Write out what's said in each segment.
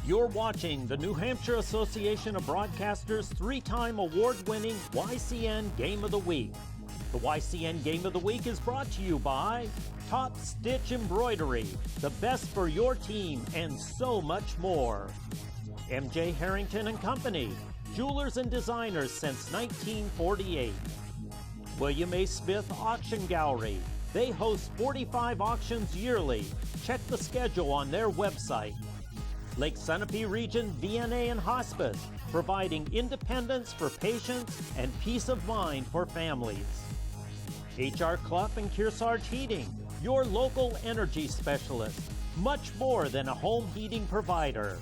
You're watching the New Hampshire Association of Broadcasters' three-time award-winning YCN Game of the Week. The YCN Game of the Week is brought to you by Top Stitch Embroidery, the best for your team, and so much more. M.J. Harrington and Company, jewelers and designers since 1948. William A. Smith Auction Gallery. They host 45 auctions yearly. Check the schedule on their website. Lake Sunapee Region VNA and Hospice, providing independence for patients and peace of mind for families. H.R. Clough and Kearsarge Heating, your local energy specialist, much more than a home heating provider.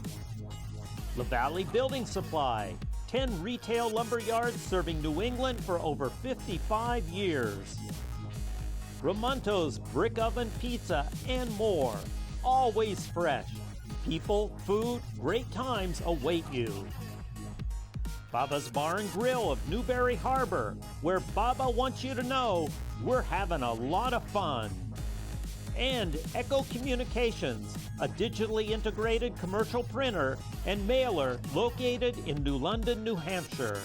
La Valley Building Supply, 10 retail lumber yards serving New England for over 55 years. Ramonto's Brick Oven Pizza and more, always fresh. People, food, great times await you. Baba's Bar and Grill of Newberry Harbor, where Baba wants you to know we're having a lot of fun. And Echo Communications, a digitally integrated commercial printer and mailer located in New London, New Hampshire.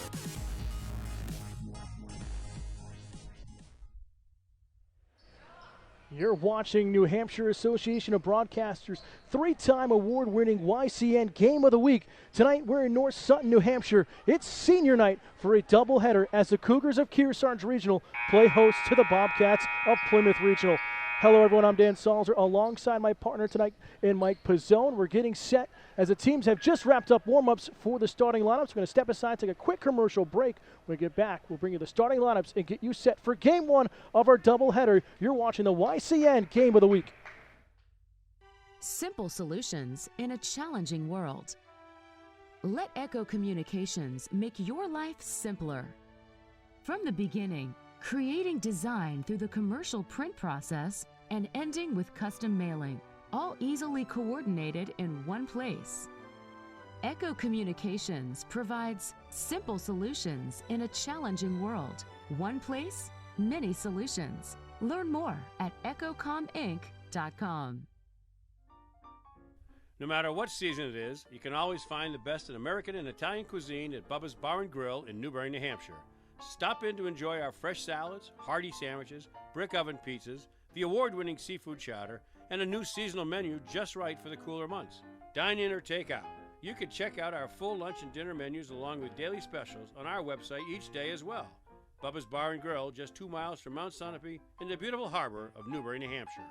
You're watching New Hampshire Association of Broadcasters' three-time award-winning YCN Game of the Week. Tonight we're in North Sutton, New Hampshire. It's senior night for a doubleheader as the Cougars of Kearsarge Regional play host to the Bobcats of Plymouth Regional. Hello everyone, I'm Dan Salzer alongside my partner tonight in Mike Pizzone. We're getting set as the teams have just wrapped up warm-ups for the starting lineups. We're going to step aside, take a quick commercial break. When we get back, we'll bring you the starting lineups and get you set for game one of our doubleheader. You're watching the YCN Game of the Week. Simple solutions in a challenging world. Let Echo Communications make your life simpler. From the beginning, creating design through the commercial print process and ending with custom mailing, all easily coordinated in one place. Echo Communications provides simple solutions in a challenging world. One place, many solutions. Learn more at echocominc.com. No matter what season it is, you can always find the best in American and Italian cuisine at Bubba's Bar and Grill in Newbury, New Hampshire. Stop in to enjoy our fresh salads, hearty sandwiches, brick oven pizzas, the award-winning seafood chowder, and a new seasonal menu just right for the cooler months. Dine in or take out. You can check out our full lunch and dinner menus along with daily specials on our website each day as well. Bubba's Bar and Grill, just 2 miles from Mount Sunapee in the beautiful harbor of Newbury, New Hampshire.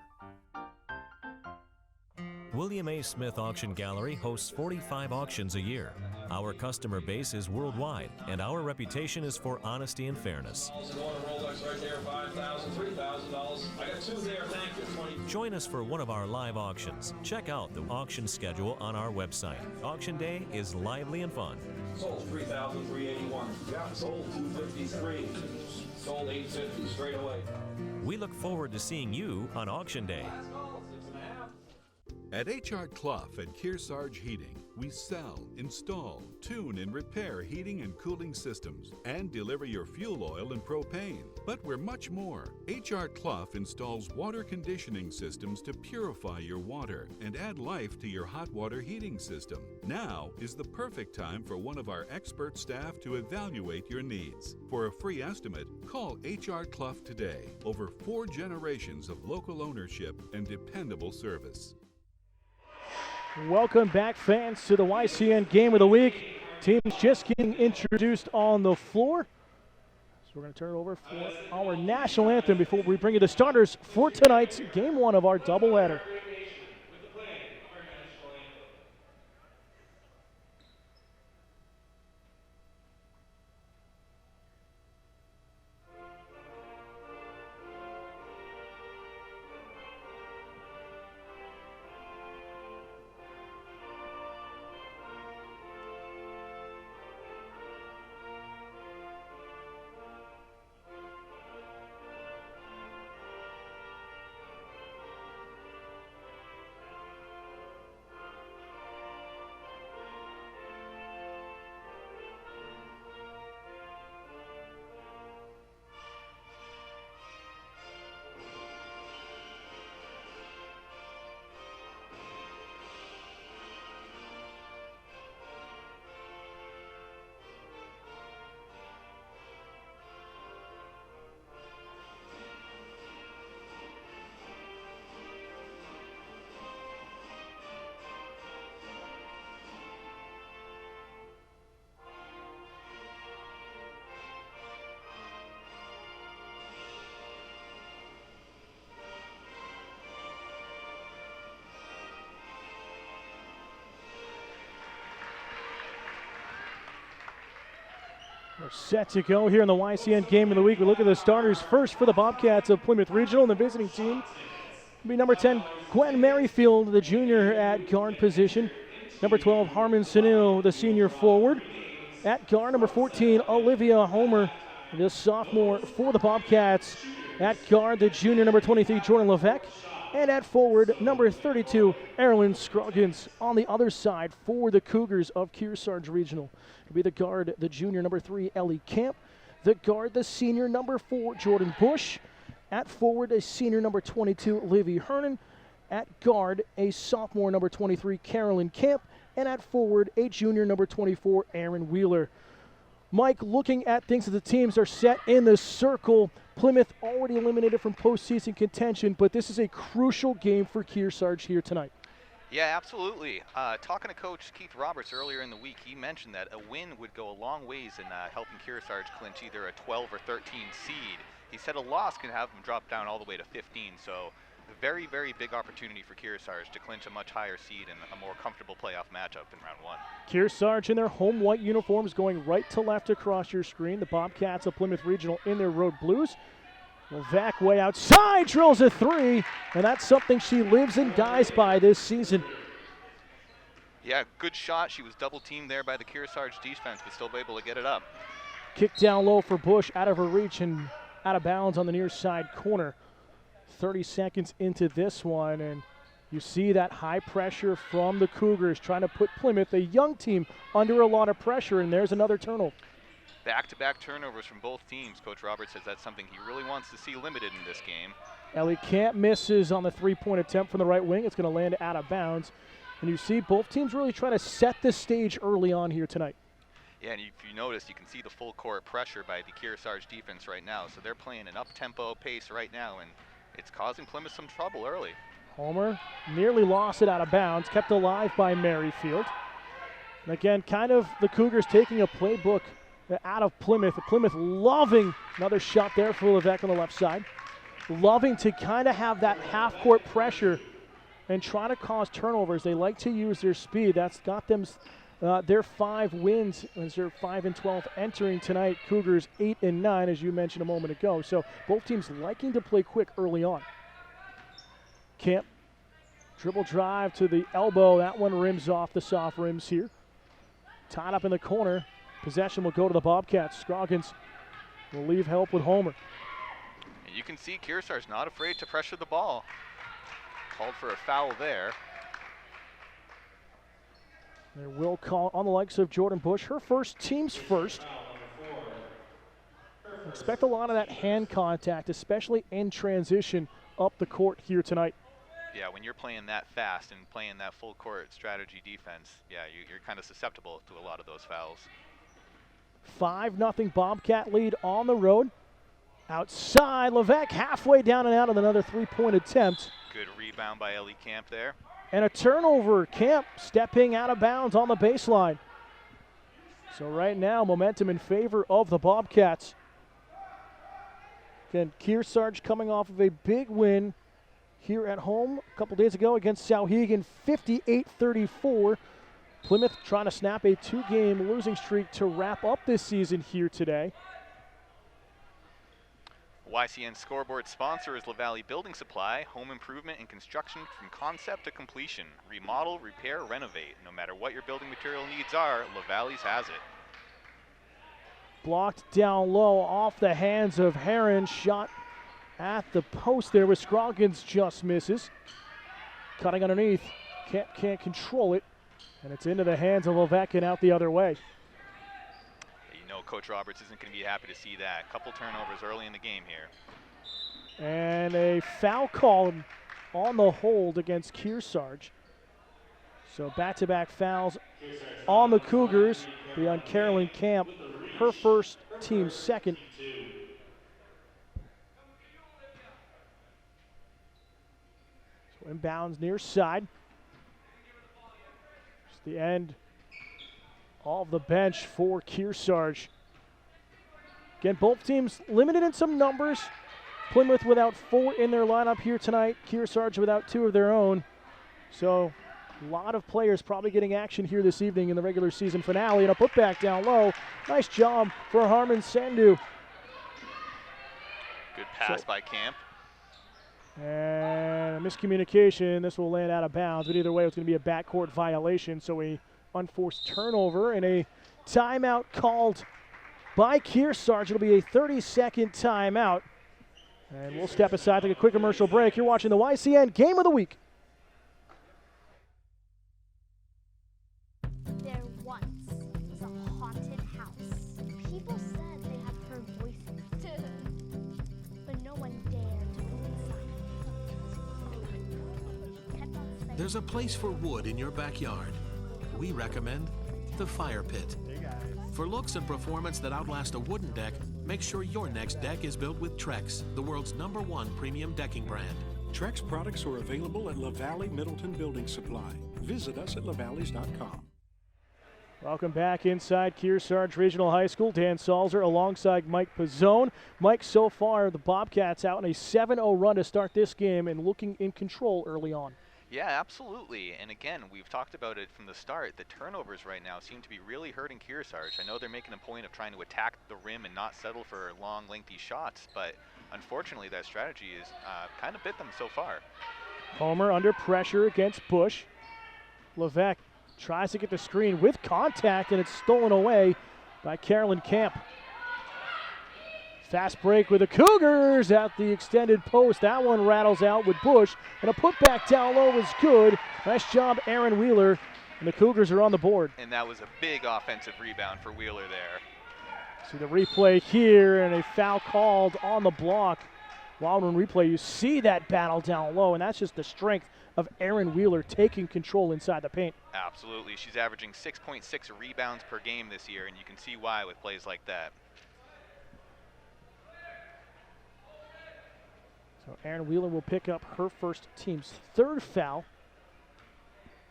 William A. Smith Auction Gallery hosts 45 auctions a year. Our customer base is worldwide, and our reputation is for honesty and fairness. Join us for one of our live auctions. Check out the auction schedule on our website. Auction day is lively and fun. Sold 3,381. Yeah, sold 253. Sold 850 straight away. We look forward to seeing you on auction day. At H.R. Clough and Kearsarge Heating, we sell, install, tune, and repair heating and cooling systems and deliver your fuel oil and propane. But we're much more. H.R. Clough installs water conditioning systems to purify your water and add life to your hot water heating system. Now is the perfect time for one of our expert staff to evaluate your needs. For a free estimate, call H.R. Clough today. Over 4 generations of local ownership and dependable service. Welcome back, fans, to the YCN Game of the Week. Teams just getting introduced on the floor. So we're going to turn it over for our national anthem before we bring you the starters for tonight's game one of our doubleheader. We're set to go here in the YCN Game of the Week. We look at the starters first for the Bobcats of Plymouth Regional, and the visiting team will be number 10, Gwen Merrifield, the junior at guard position. Number 12, Harmon Sunil, the senior forward. At guard, number 14, Olivia Homer, the sophomore for the Bobcats. At guard, the junior, number 23, Jordan Levesque. And at forward, number 32, Erilyn Scroggins. On the other side for the Cougars of Kearsarge Regional, it'll be the guard, the junior, number 3, Ellie Camp. The guard, the senior, number 4, Jordan Bush. At forward, a senior, number 22, Livy Hernan. At guard, a sophomore, number 23, Carolyn Camp. And at forward, a junior, number 24, Aaron Wheeler. Mike, looking at things as the teams are set in the circle, Plymouth already eliminated from postseason contention, but this is a crucial game for Kearsarge here tonight. Yeah, absolutely. Talking to Coach Keith Roberts earlier in the week, he mentioned that a win would go a long ways in helping Kearsarge clinch either a 12 or 13 seed. He said a loss can have them drop down all the way to 15, so a very, very big opportunity for Kearsarge to clinch a much higher seed and a more comfortable playoff matchup in round one. Kearsarge in their home white uniforms going right to left across your screen. The Bobcats of Plymouth Regional in their road blues. Levesque way outside, drills a three, and that's something she lives and dies by this season. Yeah, good shot. She was double teamed there by the Kearsarge defense, but still able to get it up. Kick down low for Bush, out of her reach and out of bounds on the near side corner. 30 seconds into this one, and you see that high pressure from the Cougars trying to put Plymouth, a young team, under a lot of pressure, and there's another turnover. Back-to-back turnovers from both teams. Coach Roberts says that's something he really wants to see limited in this game. Ellie Camp misses on the three-point attempt from the right wing. It's going to land out of bounds. And you see both teams really try to set the stage early on here tonight. Yeah, and if you notice, you can see the full court pressure by the Kearsarge defense right now. So they're playing an up-tempo pace right now, and it's causing Plymouth some trouble early. Homer nearly lost it out of bounds, kept alive by Merrifield. And again, kind of the Cougars taking a playbook out of Plymouth. Plymouth loving another shot there for Levesque on the left side. Loving to kind of have that half-court pressure and try to cause turnovers. They like to use their speed. That's got them their 5 wins as they're 5-12 entering tonight. Cougars 8-9, as you mentioned a moment ago. So both teams liking to play quick early on. Camp, dribble drive to the elbow. That one rims off the soft rims here. Tied up in the corner. Possession will go to the Bobcats. Scroggins will leave help with Homer. And you can see Kearsarge not afraid to pressure the ball. Called for a foul there. They will call on the likes of Jordan Bush. Her first, team's first. Expect a lot of that hand contact, especially in transition up the court here tonight. Yeah, when you're playing that fast and playing that full court strategy defense, yeah, you're kind of susceptible to a lot of those fouls. 5-0 Bobcat lead on the road. Outside, Levesque halfway down and out of another three-point attempt. Good rebound by Ellie Camp there. And a turnover. Camp stepping out of bounds on the baseline. So right now, momentum in favor of the Bobcats. Again, Kearsarge coming off of a big win here at home a couple days ago against Souhegan, 58-34. Plymouth trying to snap a 2-game losing streak to wrap up this season here today. YCN scoreboard sponsor is LaValle Building Supply, home improvement and construction from concept to completion. Remodel, repair, renovate. No matter what your building material needs are, LaValle's has it. Blocked down low off the hands of Heron. Shot at the post there with Scroggins, just misses. Cutting underneath. Can't control it. And it's into the hands of Levesque and out the other way. You know Coach Roberts isn't going to be happy to see that. A couple turnovers early in the game here. And a foul call on the hold against Kearsarge. So back-to-back fouls on the Cougars. Be on Carolyn Camp, her first, team second. So inbounds near side. The end of the bench for Kearsarge. Again, both teams limited in some numbers. Plymouth without 4 in their lineup here tonight. Kearsarge without 2 of their own. So A lot of players probably getting action here this evening in the regular season finale. And a putback down low. Nice job for Harmon Sandu. Good pass by Camp. And a miscommunication. This will land out of bounds, but either way, it's going to be a backcourt violation. So a unforced turnover and a timeout called by Kearsarge. It'll be a 30-second timeout. And we'll step aside, take a quick commercial break. You're watching the YCN Game of the Week. There once was a haunted house. People said they had heard voices, but no one dared to go inside. Kept on saying, There's a place for wood in your backyard. We recommend the Fire Pit. For looks and performance that outlast a wooden deck, make sure your next deck is built with Trex, the world's #1 premium decking brand. Trex products are available at LaValle Middleton Building Supply. Visit us at lavalleys.com. Welcome back inside Kearsarge Regional High School. Dan Salzer alongside Mike Pizzone. Mike, so far the Bobcats out in a 7-0 run to start this game and looking in control early on. Yeah, absolutely. And again, we've talked about it from the start. The turnovers right now seem to be really hurting Kearsarge. I know they're making a point of trying to attack the rim and not settle for long, lengthy shots, but unfortunately that strategy is kind of bit them so far. Homer under pressure against Bush. Levesque tries to get the screen with contact, and it's stolen away by Carolyn Camp. Fast break with the Cougars at the extended post. That one rattles out with Bush, and a putback down low was good. Nice job, Aaron Wheeler, and the Cougars are on the board. And that was a big offensive rebound for Wheeler there. See the replay here, and a foul called on the block. Wild One replay, you see that battle down low, and that's just the strength of Aaron Wheeler taking control inside the paint. Absolutely. She's averaging 6.6 rebounds per game this year, and you can see why with plays like that. So Aaron Wheeler will pick up her first team's third foul.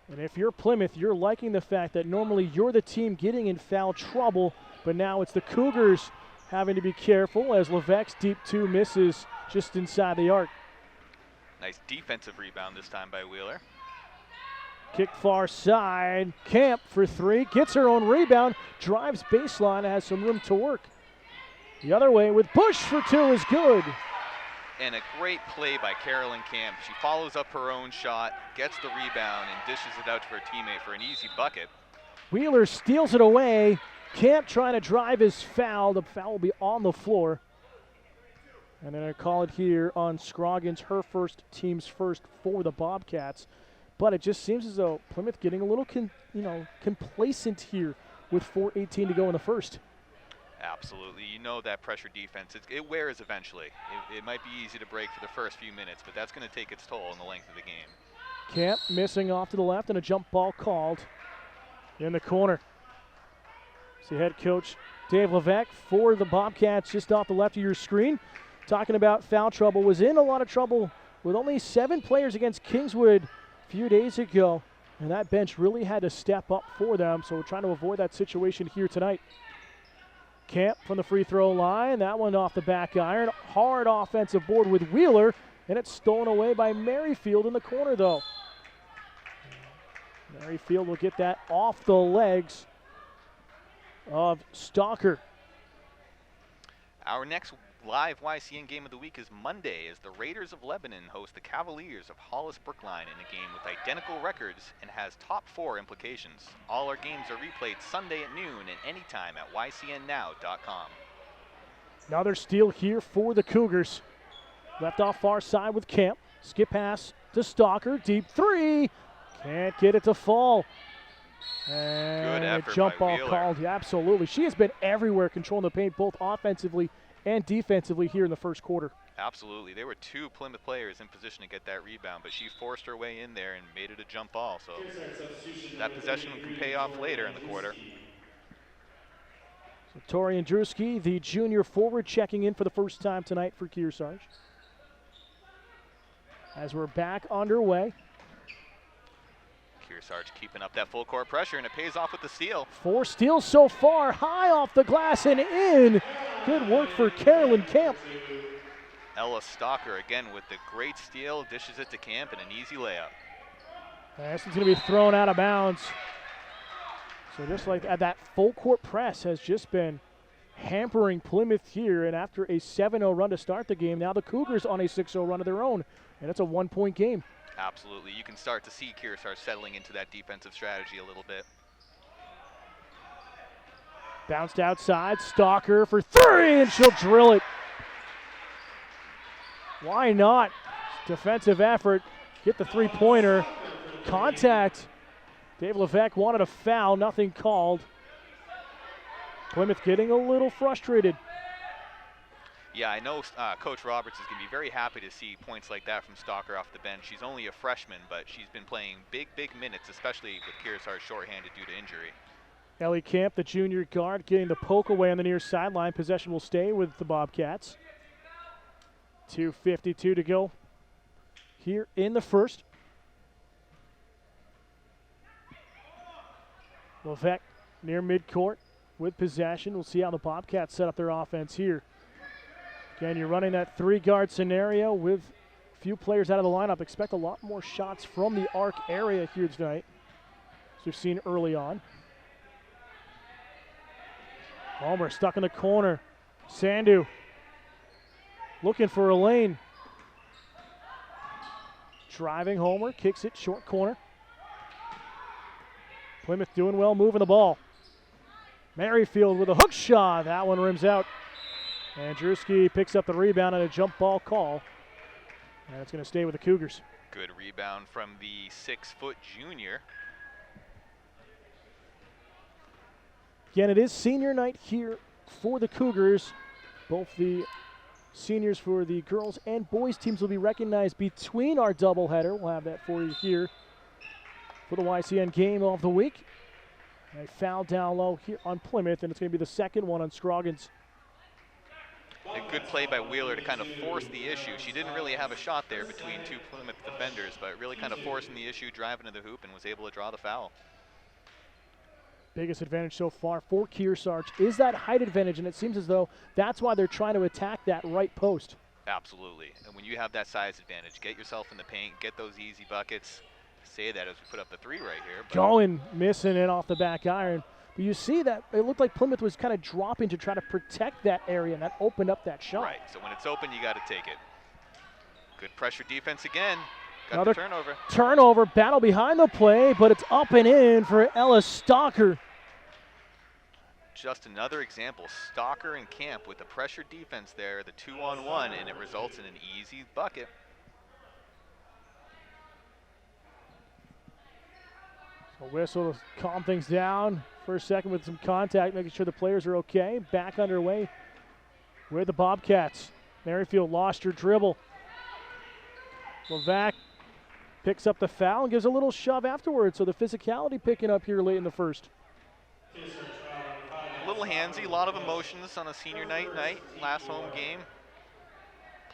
And if you're Plymouth, you're liking the fact that normally you're the team getting in foul trouble, but now it's the Cougars having to be careful as Levesque's deep two misses just inside the arc. Nice defensive rebound this time by Wheeler. Kick far side. Camp for three. Gets her own rebound. Drives baseline. Has some room to work. The other way with Bush for two is good. And a great play by Carolyn Camp. She follows up her own shot, gets the rebound, and dishes it out to her teammate for an easy bucket. Wheeler steals it away. Camp trying to drive his foul. The foul will be on the floor. And then I call it here on Scroggins, her first, team's first for the Bobcats. But it just seems as though Plymouth getting a little complacent here with 4:18 to go in the first. Absolutely. You know that pressure defense, it wears eventually. It might be easy to break for the first few minutes, but that's going to take its toll in the length of the game. Camp missing off to the left, and a jump ball called in the corner. See head coach Dave Levesque for the Bobcats just off the left of your screen. Talking about foul trouble, was in a lot of trouble with only 7 players against Kingswood a few days ago, and that bench really had to step up for them, so we're trying to avoid that situation here tonight. Camp from the free throw line, that one off the back iron. Hard offensive board with Wheeler, and it's stolen away by Merrifield in the corner though. Merrifield will get that off the legs of Stalker. Our next live YCN game of the week is Monday as the Raiders of Lebanon host the Cavaliers of Hollis Brookline in a game with identical records and has top 4 implications. All our games are replayed Sunday at noon and anytime at ycnnow.com. Another steal here for the Cougars. Left off far side with Camp. Skip pass to Stalker. Deep three. Can't get it to fall. And good effort a jump by ball Wheeler. called. Yeah, absolutely. She has been everywhere controlling the paint, both offensively and defensively here in the first quarter. Absolutely. There were 2 Plymouth players in position to get that rebound, but she forced her way in there and made it a jump ball. So that possession can pay off later in the quarter. So Tori Andruski, the junior forward, checking in for the first time tonight for Kearsarge. As we're back underway. Kearsarge keeping up that full court pressure, and it pays off with the steal. 4 steals so far, high off the glass and in. Good work for Carolyn Camp. Ella Stalker again with the great steal, dishes it to Camp and an easy layup. This one's going to be thrown out of bounds. So just like that full court press has just been hampering Plymouth here, and after a 7-0 run to start the game, now the Cougars on a 6-0 run of their own, and it's a 1-point game. Absolutely. You can start to see Kearsarge settling into that defensive strategy a little bit. Bounced outside, Stalker for three, and she'll drill it. Why not? Defensive effort, get the three-pointer. Contact. Dave Levesque wanted a foul, nothing called. Plymouth getting a little frustrated. Yeah, I know Coach Roberts is going to be very happy to see points like that from Stalker off the bench. She's only a freshman, but she's been playing big minutes, especially with Kearsarge shorthanded due to injury. Ellie Camp, the junior guard, getting the poke away on the near sideline. Possession will stay with the Bobcats. 2:52 to go here in the first. Levesque near midcourt with possession. We'll see how the Bobcats set up their offense here. Again, you're running that three-guard scenario with a few players out of the lineup. Expect a lot more shots from the arc area here tonight, as we've seen early on. Homer stuck in the corner. Sandu looking for a lane. Driving Homer, kicks it short corner. Plymouth doing well, moving the ball. Merrifield with a hook shot. That one rims out. Andruski picks up the rebound and a jump ball call. And it's going to stay with the Cougars. Good rebound from the 6-foot junior. Again, it is senior night here for the Cougars. Both the seniors for the girls and boys teams will be recognized between our doubleheader. We'll have that for you here for the YCN game of the week. A foul down low here on Plymouth, and it's going to be the second one on Scroggins. A good play by Wheeler to kind of force the issue. She didn't really have a shot there between two Plymouth defenders, but really kind of forcing the issue, driving to the hoop, and was able to draw the foul. Biggest advantage so far for Kearsarge is that height advantage, and it seems as though that's why they're trying to attack that right post. Absolutely. And when you have that size advantage, get yourself in the paint, get those easy buckets. Say that as we put up the three right here. Going, missing it off the back iron. But you see that it looked like Plymouth was kind of dropping to try to protect that area, and that opened up that shot. Right, so when it's open, you got to take it. Good pressure defense again. Got Another the turnover. Turnover, battle behind the play, but it's up and in for Ella Stalker. Just another example. Stalker and Camp with the pressure defense there, the 2-on-1, and it results in an easy bucket. A whistle to calm things down for a second with some contact, making sure the players are okay. Back underway with the Bobcats. Merrifield lost her dribble. Levesque picks up the foul and gives a little shove afterwards, so the physicality picking up here late in the first. A little handsy, a lot of emotions on a senior night, last home game.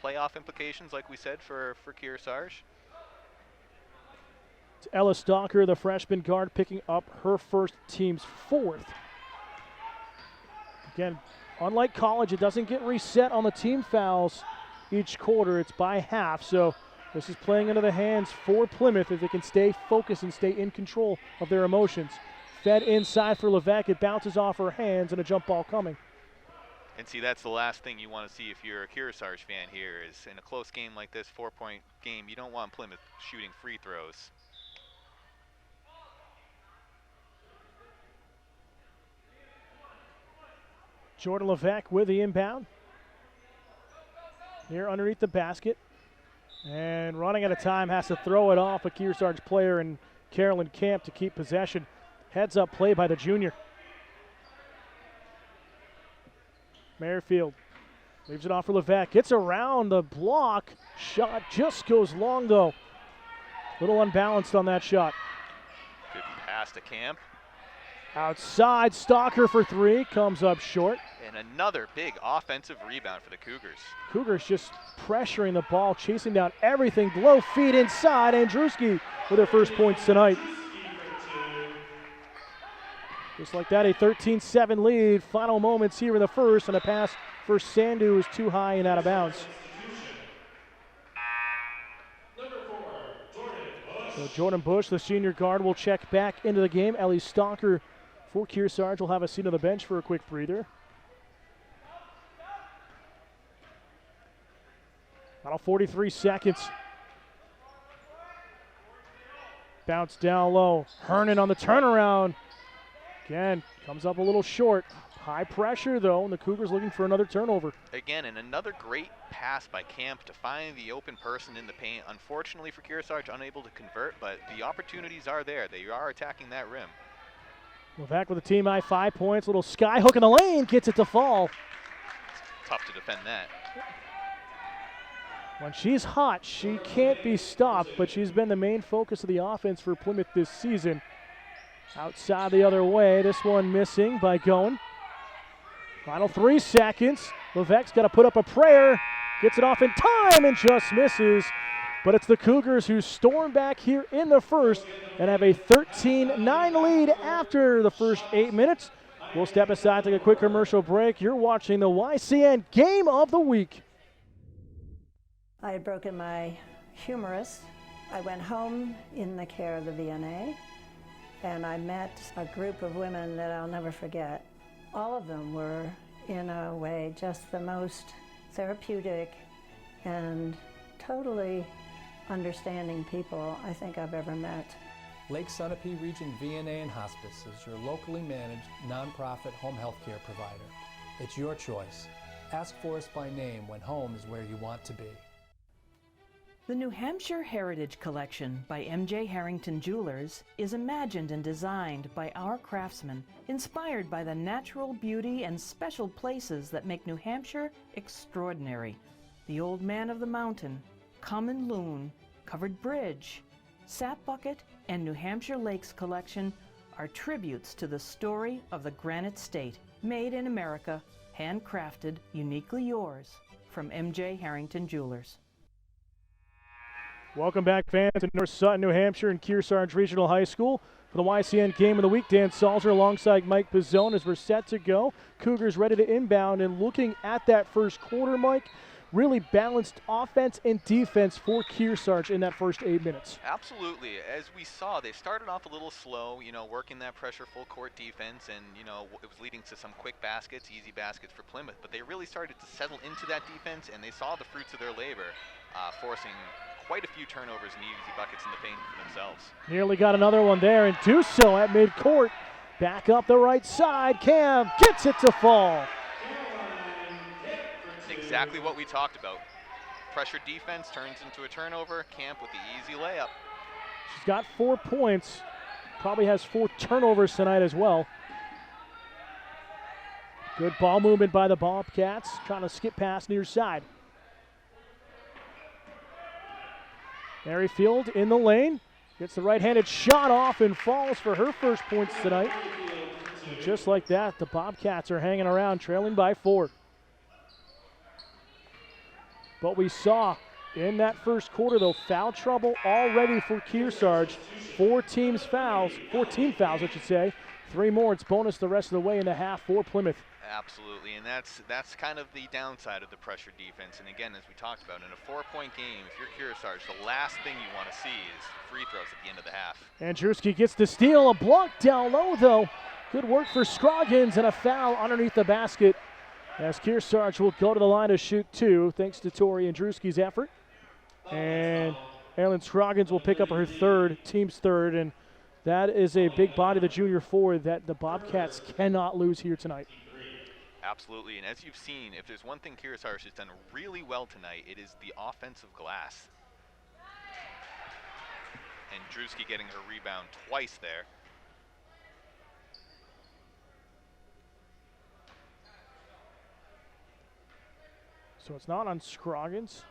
Playoff implications, like we said, for Kearsarge. It's Ella Stalker, the freshman guard, picking up her first, team's fourth. Again, unlike college, it doesn't get reset on the team fouls each quarter. It's by half, so this is playing into the hands for Plymouth if they can stay focused and stay in control of their emotions. Fed inside for Levesque. It bounces off her hands and a jump ball coming. And see, that's the last thing you want to see if you're a Kearsarge fan here is in a close game like this, 4-point game, you don't want Plymouth shooting free throws. Jordan Levesque with the inbound. Here underneath the basket. And running out of time, has to throw it off a Kearsarge player and Carolyn Camp to keep possession. Heads up play by the junior. Merrifield leaves it off for Levesque. Gets around the block. Shot just goes long though. Little unbalanced on that shot. Good pass to Camp. Outside, Stalker for three, comes up short. And another big offensive rebound for the Cougars. Cougars just pressuring the ball, chasing down everything. Low feed inside, Andruski with her first points tonight. Just like that, a 13-7 lead. Final moments here in the first, and a pass for Sandu is too high and out of bounds. So Jordan Bush, the senior guard, will check back into the game. Ellie Stalker for Kearsarge will have a seat on the bench for a quick breather. Final 43 seconds. Bounce down low. Hernan on the turnaround. Again, comes up a little short. High pressure, though, and the Cougars looking for another turnover. Again, and another great pass by Camp to find the open person in the paint. Unfortunately for Kearsarge, unable to convert, but the opportunities are there. They are attacking that rim. Levac with a team high 5 points. Little sky hook in the lane, gets it to fall. It's tough to defend that. When she's hot, she can't be stopped, but she's been the main focus of the offense for Plymouth this season. Outside the other way, this one missing by Goen. Final 3 seconds. Levesque's got to put up a prayer. Gets it off in time and just misses. But it's the Cougars who storm back here in the first and have a 13-9 lead after the first 8 minutes. We'll step aside, take a quick commercial break. You're watching the YCN Game of the Week. I had broken my humerus. I went home in the care of the VNA, and I met a group of women that I'll never forget. All of them were, in a way, just the most therapeutic and totally understanding people I think I've ever met. Lake Sunapee Region VNA and Hospice is your locally managed nonprofit home health care provider. It's your choice. Ask for us by name when home is where you want to be. The New Hampshire Heritage Collection by M.J. Harrington Jewelers is imagined and designed by our craftsmen, inspired by the natural beauty and special places that make New Hampshire extraordinary. The Old Man of the Mountain, Common Loon, Covered Bridge, Sap Bucket, and New Hampshire Lakes Collection are tributes to the story of the Granite State, made in America, handcrafted, uniquely yours, from M.J. Harrington Jewelers. Welcome back, fans, to North Sutton, New Hampshire, and Kearsarge Regional High School for the YCN Game of the Week. Dan Salzer alongside Mike Pizzone as we're set to go. Cougars ready to inbound, and looking at that first quarter, Mike, really balanced offense and defense for Kearsarge in that first 8 minutes. Absolutely. As we saw, they started off a little slow, working that pressure full court defense, and, it was leading to some quick baskets, easy baskets for Plymouth. But they really started to settle into that defense, and they saw the fruits of their labor, forcing quite a few turnovers and easy buckets in the paint for themselves. Nearly got another one there, and do so at midcourt. Back up the right side. Cam gets it to fall. Exactly what we talked about. Pressure defense turns into a turnover. Camp with the easy layup. She's got 4 points. Probably has 4 turnovers tonight as well. Good ball movement by the Bobcats. Trying to skip past near side. Merrifield in the lane. Gets the right-handed shot off and falls for her first points tonight. And just like that, the Bobcats are hanging around, trailing by 4. But we saw in that first quarter, though, foul trouble already for Kearsarge. 14 fouls, I should say. 3 more. It's bonus the rest of the way in the half for Plymouth. Absolutely, and that's kind of the downside of the pressure defense. And again, as we talked about, in a 4-point game, if you're Kearsarge, the last thing you want to see is free throws at the end of the half. Andrzejewski gets the steal, a block down low, though. Good work for Scroggins, and a foul underneath the basket as Kearsarge will go to the line to shoot 2, thanks to Tori Andrzejewski's effort. And Ellen Scroggins will pick up her team's third, and that is a big body, the junior forward, that the Bobcats cannot lose here tonight. Absolutely, and as you've seen, if there's one thing Kearsarge has done really well tonight, it is the offensive glass. And Drewski getting her rebound twice there. So it's not on Scroggins.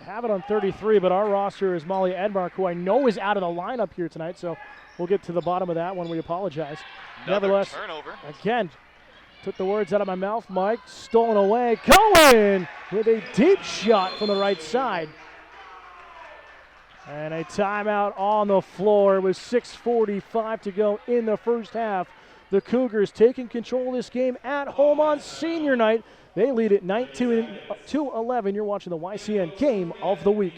Have it on 33, but our roster is Molly Edmark, who I know is out of the lineup here tonight, so we'll get to the bottom of that when we apologize. Nevertheless, turnover. Again, took the words out of my mouth, Mike. Stolen away. Cohen with a deep shot from the right side. And a timeout on the floor with 6:45 to go in the first half. The Cougars taking control of this game at home on senior night. They lead it 19-11. You're watching the YCN Game of the Week.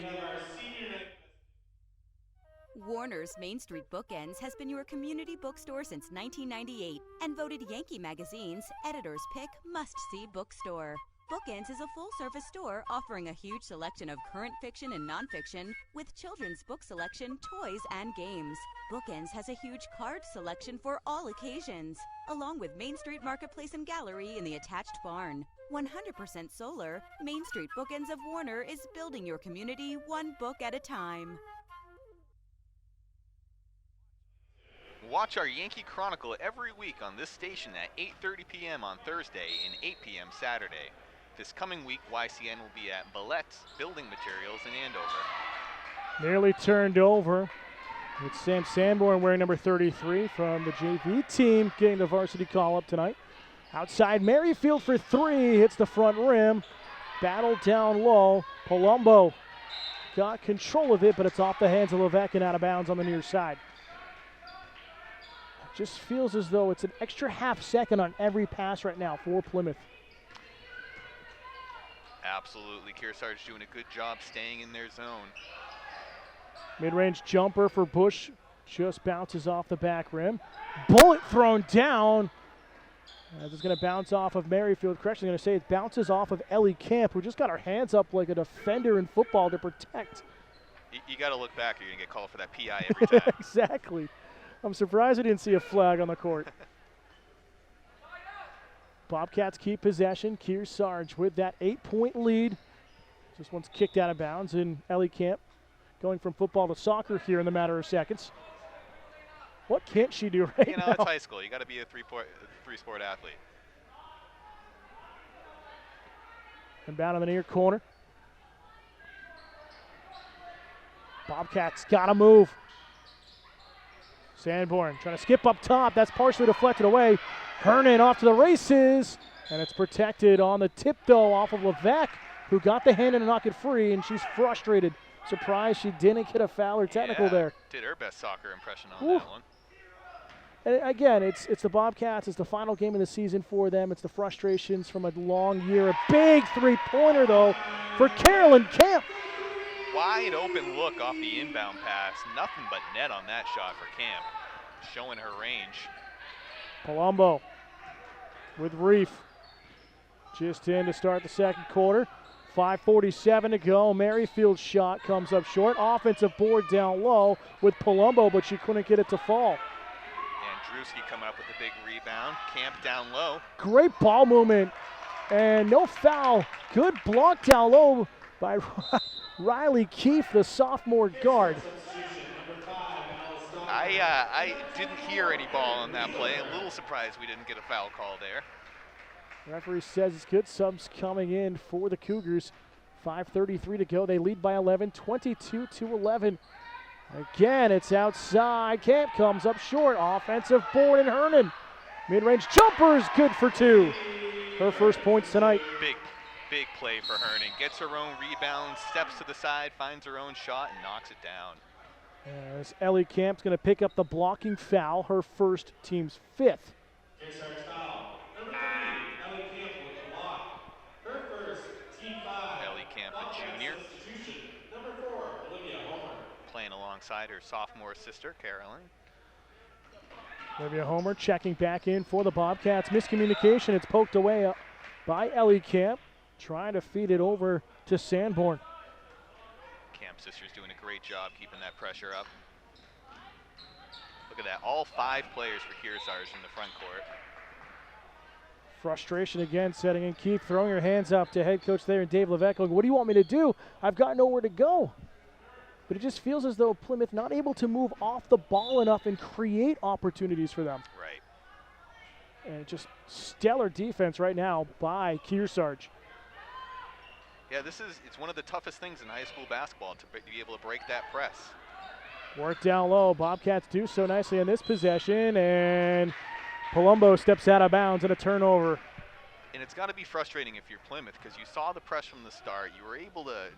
Warner's Main Street Bookends has been your community bookstore since 1998 and voted Yankee Magazine's Editor's Pick must-see bookstore. Bookends is a full-service store offering a huge selection of current fiction and nonfiction with children's book selection, toys, and games. Bookends has a huge card selection for all occasions, along with Main Street Marketplace and Gallery in the attached barn. 100% solar, Main Street Bookends of Warner is building your community one book at a time. Watch our Yankee Chronicle every week on this station at 8:30 p.m. on Thursday and 8 p.m. Saturday. This coming week, YCN will be at Ballett's Building Materials in Andover. Nearly turned over. It's Sam Sanborn wearing number 33 from the JV team getting the varsity call-up tonight. Outside Merrifield for three, hits the front rim. Battle down low. Palumbo got control of it, but it's off the hands of Levesque and out of bounds on the near side. Just feels as though it's an extra half second on every pass right now for Plymouth. Absolutely. Kearsarge doing a good job staying in their zone. Mid-range jumper for Bush. Just bounces off the back rim. Bullet thrown down. As it's going to bounce off of Merrifield. Correction, going to say it bounces off of Ellie Camp, who just got her hands up like a defender in football to protect. You got to look back or you're going to get called for that PI every time. Exactly. I'm surprised I didn't see a flag on the court. Bobcats keep possession. Kearsarge with that 8-point lead. This one's kicked out of bounds, and Ellie Camp going from football to soccer here in the matter of seconds. What can't she do right now? It's high school. You got to be a three-sport athlete. And down in the near corner. Bobcats got to move. Sanborn trying to skip up top. That's partially deflected away. Hernan off to the races. And it's protected on the tip, though, off of Levesque, who got the hand in to knock it free, and she's frustrated. Surprised she didn't get a foul or technical there. Did her best soccer impression on that one. And again, it's the Bobcats. It's the final game of the season for them. It's the frustrations from a long year. A big three-pointer, though, for Carolyn Camp. Wide open look off the inbound pass. Nothing but net on that shot for Camp. Showing her range. Palumbo with Reef. Just in to start the second quarter. 5:47 to go. Merrifield's shot comes up short. Offensive board down low with Palumbo, but she couldn't get it to fall. Andruski coming up with a big rebound. Camp down low. Great ball movement. And no foul. Good block down low by Riley Keefe, the sophomore guard. I didn't hear any ball on that play. A little surprised we didn't get a foul call there. Referee says it's good. Subs coming in for the Cougars. 5:33 to go. They lead by 11, 22-11. Again, it's outside. Camp comes up short. Offensive board and Hernan. Mid-range jumper is good for two. Her first points tonight. Big play for Hernan. Gets her own rebound, steps to the side, finds her own shot, and knocks it down. As Ellie Camp's going to pick up the blocking foul, her first, team's fifth. Kearsarge foul. Number 3, Ellie Camp with the block. Her first, team 5. Ellie Camp, a junior. Substitution. Number 4, Olivia Homer. Playing alongside her sophomore sister, Carolyn. Olivia Homer checking back in for the Bobcats. Miscommunication. It's poked away by Ellie Camp. Trying to feed it over to Sanborn. Camp sisters doing a great job keeping that pressure up. Look at that, all 5 players for Kearsarge in the front court. Frustration again setting in. Keith throwing her hands up to head coach there and Dave Levesque. What do you want me to do? I've got nowhere to go. But it just feels as though Plymouth not able to move off the ball enough and create opportunities for them. Right. And just stellar defense right now by Kearsarge. Yeah, it's one of the toughest things in high school basketball to be able to break that press. Work down low. Bobcats do so nicely on this possession, and Palumbo steps out of bounds and a turnover. And it's got to be frustrating if you're Plymouth because you saw the press from the start. You were able to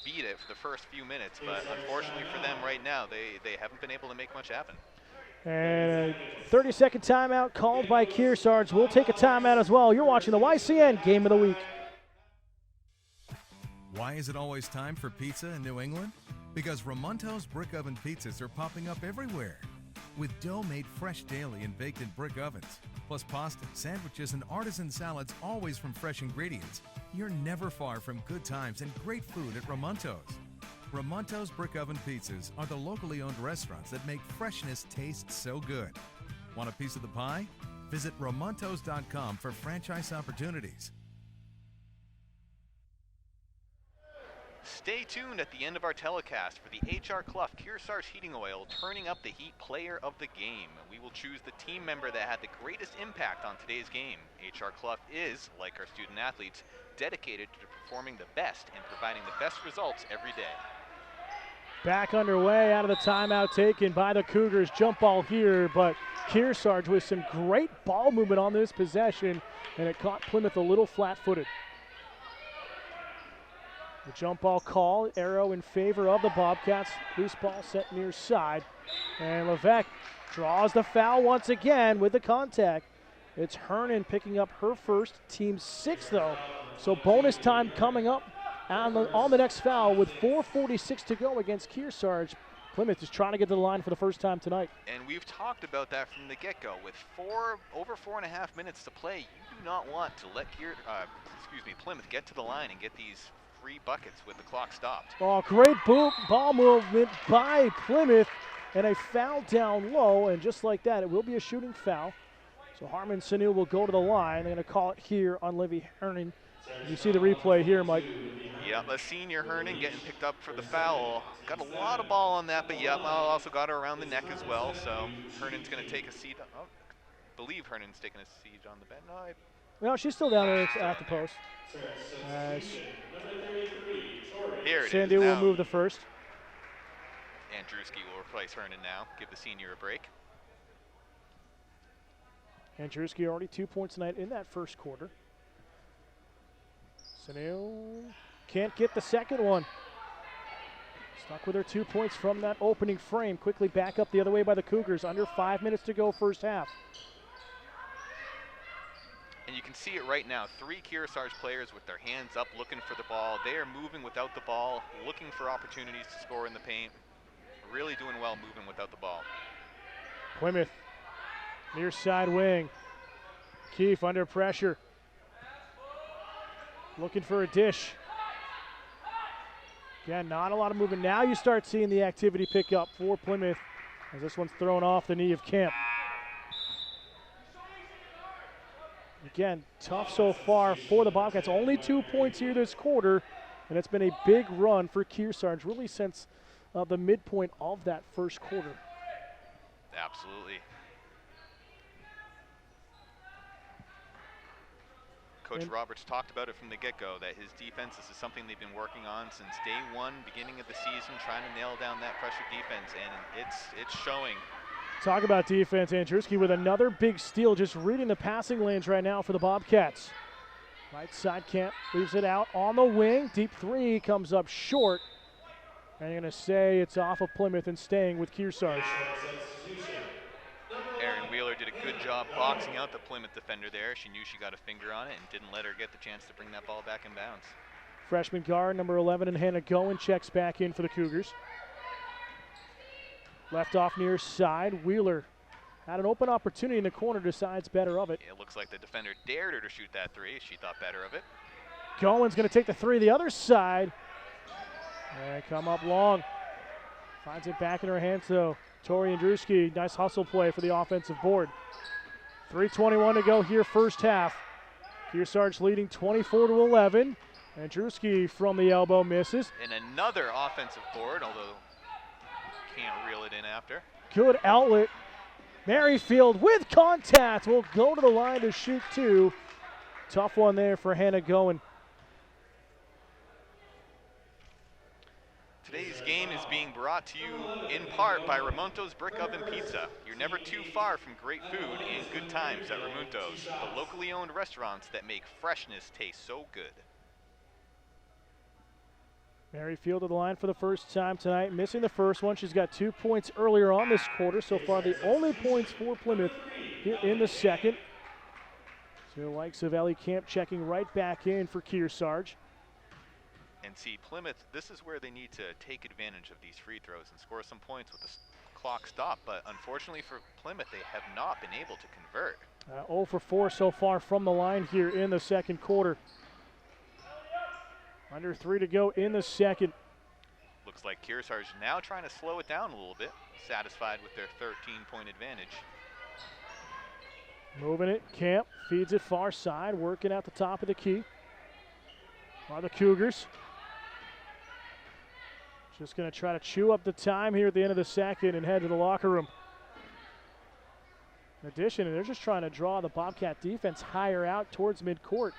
beat it for the first few minutes, but unfortunately for them right now, they haven't been able to make much happen. And 30-second timeout called by Kearsarge. We'll take a timeout as well. You're watching the YCN Game of the Week. Why is it always time for pizza in New England? Because Ramonto's brick oven pizzas are popping up everywhere. With dough made fresh daily and baked in brick ovens, plus pasta, sandwiches, and artisan salads always from fresh ingredients, you're never far from good times and great food at Ramonto's. Ramonto's brick oven pizzas are the locally owned restaurants that make freshness taste so good. Want a piece of the pie? Visit Ramontos.com for franchise opportunities. Stay tuned at the end of our telecast for the H.R. Clough Kearsarge Heating Oil Turning Up the Heat Player of the Game. We will choose the team member that had the greatest impact on today's game. H.R. Clough is, like our student athletes, dedicated to performing the best and providing the best results every day. Back underway out of the timeout taken by the Cougars. Jump ball here, but Kearsarge with some great ball movement on this possession, and it caught Plymouth a little flat-footed. The jump ball call, arrow in favor of the Bobcats. Loose ball set near side. And Levesque draws the foul once again with the contact. It's Hernan picking up her first, team 6 though. So bonus time coming up on the next foul with 4:46 to go against Kearsarge. Plymouth is trying to get to the line for the first time tonight. And we've talked about that from the get-go. With over 4.5 minutes to play, you do not want to let Plymouth get to the line and get these free buckets with the clock stopped. Oh, great ball movement by Plymouth, and a foul down low, and just like that, it will be a shooting foul. So Harmon Sanu will go to the line. They're going to call it here on Livy Hernan. You see the replay here, Mike. Yeah, the senior Hernan getting picked up for the foul. Got a lot of ball on that, but yeah, also got her around the neck as well. So Hernan's going to take a seat. I believe Hernan's taking a seat on the bench. No, she's still down there at the post. Here it Sandy is. will move the first. Andruski will replace Hernan now. Give the senior a break. Andruski already 2 points tonight in that first quarter. Sanu can't get the second one. Stuck with her 2 points from that opening frame. Quickly back up the other way by the Cougars. Under 5 minutes to go first half. And you can see it right now. 3 Kearsarge players with their hands up looking for the ball. They are moving without the ball, looking for opportunities to score in the paint. Really doing well moving without the ball. Plymouth, near side wing. Keefe under pressure. Looking for a dish. Again, not a lot of movement. Now you start seeing the activity pick up for Plymouth as this one's thrown off the knee of Kemp. Again, tough so far for the Bobcats. Only 2 points here this quarter, and it's been a big run for Kearsarge really since the midpoint of that first quarter. Absolutely. Coach Roberts talked about it from the get-go, that his defense is something they've been working on since day one, beginning of the season, trying to nail down that pressure defense, and it's showing. Talk about defense. Andruski with another big steal, just reading the passing lanes right now for the Bobcats. Right side, Kemp leaves it out on the wing. Deep three comes up short. And you're going to say it's off of Plymouth and staying with Kearsarge. Erin Wheeler did a good job boxing out the Plymouth defender there. She knew she got a finger on it and didn't let her get the chance to bring that ball back in bounds. Freshman guard number 11 and Hannah Goen checks back in for the Cougars. Left off near side. Wheeler had an open opportunity in the corner, decides better of it. It looks like the defender dared her to shoot that three. She thought better of it. Goen's going to take the three the other side. And come up long. Finds it back in her hands though. Tori Andruski, nice hustle play for the offensive board. 3:21 to go here first half. Kearsarge leading 24-11. Andruski from the elbow misses. And another offensive board, although can't reel it in after. Good outlet. Merrifield with contact will go to the line to shoot two. Tough one there for Hannah Goen. Today's game is being brought to you in part by Ramonto's Brick Oven Pizza. You're never too far from great food and good times at Ramonto's, the locally owned restaurants that make freshness taste so good. Merrifield to the line for the first time tonight, missing the first one. She's got 2 points earlier on this quarter. So far, the only points for Plymouth here in the second. So the likes of Ellie Camp checking right back in for Kearsarge. And see, Plymouth, this is where they need to take advantage of these free throws and score some points with the clock stopped. But unfortunately for Plymouth, they have not been able to convert. 0 for 4 so far from the line here in the second quarter. Under 3 to go in the second. Looks like Kearsarge now trying to slow it down a little bit, satisfied with their 13-point advantage. Moving it, Camp feeds it far side, working at the top of the key. Are the Cougars. Just going to try to chew up the time here at the end of the second and head to the locker room. In addition, they're just trying to draw the Bobcat defense higher out towards midcourt.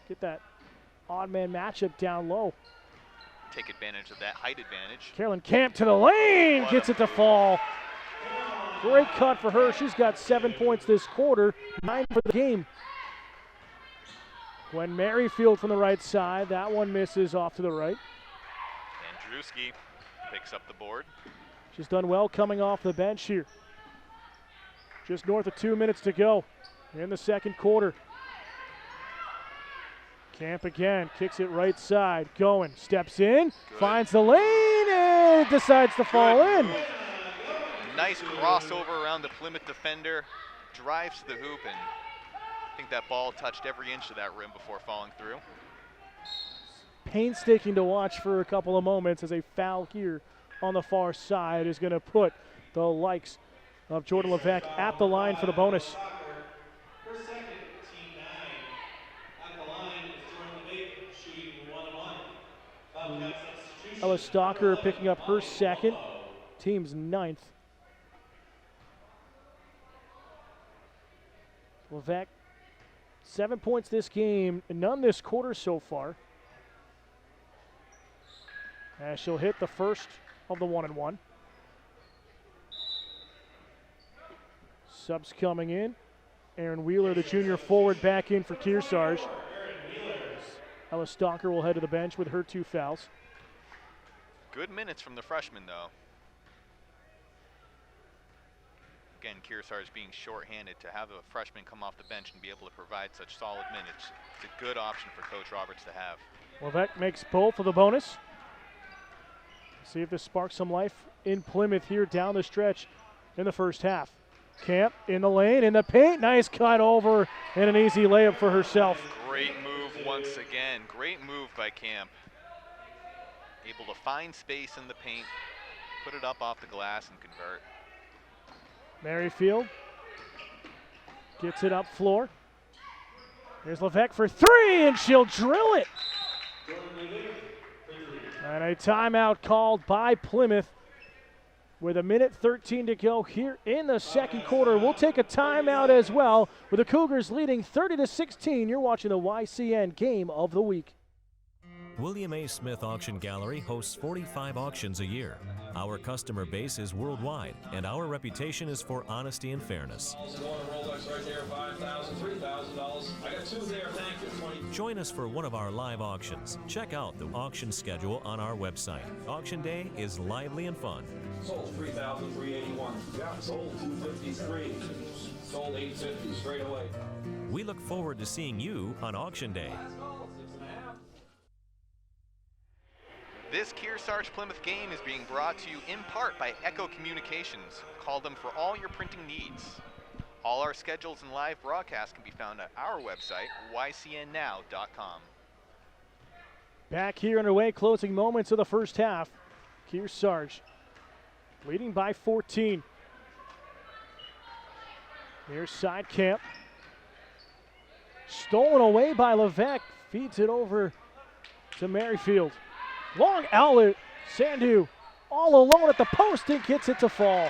Get that odd man matchup down low. Take advantage of that height advantage. Carolyn Camp to the lane, gets it to fall. Great cut for her. She's got 7 points this quarter, 9 for the game. Gwen Merrifield from the right side. That one misses off to the right. Andruski picks up the board. She's done well coming off the bench here. Just north of 2 minutes to go in the second quarter. Camp again, kicks it right side, going, steps in, finds the lane, and decides to fall in. Nice crossover around the Plymouth defender, drives to the hoop, and I think that ball touched every inch of that rim before falling through. Painstaking to watch for a couple of moments as a foul here on the far side is going to put the likes of Jordan Levesque at the line for the bonus. Ella Stalker picking up her second, team's 9th. Levesque, 7 points this game, none this quarter so far. As she'll hit the first of the 1-and-1. Subs coming in. Aaron Wheeler, the junior forward, back in for Kearsarge. Ella Stalker will head to the bench with her 2 fouls. Good minutes from the freshman, though. Again, Kearsarge being shorthanded, to have a freshman come off the bench and be able to provide such solid minutes, it's a good option for Coach Roberts to have. Levesque makes both of the bonus. See if this sparks some life in Plymouth here down the stretch in the first half. Camp in the lane, in the paint, nice cut over, and an easy layup for herself. Great move once again, great move by Camp. Able to find space in the paint, put it up off the glass and convert. Merrifield gets it up floor. Here's Levesque for 3, and she'll drill it. And a timeout called by Plymouth with 1:13 to go here in the second quarter. We'll take a timeout as well with the Cougars leading 30-16. You're watching the YCN Game of the Week. William A. Smith Auction Gallery hosts 45 auctions a year. Our customer base is worldwide, and our reputation is for honesty and fairness. Join us for one of our live auctions. Check out the auction schedule on our website. Auction day is lively and fun. Sold 3,381. Yeah, sold 253. Sold 850 straight away. We look forward to seeing you on auction day. This Kearsarge Plymouth game is being brought to you in part by Echo Communications. Call them for all your printing needs. All our schedules and live broadcasts can be found at our website, ycnnow.com. Back here underway, closing moments of the first half. Kearsarge leading by 14. Here's side Camp. Stolen away by Levesque. Feeds it over to Merrifield. Long outlet. Sandu all alone at the post and gets it to fall.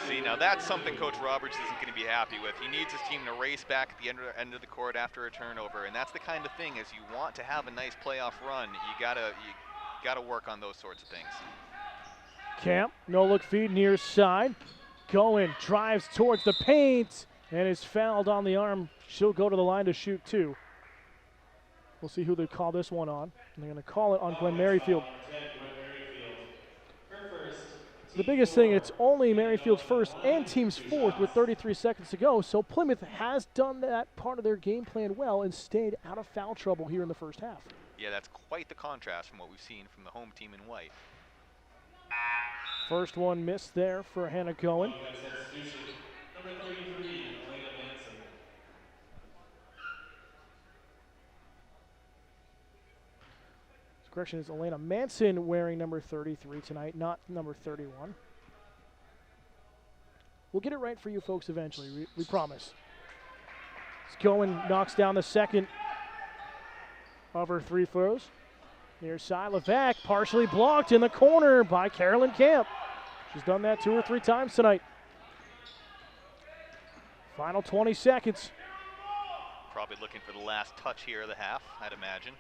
See, now that's something Coach Roberts isn't going to be happy with. He needs his team to race back at the end of the court after a turnover, and that's the kind of thing, as you want to have a nice playoff run, you gotta work on those sorts of things. Camp, no look feed near side. Going, drives towards the paint, and is fouled on the arm. She'll go to the line to shoot 2. We'll see who they call this one on. And they're going to call it on Gwen Merrifield. The biggest thing, it's only Merrifield's first and team's 4th with 33 seconds to go. So Plymouth has done that part of their game plan well and stayed out of foul trouble here in the first half. Yeah, that's quite the contrast from what we've seen from the home team in white. First one missed there for Hannah Cohen. Correction is Elena Manson wearing number 33 tonight, not number 31. We'll get it right for you folks eventually, we promise. Cohen knocks down the second of her three throws. Near side, Levesque partially blocked in the corner by Carolyn Camp. She's done that 2 or 3 times tonight. Final 20 seconds. Probably looking for the last touch here of the half, I'd imagine.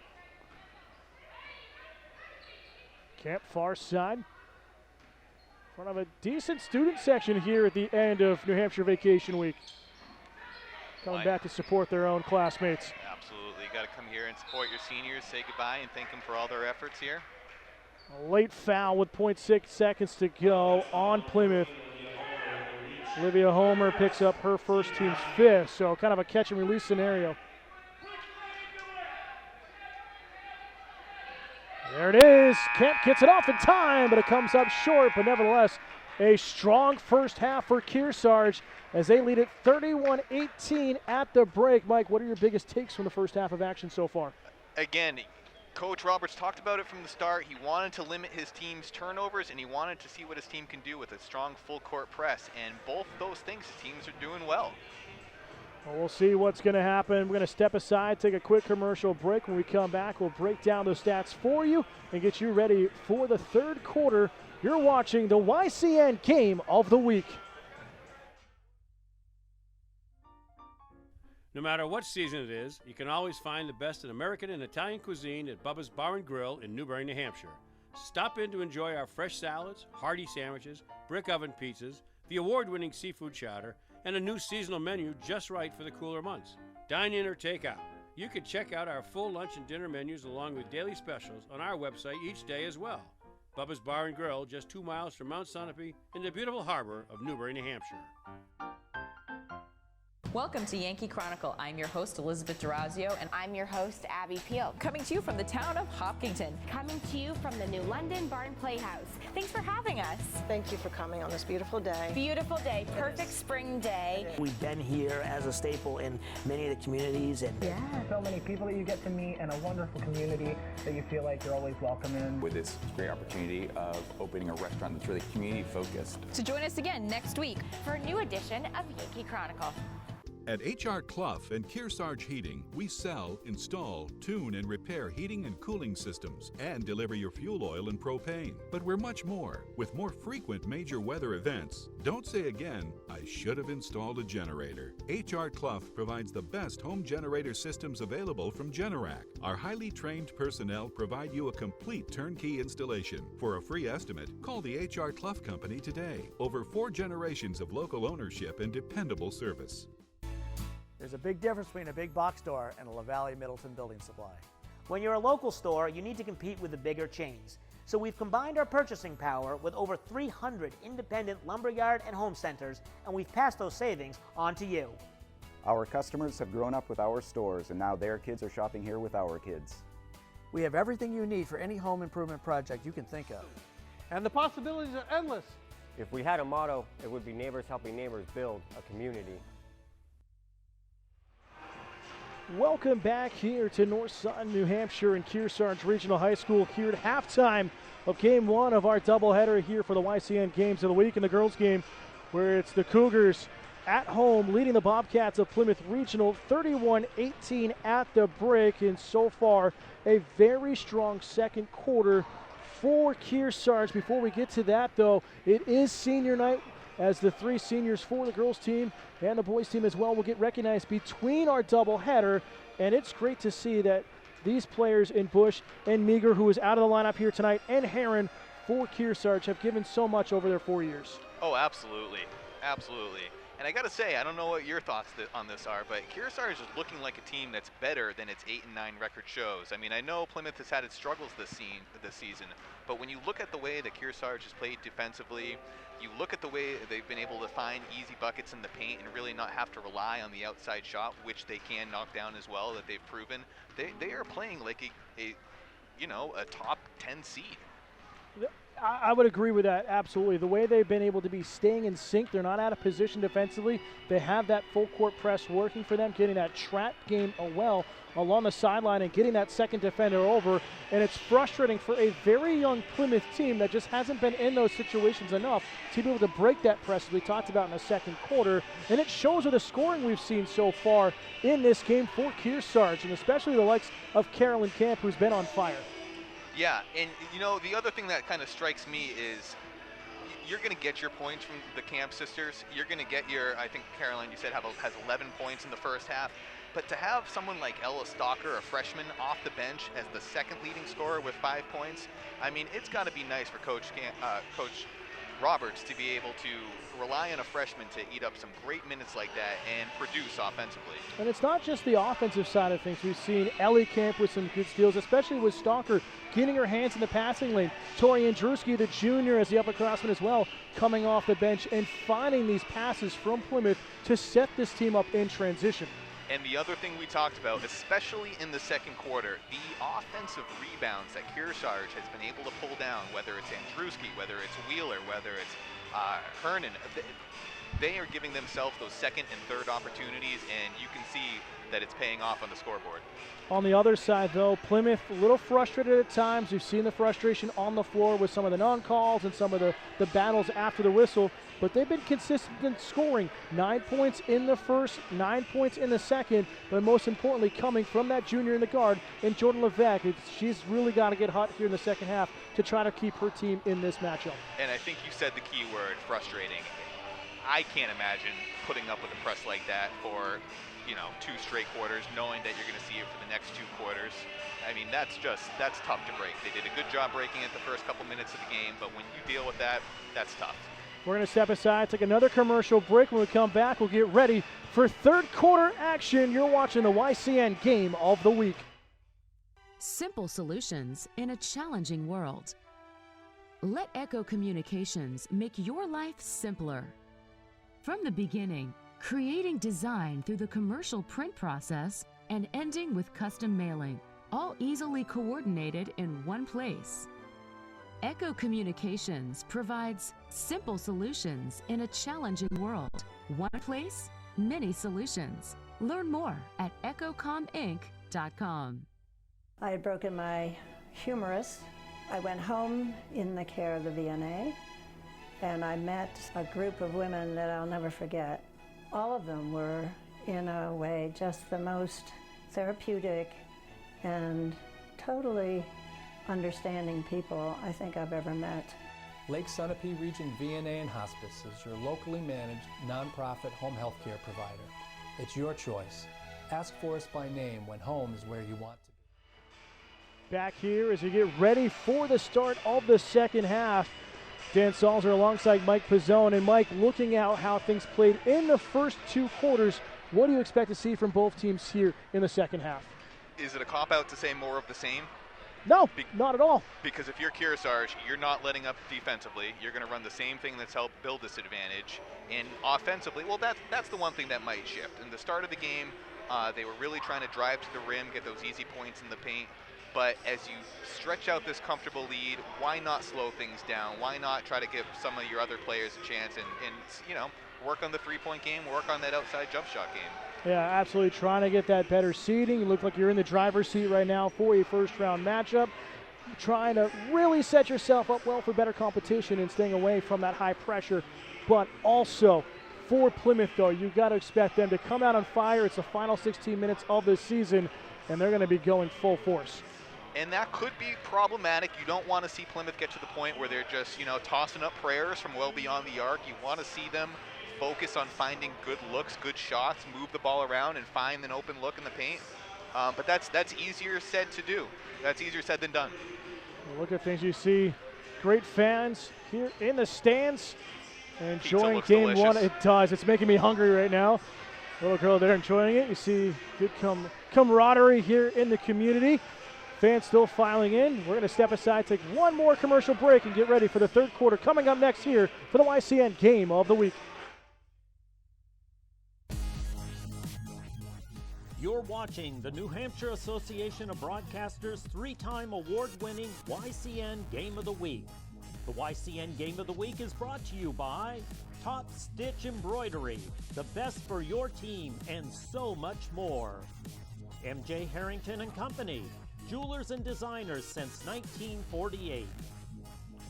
Camp far side. In front of a decent student section here at the end of New Hampshire Vacation Week. Coming back to support their own classmates. Absolutely, you got to come here and support your seniors, say goodbye and thank them for all their efforts here. A late foul with 0.6 seconds to go on Plymouth. Olivia Homer picks up her first team's 5th, so kind of a catch and release scenario. There it is. Kemp gets it off in time, but it comes up short. But nevertheless, a strong first half for Kearsarge as they lead it 31-18 at the break. Mike, what are your biggest takes from the first half of action so far? Again, Coach Roberts talked about it from the start. He wanted to limit his team's turnovers, and he wanted to see what his team can do with a strong full-court press. And both those things, teams are doing well. Well, we'll see what's going to happen. We're going to step aside, take a quick commercial break. When we come back, we'll break down those stats for you and get you ready for the third quarter. You're watching the YCN Game of the Week. No matter what season it is, you can always find the best in American and Italian cuisine at Bubba's Bar and Grill in Newbury, New Hampshire. Stop in to enjoy our fresh salads, hearty sandwiches, brick oven pizzas, the award-winning seafood chowder, and a new seasonal menu just right for the cooler months. Dine in or take out. You can check out our full lunch and dinner menus along with daily specials on our website each day as well. Bubba's Bar and Grill, just 2 miles from Mount Sunapee in the beautiful harbor of Newbury, New Hampshire. Welcome to Yankee Chronicle. I'm your host, Elizabeth Durazio, and I'm your host, Abby Peel. Coming to you from the town of Hopkinton. Coming to you from the New London Barn Playhouse. Thanks for having us. Thank you for coming on this beautiful day. Beautiful day, perfect spring day. We've been here as a staple in many of the communities. And so many people that you get to meet and a wonderful community that you feel like you're always welcome in. With this great opportunity of opening a restaurant that's really community focused. So join us again next week for a new edition of Yankee Chronicle. At H.R. Clough and Kearsarge Heating, we sell, install, tune, and repair heating and cooling systems and deliver your fuel oil and propane. But we're much more. With more frequent major weather events, don't say again, I should have installed a generator. H.R. Clough provides the best home generator systems available from Generac. Our highly trained personnel provide you a complete turnkey installation. For a free estimate, call the H.R. Clough Company today. Over 4 generations of local ownership and dependable service. There's a big difference between a big box store and a LaValle Middleton building supply. When you're a local store, you need to compete with the bigger chains. So we've combined our purchasing power with over 300 independent lumberyard and home centers, and we've passed those savings on to you. Our customers have grown up with our stores, and now their kids are shopping here with our kids. We have everything you need for any home improvement project you can think of. And the possibilities are endless. If we had a motto, it would be neighbors helping neighbors build a community. Welcome back here to North Sutton, New Hampshire and Kearsarge Regional High School here at halftime of Game 1 of our doubleheader here for the YCN Games of the Week in the girls' game, where it's the Cougars at home leading the Bobcats of Plymouth Regional 31-18 at the break. And so far, a very strong second quarter for Kearsarge. Before we get to that, though, it is senior night, as the 3 seniors for the girls team and the boys team as well will get recognized between our doubleheader. And it's great to see that these players in Bush and Meager, who is out of the lineup here tonight, and Heron for Kearsarge have given so much over their 4 years. Oh, absolutely. Absolutely. And I got to say, I don't know what your thoughts on this are, but Kearsarge is looking like a team that's better than its 8-9 record shows. I mean, I know Plymouth has had its struggles this season, but when you look at the way that Kearsarge has played defensively, you look at the way they've been able to find easy buckets in the paint and really not have to rely on the outside shot, which they can knock down as well, that they've proven. They are playing like a top 10 seed. I would agree with that, absolutely. The way they've been able to be staying in sync, they're not out of position defensively. They have that full court press working for them, getting that trap game along the sideline and getting that second defender over. And it's frustrating for a very young Plymouth team that just hasn't been in those situations enough to be able to break that press, as we talked about in the second quarter. And it shows with the scoring we've seen so far in this game for Kearsarge, and especially the likes of Carolyn Camp, who's been on fire. Yeah, and the other thing that kind of strikes me is you're going to get your points from the Camp sisters. You're going to get I think Caroline, you said, has 11 points in the first half. But to have someone like Ella Stalker, a freshman, off the bench as the second leading scorer with 5 points, I mean, it's got to be nice for Coach Roberts to be able to rely on a freshman to eat up some great minutes like that and produce offensively. And it's not just the offensive side of things. We've seen Ellie Camp with some good steals, especially with Stalker getting her hands in the passing lane. Tori Andruski, the junior, as the upperclassman as well, coming off the bench and finding these passes from Plymouth to set this team up in transition. And the other thing we talked about, especially in the second quarter, the offensive rebounds that Kearsarge has been able to pull down, whether it's Andruski, whether it's Wheeler, whether it's Hernan, they are giving themselves those second and third opportunities, and you can see that it's paying off on the scoreboard. On the other side, though, Plymouth a little frustrated at times. We've seen the frustration on the floor with some of the non-calls and some of the battles after the whistle, but they've been consistent in scoring. 9 points in the first, 9 points in the second, but most importantly coming from that junior in the guard in Jordan Levesque. She's really got to get hot here in the second half to try to keep her team in this matchup. And I think you said the key word, frustrating. I can't imagine putting up with a press like that for 2 straight quarters, knowing that you're going to see it for the next 2 quarters. I mean, that's tough to break. They did a good job breaking it the first couple minutes of the game, but when you deal with that, that's tough. We're going to step aside, take another commercial break. When we come back, we'll get ready for third quarter action. You're watching the YCN Game of the Week. Simple solutions in a challenging world. Let Echo Communications make your life simpler. From the beginning, creating design through the commercial print process and ending with custom mailing, all easily coordinated in one place. Echo Communications provides simple solutions in a challenging world. One place, many solutions. Learn more at echocominc.com. I had broken my humerus. I went home in the care of the VNA, and I met a group of women that I'll never forget. All of them were, in a way, just the most therapeutic and totally understanding people I think I've ever met. Lake Sunapee Region VNA and Hospice is your locally managed nonprofit home health care provider. It's your choice. Ask for us by name when home is where you want to be. Back here as we get ready for the start of the second half. Dan Salzer alongside Mike Pizzone. And Mike, looking at how things played in the first 2 quarters, what do you expect to see from both teams here in the second half? Is it a cop-out to say more of the same? No, not at all. Because if you're Kearsarge, you're not letting up defensively. You're going to run the same thing that's helped build this advantage. And offensively, well, that's the one thing that might shift. In the start of the game, they were really trying to drive to the rim, get those easy points in the paint. But as you stretch out this comfortable lead, why not slow things down? Why not try to give some of your other players a chance and work on the three-point game, work on that outside jump shot game? Yeah, absolutely. Trying to get that better seeding. You look like you're in the driver's seat right now for a first-round matchup. Trying to really set yourself up well for better competition and staying away from that high pressure. But also, for Plymouth, though, you've got to expect them to come out on fire. It's the final 16 minutes of the season, and they're going to be going full force. And that could be problematic. You don't want to see Plymouth get to the point where they're just, tossing up prayers from well beyond the arc. You want to see them focus on finding good looks, good shots, move the ball around, and find an open look in the paint. But that's easier said to do. That's easier said than done. Look at things you see. Great fans here in the stands. Enjoying game delicious. one. It does. It's making me hungry right now. Little girl there enjoying it. You see good camaraderie here in the community. Fans still filing in. We're going to step aside, take one more commercial break, and get ready for the third quarter coming up next here for the YCN Game of the Week. You're watching the New Hampshire Association of Broadcasters' three-time award-winning YCN Game of the Week. The YCN Game of the Week is brought to you by Top Stitch Embroidery, the best for your team, and so much more. MJ Harrington and Company, jewelers and designers since 1948.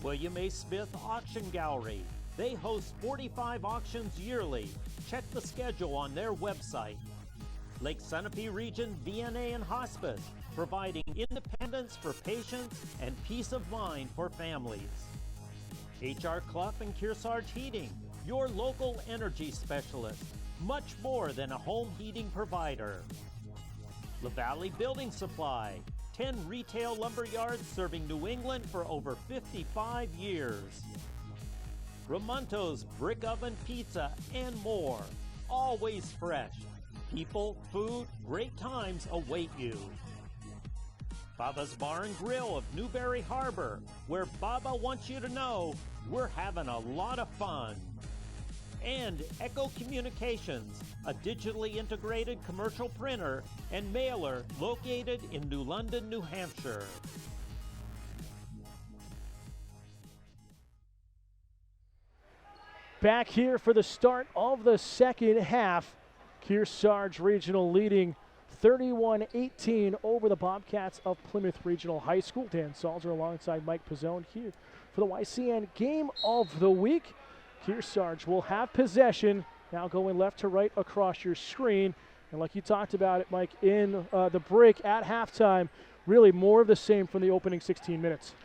William A. Smith Auction Gallery. They host 45 auctions yearly. Check the schedule on their website. Lake Sunapee Region VNA and Hospice, providing independence for patients and peace of mind for families. HR Clough and Kearsarge Heating, your local energy specialist, much more than a home heating provider. La Valley Building Supply, 10 retail lumber yards serving New England for over 55 years. Ramonto's Brick Oven Pizza and more, always fresh. People, food, great times await you. Baba's Bar and Grill of Newberry Harbor, where Baba wants you to know we're having a lot of fun. And Echo Communications, a digitally integrated commercial printer and mailer located in New London, New Hampshire. Back here for the start of the second half. Kearsarge Regional leading 31-18 over the Bobcats of Plymouth Regional High School. Dan Salzer alongside Mike Pizzone here for the YCN Game of the Week. Kearsarge will have possession, now going left to right across your screen. And like you talked about it, Mike, in the break at halftime, really more of the same from the opening 16 minutes.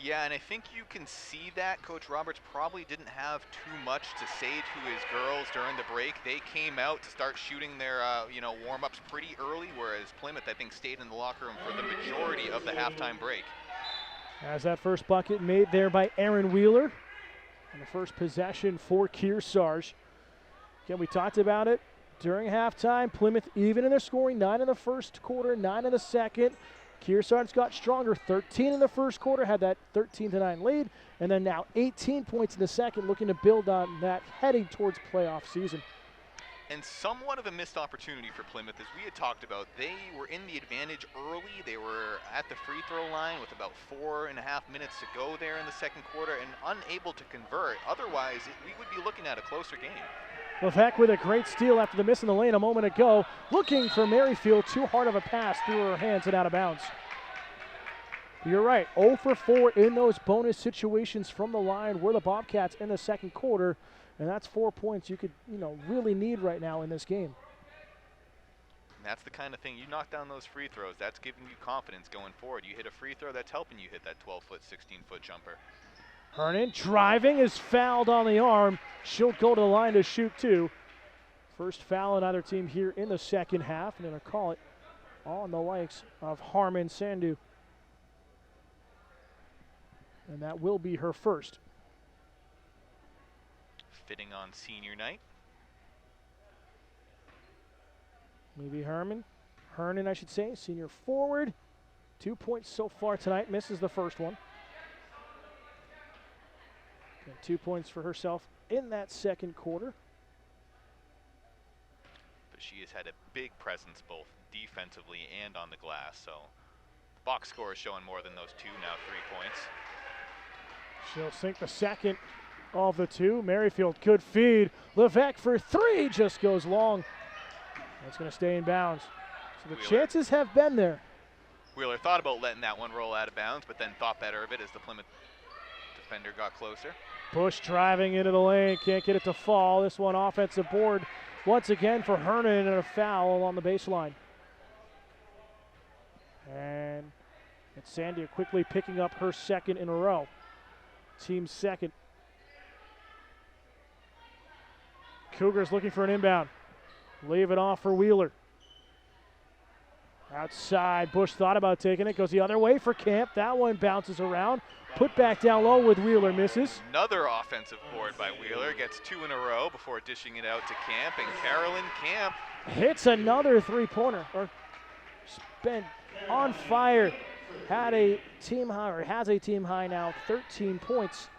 Yeah, and I think you can see that Coach Roberts probably didn't have too much to say to his girls during the break. They came out to start shooting their warm-ups pretty early, whereas Plymouth, I think, stayed in the locker room for the majority of the halftime break. As that first bucket made there by Aaron Wheeler. And the first possession for Kearsarge. Again, we talked about it during halftime. Plymouth even in their scoring, 9 in the first quarter, 9 in the second. Kearsarge got stronger, 13 in the first quarter, had that 13-9 lead, and then now 18 points in the second, looking to build on that heading towards playoff season. And somewhat of a missed opportunity for Plymouth, as we had talked about. They were in the advantage early. They were at the free throw line with about 4.5 minutes to go there in the second quarter and unable to convert. Otherwise, we would be looking at a closer game. Levesque with a great steal after the miss in the lane a moment ago. Looking for Merrifield, too hard of a pass through her hands and out of bounds. You're right, 0 for 4 in those bonus situations from the line were the Bobcats in the second quarter, and that's 4 points you could, really need right now in this game. And that's the kind of thing, you knock down those free throws, that's giving you confidence going forward. You hit a free throw, that's helping you hit that 12-foot, 16-foot jumper. Hernan driving, is fouled on the arm. She'll go to the line to shoot two. First foul on either team here in the second half, and they're going to call it on the likes of Harmon Sandu. And that will be her first. Fitting on senior night. Maybe Hernan, I should say, senior forward. 2 points so far tonight, misses the first one. 2 points for herself in that second quarter. But she has had a big presence both defensively and on the glass, so the box score is showing more than those two now, 3 points. She'll sink the second of the two. Merrifield, good feed. Levesque for three, just goes long. That's going to stay in bounds. So the chances have been there. Wheeler thought about letting that one roll out of bounds, but then thought better of it as the Plymouth defender got closer. Bush driving into the lane, can't get it to fall. This one offensive board once again for Hernan, and a foul along the baseline. And it's Sandy quickly picking up her second in a row. Team's second. Cougars looking for an inbound. Leave it off for Wheeler. Outside, Bush thought about taking it, goes the other way for Camp. That one bounces around. Put back down low with Wheeler, misses. Another offensive board by Wheeler, gets 2 in a row before dishing it out to Camp, and Carolyn Camp hits another three-pointer, or been on fire. Had a team high, or has a team high now, 13 points.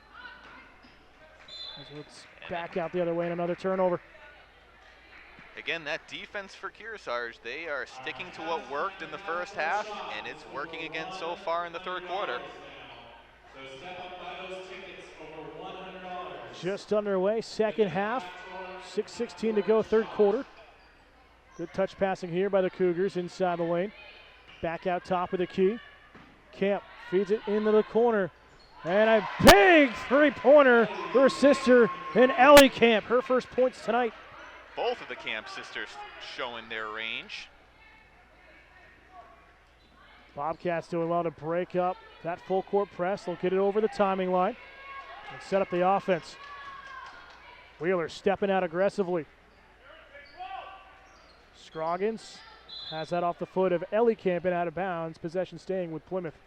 Let's back out the other way and another turnover. Again, that defense for Kearsarge, they are sticking to what worked in the first half, and it's working again so far in the third quarter. Just underway, second half, 6:16 to go, third quarter. Good touch passing here by the Cougars inside the lane. Back out top of the key. Camp feeds it into the corner. And a big three-pointer for her sister in Ellie Camp. Her first points tonight. Both of the Camp sisters showing their range. Bobcats doing well to break up that full court press. They'll get it over the timing line and set up the offense. Wheeler stepping out aggressively. Scroggins has that off the foot of Ellie Camp and out of bounds. Possession staying with Plymouth.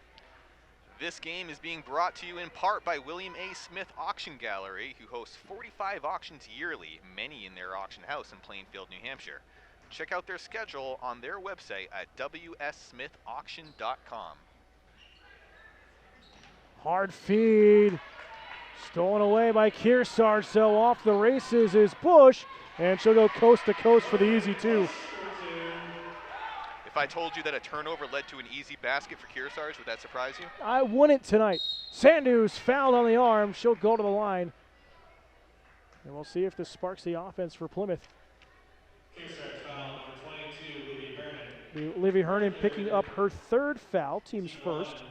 This game is being brought to you in part by William A. Smith Auction Gallery, who hosts 45 auctions yearly, many in their auction house in Plainfield, New Hampshire. Check out their schedule on their website at wssmithauction.com. Hard feed. Stolen away by Kearsarge, so off the races is Bush, and she'll go coast to coast for the easy two. If I told you that a turnover led to an easy basket for Kearsarge, would that surprise you? I wouldn't tonight. Sandu's fouled on the arm. She'll go to the line. And we'll see if this sparks the offense for Plymouth. Kearsarge foul number 22, Livy Hernan. Livy Hernan picking up her third foul, team's first.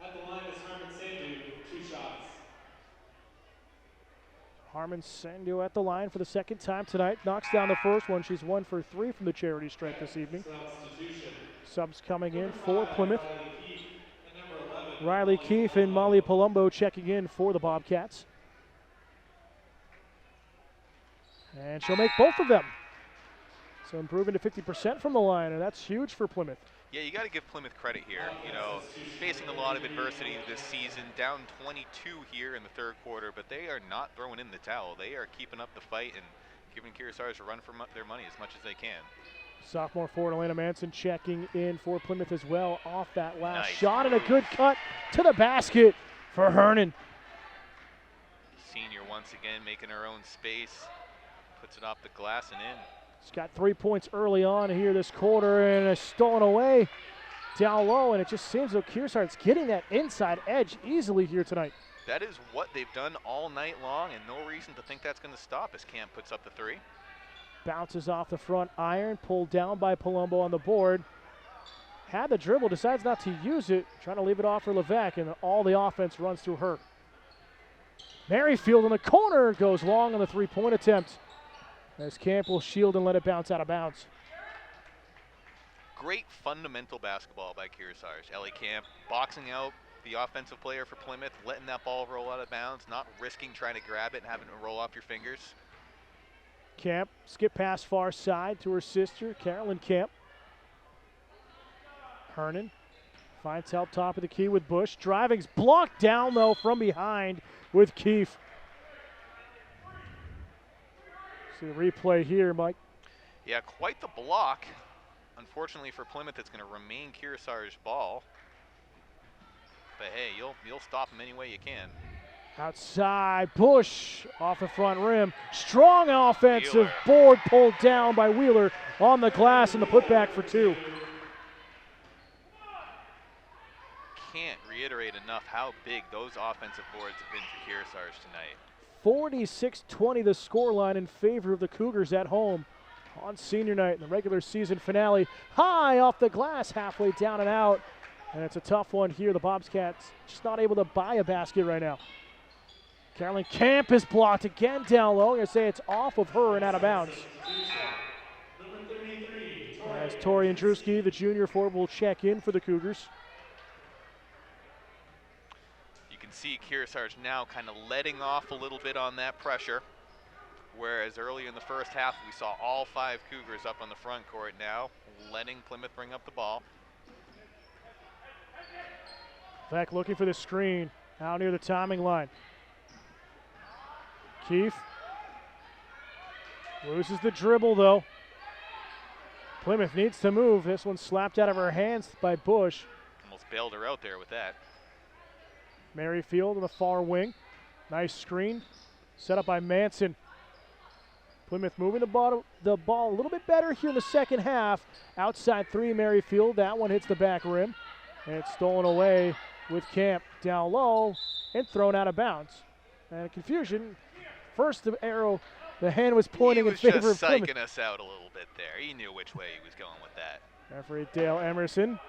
At the line is Harmon Sandu, 2 shots. Harmon Sandu at the line for the second time tonight. Knocks down the first one. She's 1 for 3 from the charity stripe this evening. Subs coming in for Plymouth. Riley Keefe and Molly Palumbo checking in for the Bobcats. And she'll make both of them. So improving to 50% from the line, and that's huge for Plymouth. Yeah, you got to give Plymouth credit here. You know, facing a lot of adversity this season, down 22 here in the third quarter, but they are not throwing in the towel. They are keeping up the fight and giving Kearsarge a run for their money as much as they can. Sophomore forward Elena Manson checking in for Plymouth as well off that last shot, and a good cut to the basket for Hernan. Senior once again making her own space, puts it off the glass and in. She's got 3 points early on here this quarter, and a stolen away down low, and it just seems like Kearsarge's getting that inside edge easily here tonight. That is what they've done all night long, and no reason to think that's going to stop as Camp puts up the 3. Bounces off the front iron, pulled down by Palumbo on the board. Had the dribble, decides not to use it, trying to leave it off for Levesque, and all the offense runs through her. Merrifield in the corner goes long on the three-point attempt, as Camp will shield and let it bounce out of bounds. Great fundamental basketball by Kearsarge. Ellie Camp boxing out the offensive player for Plymouth, letting that ball roll out of bounds, not risking trying to grab it and having it roll off your fingers. Camp, skip pass far side to her sister, Carolyn Camp. Hernan finds help top of the key with Bush. Driving's blocked down, though, from behind with Keefe. See the replay here, Mike. Yeah, quite the block. Unfortunately for Plymouth, it's going to remain Kearsarge ball. But hey, you'll stop them any way you can. Outside, Bush off the front rim. Strong offensive board pulled down by Wheeler on the glass, and the putback for 2. Can't reiterate enough how big those offensive boards have been for Kearsarge tonight. 46-20 the scoreline in favor of the Cougars at home on senior night in the regular season finale. High off the glass, halfway down and out. And it's a tough one here. The Bobcats just not able to buy a basket right now. Carolyn Camp is blocked again down low. I'm going to say it's off of her and out of bounds. As Tori Andruski, the junior forward, will check in for the Cougars. You can see Kearsarge now kind of letting off a little bit on that pressure. Whereas early in the first half, we saw all 5 Cougars up on the front court. Now letting Plymouth bring up the ball. Beck looking for the screen out near the timing line. Keefe loses the dribble though. Plymouth needs to move. This one slapped out of her hands by Bush. Almost bailed her out there with that. Merrifield in the far wing. Nice screen set up by Manson. Plymouth moving the ball a little bit better here in the second half. Outside 3, Merrifield. That one hits the back rim. And it's stolen away with Camp down low and thrown out of bounds. And confusion. First the arrow, the hand was pointing in favor of Plymouth. He was just psyching us out a little bit there. He knew which way he was going with that. Referee Dale Emerson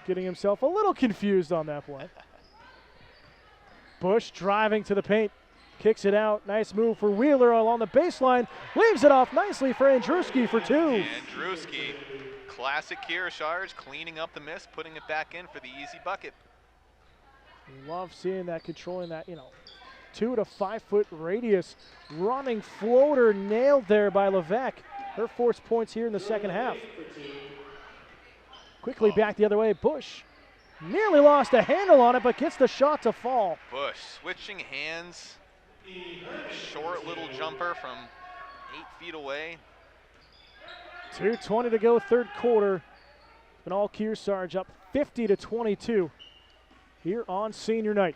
getting himself a little confused on that play. Bush driving to the paint, kicks it out. Nice move for Wheeler along the baseline. Leaves it off nicely for Andruski for 2. Andruski, classic Kearsarge, cleaning up the miss, putting it back in for the easy bucket. Love seeing that, controlling that, 2 to 5 foot radius. Running floater nailed there by Levesque. Her 4th points here in the second half. Quickly back the other way. Bush nearly lost a handle on it, but gets the shot to fall. Bush switching hands. Short little jumper from 8 feet away. 2:20 to go, third quarter. And all Kearsarge up 50 to 22 here on senior night.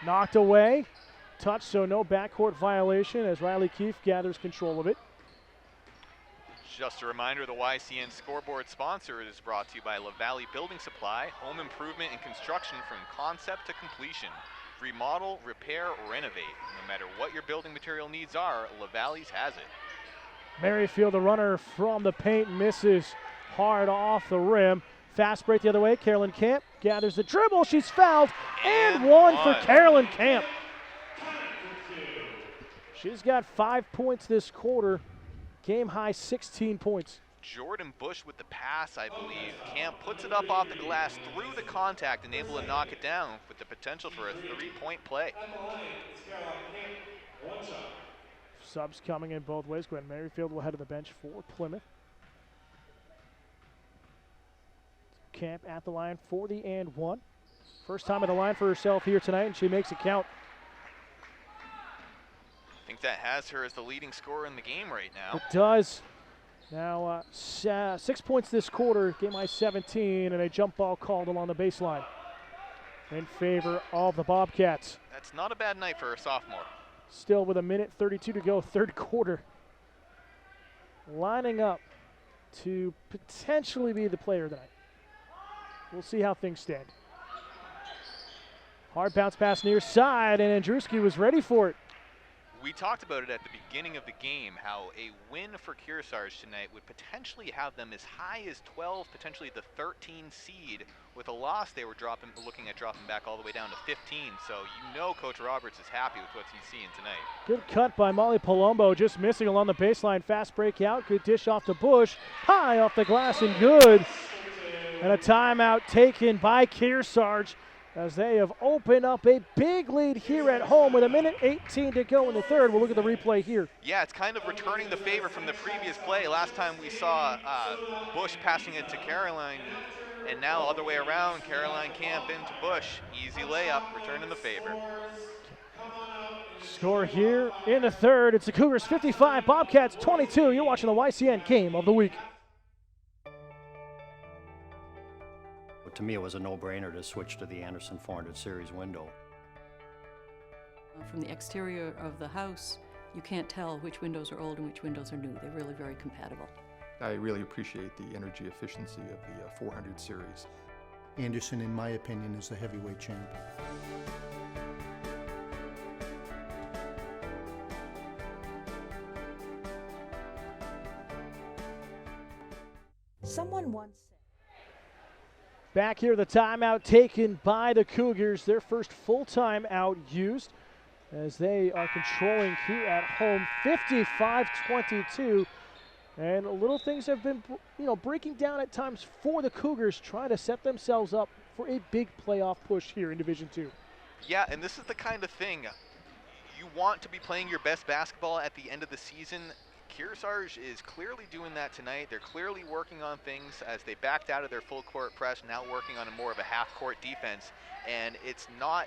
Knocked away. Touch, so no backcourt violation as Riley Keefe gathers control of it. Just a reminder, the YCN scoreboard sponsor is brought to you by LaValley Building Supply, home improvement and construction from concept to completion. Remodel, repair, renovate. No matter what your building material needs are, LaValley's has it. Merrifield, the runner from the paint, misses hard off the rim. Fast break the other way. Carolyn Camp gathers the dribble. She's fouled. And one for Carolyn Camp. She's got 5 points this quarter. Game high 16 points. Jordan Bush with the pass, I believe. Camp puts it up off the glass through the contact and able to knock it down with the potential for a 3-point play. Subs coming in both ways. Gwen Merrifield will head to the bench for Plymouth. Camp at the line for the and 1. First time at the line for herself here tonight, and she makes it count. I think that has her as the leading scorer in the game right now. It does. Now 6 points this quarter, game high 17, and a jump ball called along the baseline in favor of the Bobcats. That's not a bad night for a sophomore. Still with 1:32 to go, third quarter. Lining up to potentially be the player tonight. We'll see how things stand. Hard bounce pass near side, and Andruski was ready for it. We talked about it at the beginning of the game, how a win for Kearsarge tonight would potentially have them as high as 12, potentially the 13 seed. With a loss, they were looking at dropping back all the way down to 15. So you know Coach Roberts is happy with what he's seeing tonight. Good cut by Molly Palumbo, just missing along the baseline. Fast break out, good dish off to Bush. High off the glass and good. And a timeout taken by Kearsarge, as they have opened up a big lead here at home with 1:18 to go in the third. We'll look at the replay here. Yeah, it's kind of returning the favor from the previous play. Last time we saw Bush passing it to Caroline, and now other way around, Caroline Camp into Bush. Easy layup, returning the favor. Score here in the third. It's the Cougars 55, Bobcats 22. You're watching the YCN Game of the Week. To me, it was a no-brainer to switch to the Anderson 400 series window. From the exterior of the house, you can't tell which windows are old and which windows are new. They're really very compatible. I really appreciate the energy efficiency of the 400 series. Anderson, in my opinion, is the heavyweight champ. Someone once said. Back here, the timeout taken by the Cougars. Their first full timeout used as they are controlling here at home, 55-22. And little things have been, breaking down at times for the Cougars, trying to set themselves up for a big playoff push here in Division II. Yeah, and this is the kind of thing you want to be playing your best basketball at the end of the season. Kearsarge is clearly doing that tonight. They're clearly working on things as they backed out of their full court press, now working on a more of a half court defense, and it's not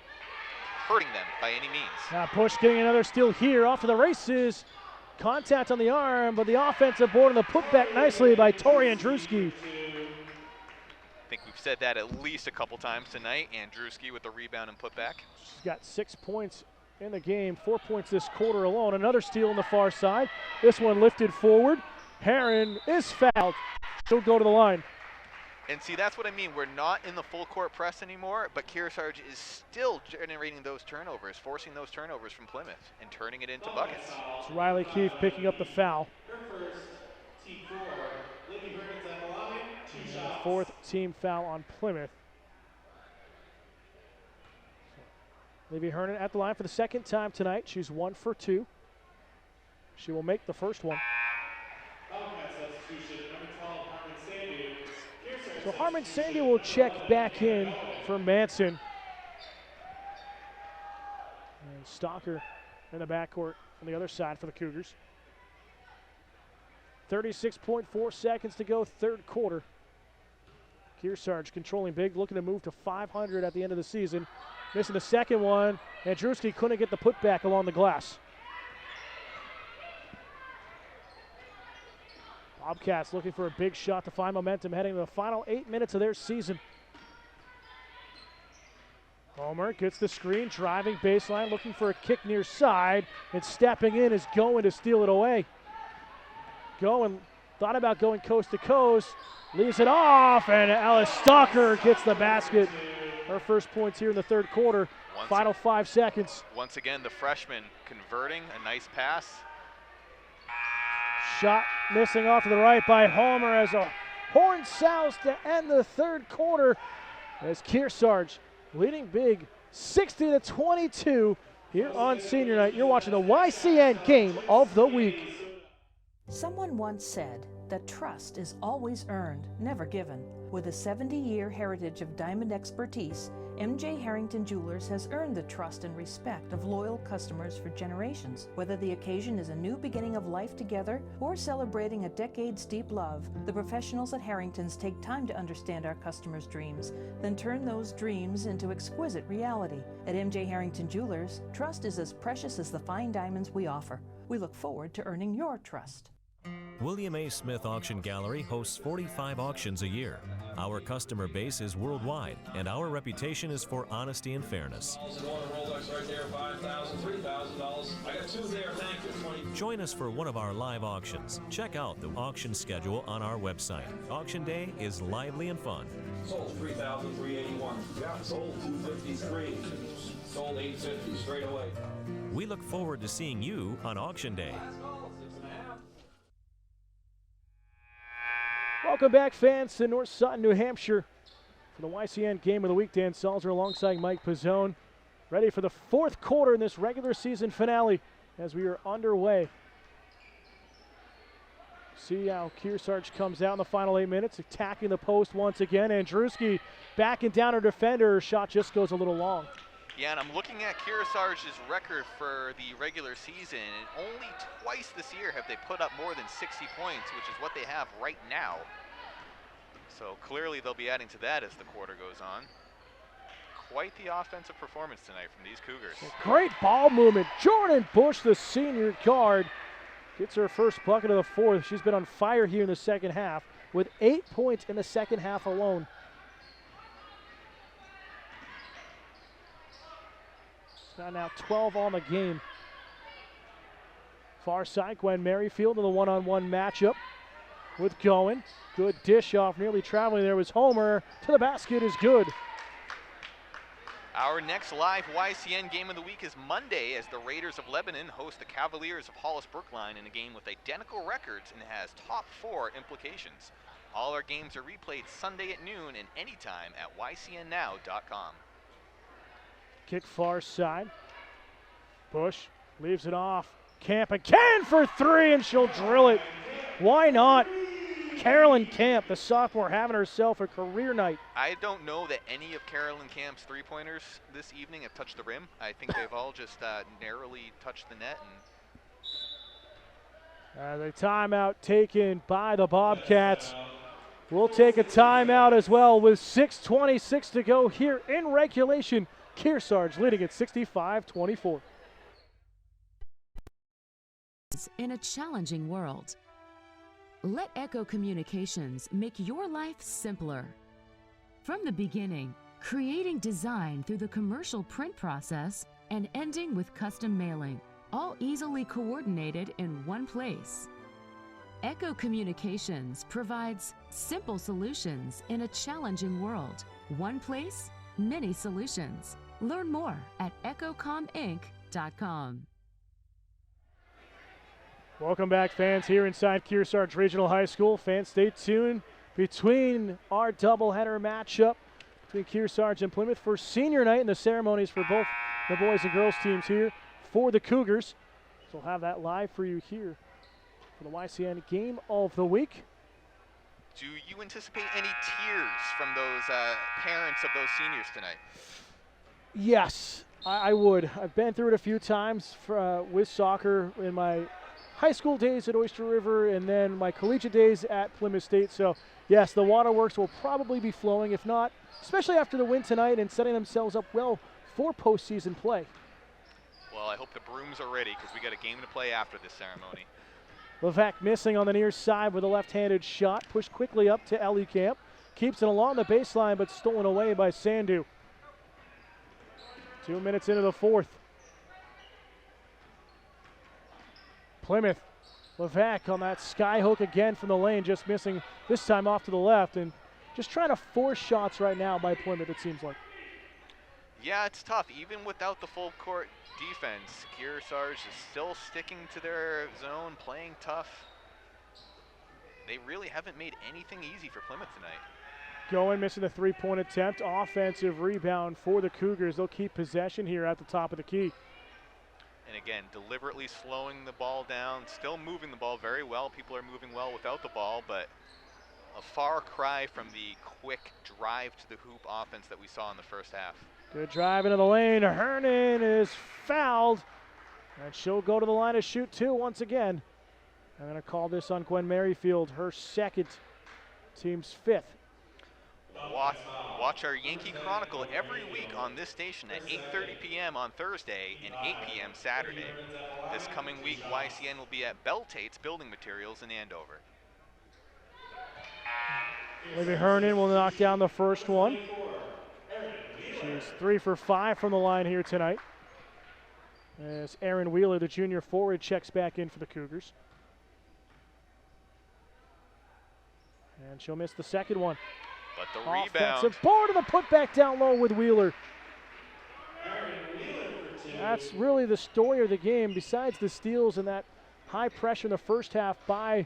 hurting them by any means. Push getting another steal here, off to the races. Contact on the arm, but the offensive board and the putback nicely by Tori Andruski. I think we've said that at least a couple times tonight. Andruski with the rebound and putback. She's got 6 points in the game, 4 points this quarter alone. Another steal on the far side. This one lifted forward. Herron is fouled. She'll go to the line. And see, that's what I mean. We're not in the full court press anymore, but Kearsarge is still generating those turnovers, forcing those turnovers from Plymouth and turning it into buckets. It's Riley Keefe picking up the foul. Fourth team foul on Plymouth. Libby Hernan at the line for the second time tonight. She's 1 for 2. She will make the first one. So Harmon Sandy will check back in for Manson. And Stalker in the backcourt on the other side for the Cougars. 36.4 seconds to go, third quarter. Kearsarge controlling big, looking to move to 500 at the end of the season. Missing the second one, and Drewski couldn't get the putback along the glass. Bobcats looking for a big shot to find momentum heading to the final 8 minutes of their season. Homer gets the screen, driving baseline, looking for a kick near side, and stepping in is Goen to steal it away. Goen thought about going coast to coast, leaves it off, and Alice Stalker gets the basket. Her first points here in the third quarter. Final 5 seconds. Once again, the freshman converting a nice pass. Shot missing off to the right by Homer as a horn sounds to end the third quarter as Kearsarge leading big 60-22 here on senior night. You're watching the YCN game of the week. Someone once said that trust is always earned, never given. With a 70-year heritage of diamond expertise, M.J. Harrington Jewelers has earned the trust and respect of loyal customers for generations. Whether the occasion is a new beginning of life together or celebrating a decade's deep love, the professionals at Harrington's take time to understand our customers' dreams, then turn those dreams into exquisite reality. At M.J. Harrington Jewelers, trust is as precious as the fine diamonds we offer. We look forward to earning your trust. William A. Smith Auction Gallery hosts 45 auctions a year. Our customer base is worldwide, and our reputation is for honesty and fairness. Join us for one of our live auctions. Check out the auction schedule on our website. Auction day is lively and fun. Sold 3,381. Yeah, sold 253. Sold 850 straight away. We look forward to seeing you on auction day. Welcome back, fans, to North Sutton, New Hampshire for the YCN Game of the Week. Dan Salzer alongside Mike Pizzone, ready for the fourth quarter in this regular season finale as we are underway. See how Kearsarge comes out in the final 8 minutes, attacking the post once again. Andruski backing down her defender. Her shot just goes a little long. Yeah, and I'm looking at Kearsarge's record for the regular season, and only twice this year have they put up more than 60 points, which is what they have right now. So clearly they'll be adding to that as the quarter goes on. Quite the offensive performance tonight from these Cougars. Great ball movement. Jordan Bush, the senior guard, gets her first bucket of the fourth. She's been on fire here in the second half with 8 points in the second half alone. Got now 12 on the game. Far side, Gwen Merrifield in the one-on-one matchup with Goen. Good dish off, nearly traveling there was Homer. To the basket is good. Our next live YCN Game of the Week is Monday as the Raiders of Lebanon host the Cavaliers of Hollis Brookline in a game with identical records and has top 4 implications. All our games are replayed Sunday at noon and anytime at ycnnow.com. Kick far side. Bush leaves it off. Camp again for 3, and she'll drill it. Why not? Carolyn Camp, the sophomore, having herself a career night. I don't know that any of Carolyn Camp's three-pointers this evening have touched the rim. I think they've all just narrowly touched the net. And the timeout taken by the Bobcats. We'll take a timeout as well with 6:26 to go here in regulation. Kearsarge leading at 65-24. In a challenging world, let Echo Communications make your life simpler. From the beginning, creating design through the commercial print process and ending with custom mailing, all easily coordinated in one place. Echo Communications provides simple solutions in a challenging world. One place, many solutions. Learn more at echocominc.com. Welcome back, fans, here inside Kearsarge Regional High School. Fans, stay tuned between our doubleheader matchup between Kearsarge and Plymouth for senior night and the ceremonies for both the boys and girls teams here for the Cougars. So we'll have that live for you here for the YCN game of the week. Do you anticipate any tears from those parents of those seniors tonight? Yes, I would. I've been through it a few times with soccer in my high school days at Oyster River and then my collegiate days at Plymouth State. So, yes, the waterworks will probably be flowing, if not, especially after the win tonight and setting themselves up well for postseason play. Well, I hope the brooms are ready because we got a game to play after this ceremony. Levesque missing on the near side with a left-handed shot. Pushed quickly up to Ellie Camp. Keeps it along the baseline, but stolen away by Sandu. 2 minutes into the fourth. Plymouth, Levesque on that sky hook again from the lane, just missing this time off to the left, and just trying to force shots right now by Plymouth, it seems like. Yeah, it's tough. Even without the full court defense, Kearsarge is still sticking to their zone, playing tough. They really haven't made anything easy for Plymouth tonight. Going, missing the three-point attempt. Offensive rebound for the Cougars. They'll keep possession here at the top of the key. And again, deliberately slowing the ball down, still moving the ball very well. People are moving well without the ball, but a far cry from the quick drive to the hoop offense that we saw in the first half. Good drive into the lane. Hernan is fouled, and she'll go to the line to shoot two once again. I'm going to call this on Gwen Merrifield, her second, team's fifth. Watch our Yankee Chronicle every week on this station at 8:30 p.m. on Thursday and 8 p.m. Saturday. This coming week, YCN will be at Bell Tate's Building Materials in Andover. Libby Hernan will knock down the first one. She's 3 for 5 from the line here tonight, as Erin Wheeler, the junior forward, checks back in for the Cougars. And she'll miss the second one. But the rebound. Offensive board and the putback down low with Wheeler. That's really the story of the game. Besides the steals and that high pressure in the first half by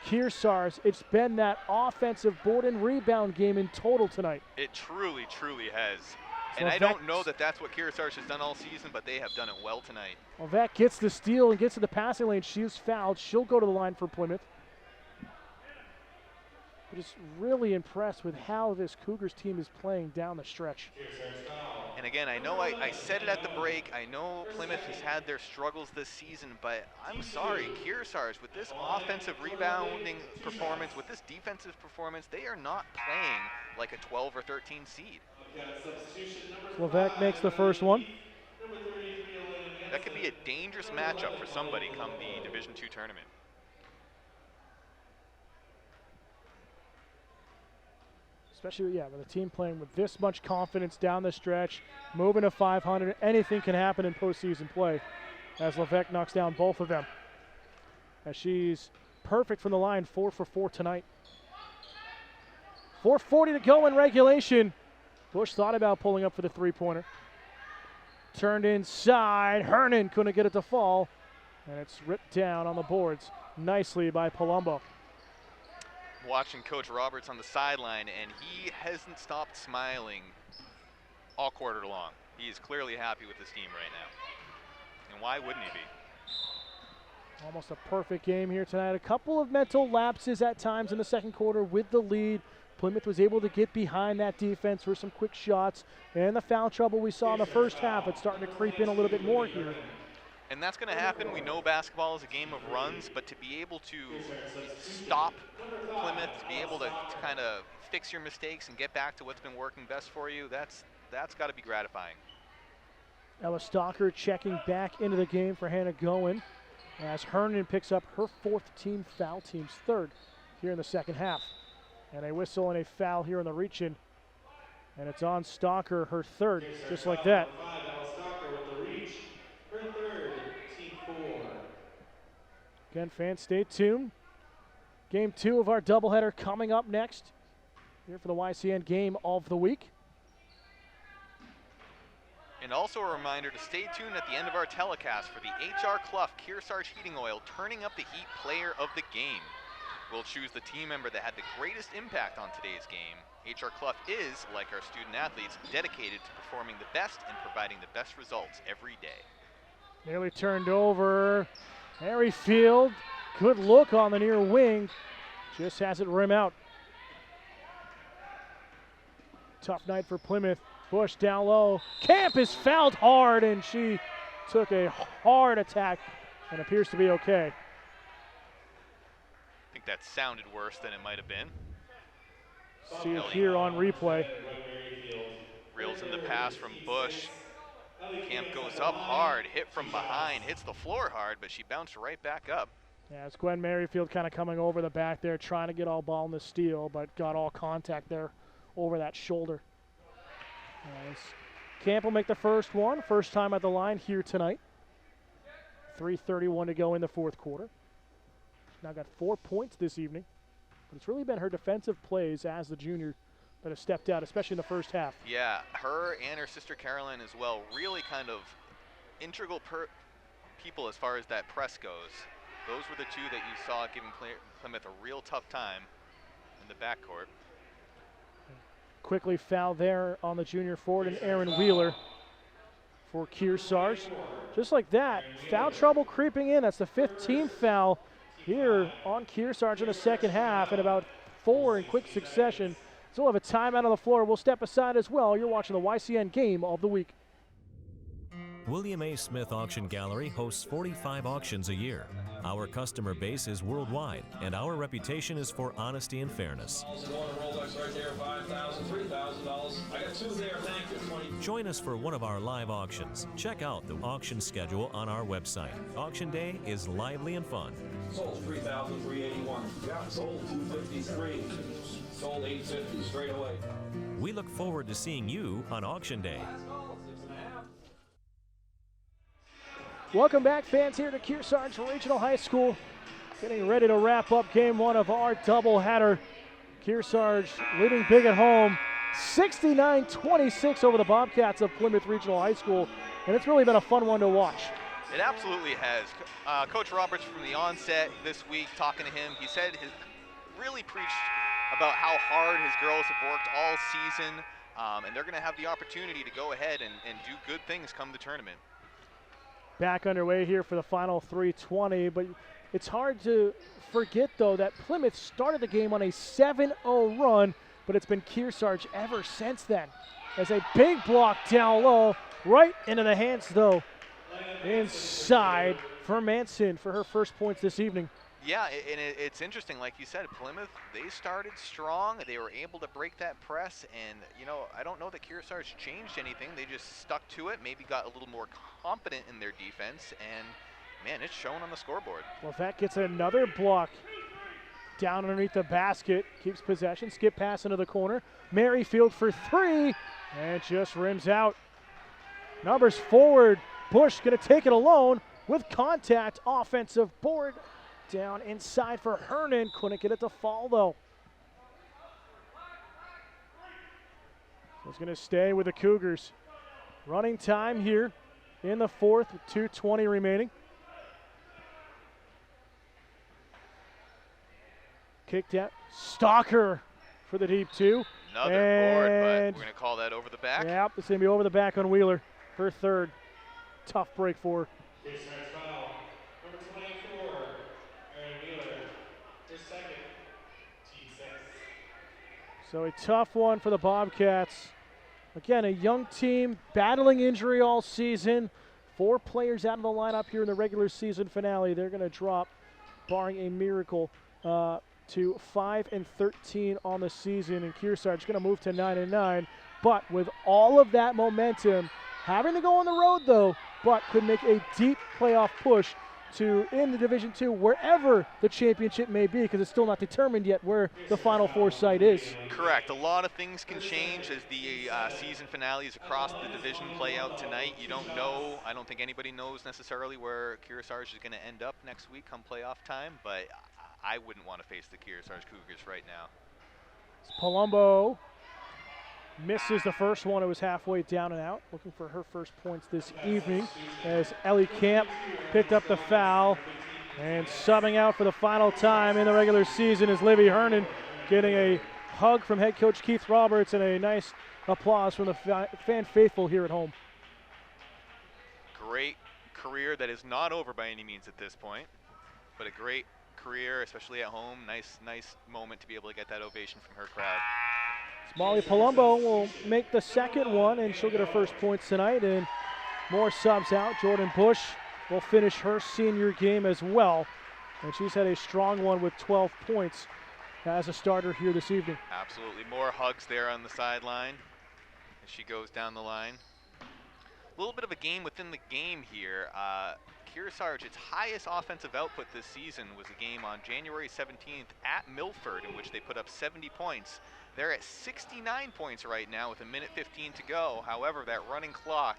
Kearsarge, it's been that offensive board and rebound game in total tonight. It truly, truly has. So and I don't know that that's what Kearsarge has done all season, but they have done it well tonight. Well, that gets the steal and gets to the passing lane. She's fouled. She'll go to the line for Plymouth. Just really impressed with how this Cougars team is playing down the stretch. And again, I know I said it at the break. I know Plymouth has had their struggles this season, but I'm sorry, Kearsarge, with this offensive rebounding performance, with this defensive performance, they are not playing like a 12 or 13 seed. Levesque makes the first one. That could be a dangerous matchup for somebody come the Division II tournament. Especially, with a team playing with this much confidence down the stretch, moving to 500. Anything can happen in postseason play as Levesque knocks down both of them. As she's perfect from the line, 4 for 4 tonight. 4:40 to go in regulation. Bush thought about pulling up for the three-pointer. Turned inside. Hernan couldn't get it to fall, and it's ripped down on the boards nicely by Palumbo. Watching Coach Roberts on the sideline, and he hasn't stopped smiling all quarter long. He is clearly happy with his team right now. And why wouldn't he be? Almost a perfect game here tonight. A couple of mental lapses at times in the second quarter with the lead. Plymouth was able to get behind that defense for some quick shots, and the foul trouble we saw in the first half, it's starting to creep in a little bit more here. And that's going to happen. We know basketball is a game of runs, but to be able to stop Plymouth, to be able to kind of fix your mistakes and get back to what's been working best for you, that's got to be gratifying. Ella Stalker checking back into the game for Hannah Goen as Hernan picks up her fourth team foul, team's third here in the second half. And a whistle and a foul here in the reach-in. And it's on Stalker, her third, just like that. Again, fans, stay tuned. Game 2 of our doubleheader coming up next here for the YCN game of the week. And also a reminder to stay tuned at the end of our telecast for the H.R. Clough Kearsarge Heating Oil Turning Up the Heat Player of the Game. We'll choose the team member that had the greatest impact on today's game. H.R. Clough is, like our student athletes, dedicated to performing the best and providing the best results every day. Nearly turned over. Merrifield, good look on the near wing. Just has it rim out. Tough night for Plymouth. Bush down low. Camp is fouled hard, and she took a hard attack and appears to be okay. I think that sounded worse than it might have been. See it here on replay. Reels in the pass from Bush. Camp goes up hard, hit from behind, hits the floor hard, but she bounced right back up. Yeah, it's Gwen Merrifield kind of coming over the back there, trying to get all ball in the steal, but got all contact there over that shoulder. Camp will make the first one. First time at the line here tonight. 3:31 to go in the fourth quarter. She's now got 4 points this evening. But it's really been her defensive plays as the junior that have stepped out, especially in the first half. Yeah, her and her sister Caroline as well, really kind of integral people as far as that press goes. Those were the two that you saw giving Plymouth a real tough time in the backcourt. Quickly foul there on the junior forward and Aaron Wheeler for Kearsarge. Just like that, foul trouble creeping in. That's the 5th team foul here on Kearsarge in the second half, and about 4 in quick succession. So we'll have a timeout on the floor. We'll step aside as well. You're watching the YCN game of the week. William A. Smith Auction Gallery hosts 45 auctions a year. Our customer base is worldwide, and our reputation is for honesty and fairness. Join us for one of our live auctions. Check out the auction schedule on our website. Auction day is lively and fun. Sold 3,381. Yeah, sold 253. Sold 850 straight away. We look forward to seeing you on auction day. Welcome back, fans, here to Kearsarge Regional High School. Getting ready to wrap up game 1 of our doubleheader. Kearsarge leading big at home, 69-26 over the Bobcats of Plymouth Regional High School, and it's really been a fun one to watch. It absolutely has. Coach Roberts from the onset this week, talking to him, he said really preached about how hard his girls have worked all season, and they're going to have the opportunity to go ahead and do good things come the tournament. Back underway here for the final 3:20, but it's hard to forget, though, that Plymouth started the game on a 7-0 run, but it's been Kearsarge ever since then. As a big block down low, right into the hands, though, inside for Manson for her first points this evening. Yeah, and it's interesting, like you said, Plymouth, they started strong. They were able to break that press, and, you know, I don't know that Kearsarge changed anything. They just stuck to it, maybe got a little more confident in their defense, and, man, it's shown on the scoreboard. Well, that gets another block down underneath the basket, keeps possession, skip pass into the corner. Merrifield for 3, and just rims out. Numbers forward, Bush going to take it alone with contact, offensive board. Down inside for Hernan. Couldn't get it to fall, though. He's going to stay with the Cougars. Running time here in the fourth with 2:20 remaining. Kicked out. Stalker for the deep 2. Another board, but we're going to call that over the back. Yep, it's going to be over the back on Wheeler. Her third. Tough break for her. So a tough one for the Bobcats. Again, a young team battling injury all season. 4 players out of the lineup here in the regular season finale. They're going to drop, barring a miracle, to 5-13 on the season. And Kearsarge going to move to 9-9. But with all of that momentum, having to go on the road though, but could make a deep playoff push to in the Division II, wherever the championship may be, because it's still not determined yet where the Final Four site is. Correct. A lot of things can change as the season finales across the division play out tonight. You don't know. I don't think anybody knows necessarily where Kearsarge is going to end up next week come playoff time, but I wouldn't want to face the Kearsarge Cougars right now. Palumbo misses the first one. It was halfway down and out. Looking for her first points this evening as Ellie Camp picked up the foul. And subbing out for the final time in the regular season is Livy Hernan, getting a hug from head coach Keith Roberts and a nice applause from the fan faithful here at home. Great career that is not over by any means at this point, but a great career, especially at home. Nice moment to be able to get that ovation from her crowd. Molly Palumbo will make the second one, and she'll get her first points tonight. And more subs out. Jordan Bush will finish her senior game as well. And she's had a strong one with 12 points as a starter here this evening. Absolutely. More hugs there on the sideline as she goes down the line. A little bit of a game within the game here. Kearsarge, its highest offensive output this season was a game on January 17th at Milford, in which they put up 70 points. They're at 69 points right now with 1:15 to go. However, that running clock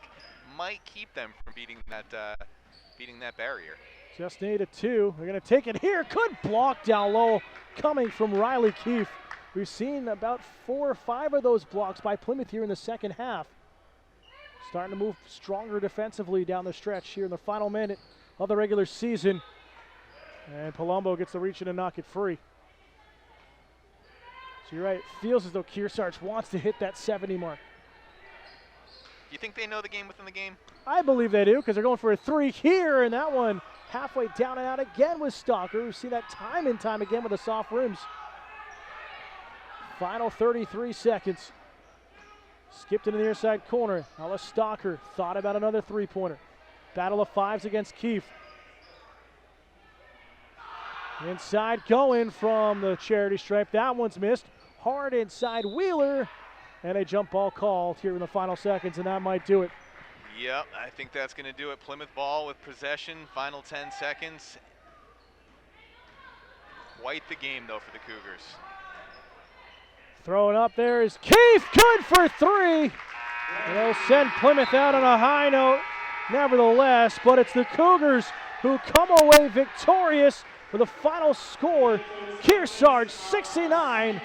might keep them from beating that barrier. Just need a 2. They're going to take it here. Good block down low coming from Riley Keefe. We've seen about 4 or 5 of those blocks by Plymouth here in the second half. Starting to move stronger defensively down the stretch here in the final minute of the regular season. And Palumbo gets the reach in and knock it free. So you're right, it feels as though Kearsarge wants to hit that 70 mark. You think they know the game within the game? I believe they do, because they're going for a 3 here, and that one halfway down and out again with Stalker. We see that time and time again with the soft rims. Final 33 seconds. Skipped into the near side corner. Alice Stalker thought about another 3-pointer. Battle of 5s against Keefe. Inside going from the charity stripe. That one's missed. Hard inside Wheeler. And a jump ball called here in the final seconds, and that might do it. Yep, I think that's going to do it. Plymouth ball with possession. Final 10 seconds. Quite the game, though, for the Cougars. Throwing up there is Keefe. Good for 3. They'll send Plymouth out on a high note, nevertheless, but it's the Cougars who come away victorious with a final score. Kearsarge 69,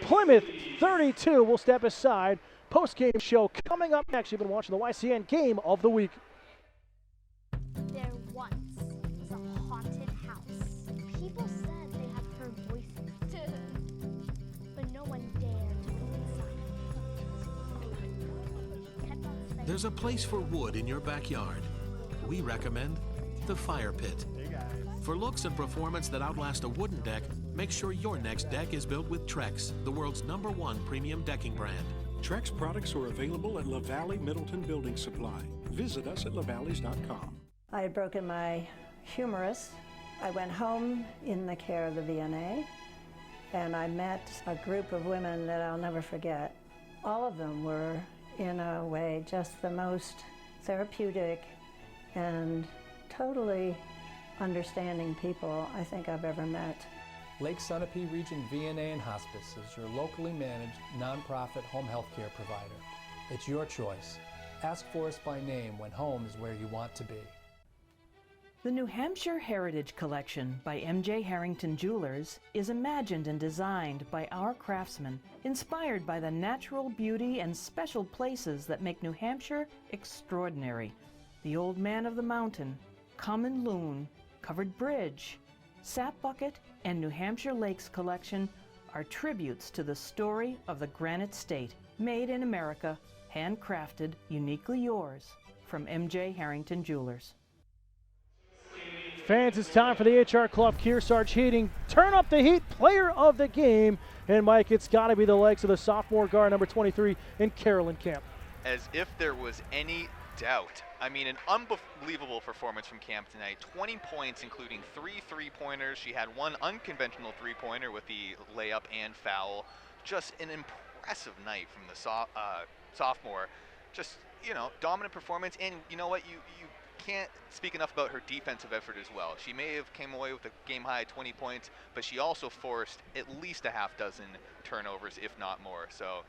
Plymouth 32. We'll step aside. Post-game show coming up next. You've been watching the YCN Game of the Week. There once was a haunted house. People said they had heard voices, but no one dared to go inside. There's a place for wood in your backyard. We recommend the Fire Pit. For looks and performance that outlast a wooden deck, make sure your next deck is built with Trex, the world's #1 premium decking brand. Trex products are available at LaValley Middleton Building Supply. Visit us at lavalleys.com. I had broken my humerus. I went home in the care of the VNA, and I met a group of women that I'll never forget. All of them were, in a way, just the most therapeutic and totally understanding people I think I've ever met. Lake Sunapee Region VNA and Hospice is your locally managed nonprofit home health care provider. It's your choice. Ask for us by name when home is where you want to be. The New Hampshire Heritage Collection by M.J. Harrington Jewelers is imagined and designed by our craftsmen, inspired by the natural beauty and special places that make New Hampshire extraordinary. The Old Man of the Mountain, Common Loon, Covered Bridge, Sap Bucket, and New Hampshire Lakes collection are tributes to the story of the Granite State, made in America, handcrafted, uniquely yours, from M.J. Harrington Jewelers. Fans, it's time for the HR Club Kearsarge Heating Turn Up the Heat Player of the Game. And Mike, it's got to be the legs of the sophomore guard, number 23, in Carolyn Camp. As if there was any doubt. I mean, an unbelievable performance from Camp tonight. 20 points, including 3 3-pointers. She had 1 unconventional 3-pointer with the layup and foul. Just an impressive night from the sophomore. Just, dominant performance. And you know what? You can't speak enough about her defensive effort as well. She may have came away with a game-high 20 points, but she also forced at least a half dozen turnovers, if not more. So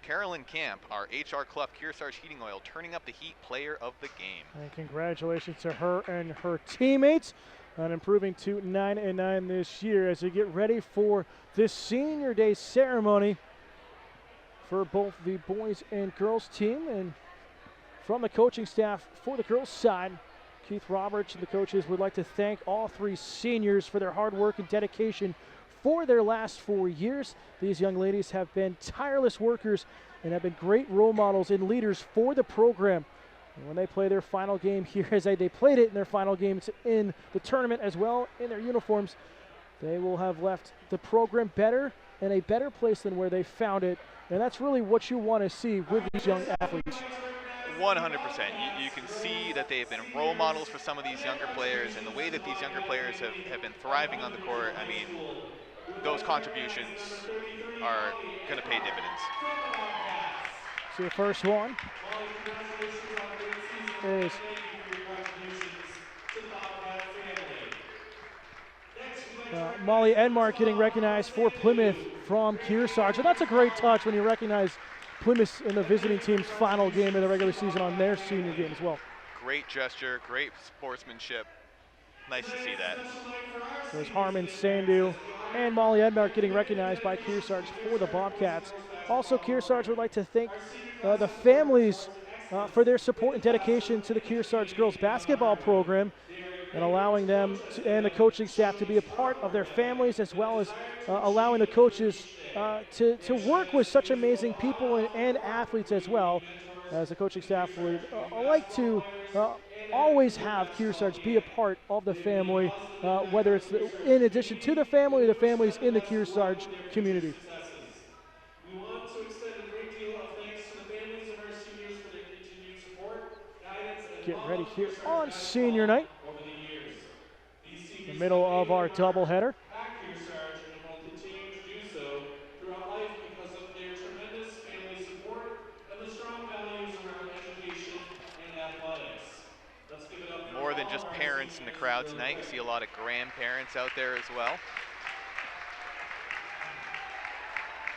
Carolyn Camp, our HR Club Kearsarge Heating Oil, turning up the heat player of the game. And congratulations to her and her teammates on improving to 9-9 this year as we get ready for this Senior Day ceremony for both the boys and girls team. And from the coaching staff for the girls' side, Keith Roberts and the coaches would like to thank all 3 seniors for their hard work and dedication for their last 4 years. These young ladies have been tireless workers and have been great role models and leaders for the program. And when they play their final game here, as they played it in their final games in the tournament as well in their uniforms, they will have left the program better in a better place than where they found it. And that's really what you want to see with these young athletes. 100%. You can see that they've been role models for some of these younger players, and the way that these younger players have been thriving on the court, I mean, those contributions are going to pay dividends. So the first one is Molly Edmark getting recognized for Plymouth from Kearsarge. So that's a great touch when you recognize Plymouth in the visiting team's final game of the regular season on their senior game as well. Great gesture, great sportsmanship. Nice to see that. There's Harmon Sandu and Molly Edmark getting recognized by Kearsarge for the Bobcats. Also, Kearsarge would like to thank the families for their support and dedication to the Kearsarge girls basketball program and allowing them and the coaching staff to be a part of their families, as well as allowing the coaches to work with such amazing people and athletes as well. As the coaching staff would like to always have Kearsarge be a part of the family, whether it's in addition to the family or the families in the Kearsarge community. We want to extend a great deal of thanks to the families of our seniors for their continued support, guidance, and Get ready here on senior night. over the years. These The middle of our doubleheader. at Kearsarge and will continue to do so throughout life because of their tremendous family support and the strong values around education and athletics. Let's give it up for More than all just our parents in the crowd tonight. You see a lot of grandparents out there as well.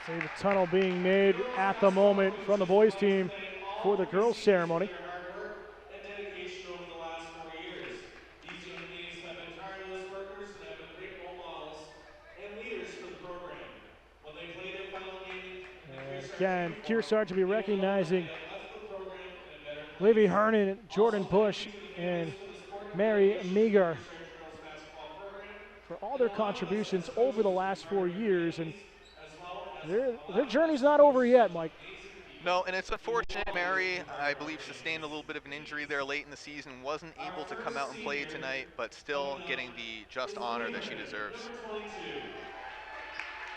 See the tunnel being made at the moment from the boys team for the girls ceremony. hard work and dedication over the last 4 years. These young ladies have been tireless workers and have been great role models and leaders for the program. When they play their final game, Again, Kearsarge will be recognizing Livy Hernan, Jordan Bush, and Mary Meager for all their contributions over the last 4 years. And their journey's not over yet, Mike. No, and it's unfortunate. Mary, I believe, sustained a little bit of an injury there late in the season, wasn't able to come out and play tonight, but still getting the just honor that she deserves.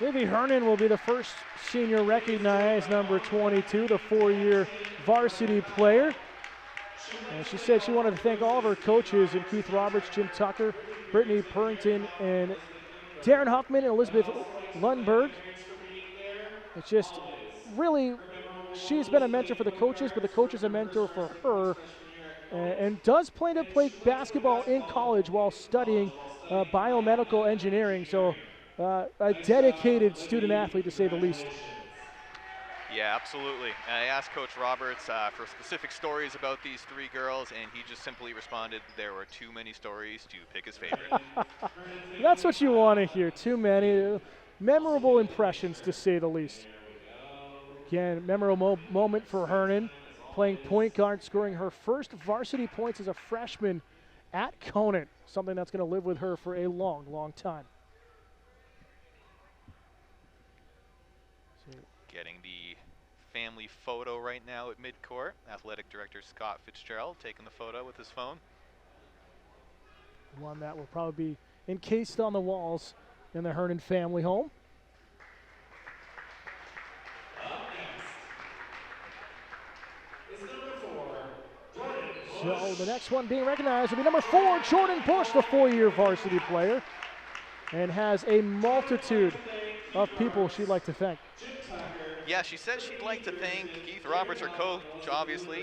Livy Hernan will be the first senior recognized, number 22, the 4-year varsity player. And she said she wanted to thank all of her coaches, and Keith Roberts, Jim Tucker, Brittany Purrington, and Darren Huffman, and Elizabeth Lundberg. It's just really, she's been a mentor for the coaches, but the coach is a mentor for her, and does plan to play basketball in college while studying biomedical engineering. So a dedicated student athlete, to say the least. Yeah, absolutely. I asked Coach Roberts for specific stories about these 3 girls, and he just simply responded, there were too many stories to pick his favorite. That's what you want to hear, too many. Memorable impressions, to say the least. Again, memorable moment for Hernan, playing point guard, scoring her first varsity points as a freshman at Conant, something that's going to live with her for a long, long time. Getting the family photo right now at midcourt. Athletic Director Scott Fitzgerald taking the photo with his phone. One that will probably be encased on the walls in the Hernan family home. So the next one being recognized will be number 4, Jordan Bush, the 4-year varsity player, and has a multitude of people she'd like to thank. Yeah, she says she'd like to thank Keith Roberts, her coach, obviously,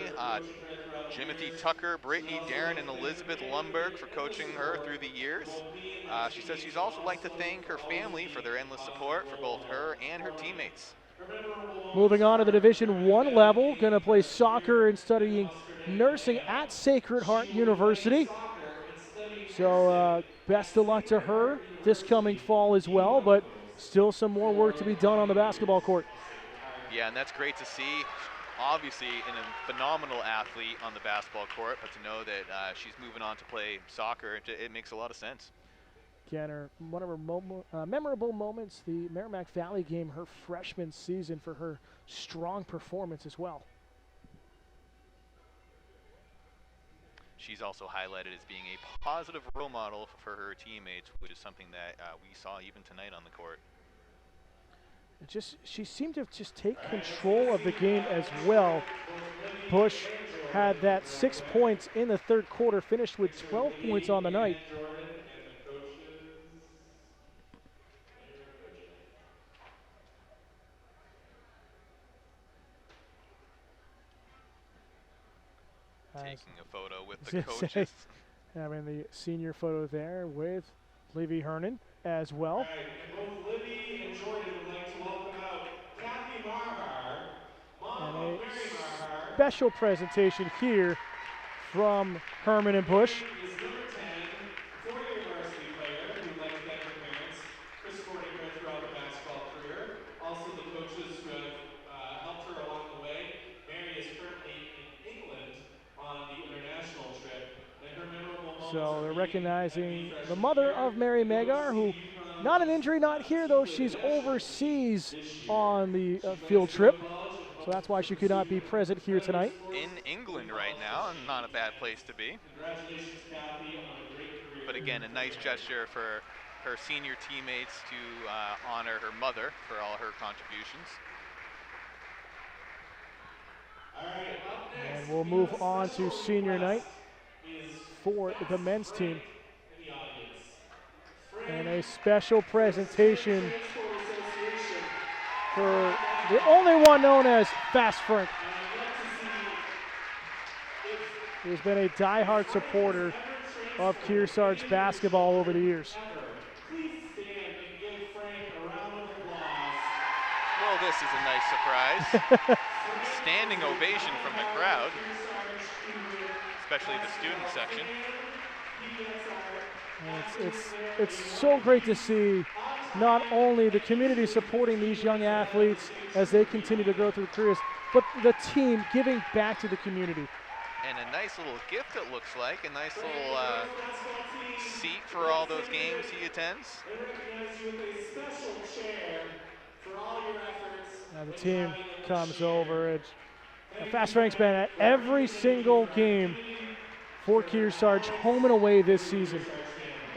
Jimothy Tucker, Brittany, Darren, and Elizabeth Lundberg for coaching her through the years. She says she'd also like to thank her family for their endless support for both her and her teammates. Moving on to the Division I level, going to play soccer and studying nursing at Sacred Heart University. So best of luck to her this coming fall as well, but still some more work to be done on the basketball court. Yeah, and that's great to see. Obviously, a phenomenal athlete on the basketball court, but to know that she's moving on to play soccer, it makes a lot of sense. Again, one of her memorable moments, the Merrimack Valley game, her freshman season, for her strong performance as well. She's also highlighted as being a positive role model for her teammates, which is something that we saw even tonight on the court. She seemed to just take control of the game as well. Bush had that 6 points in the third quarter, finished with 12 points on the night. Taking a photo with the coaches. Having the senior photo there with Livy Hernan as well. All right, and both Libby and Jordan would like to welcome out Kathy Marhar, mom of Mary Marhar. Special presentation here from Herman and Bush. Is number 10, 4-year varsity player who would like to thank her parents for supporting her throughout her basketball career. Also the coaches who have helped her along the way. Mary is currently in England on the international trip. And her memorable moments So they're recognizing the mother of Mary Megar, who, not an injury, not here though, she's overseas on the field trip. So that's why she could not be present here tonight. In England right now, and not a bad place to be. Congratulations, Kathy, on a great career. But again, a nice gesture for her senior teammates to honor her mother for all her contributions. All right, up next, And we'll move on to senior night for the men's team. And a special presentation for the only one known as Fast Frank, who's been a diehard supporter of Kearsarge basketball over the years. Please stand and give Frank a round of applause. Well, this is a nice surprise. Standing ovation from the crowd, especially the student section. It's so great to see not only the community supporting these young athletes as they continue to grow through careers, but the team giving back to the community. And a nice little gift, it looks like, a nice little seat for all those games he attends. They recognize you with a special chair for all your efforts. Now the team comes over. Fast Frank's been at every single game for Kearsarge, home and away this season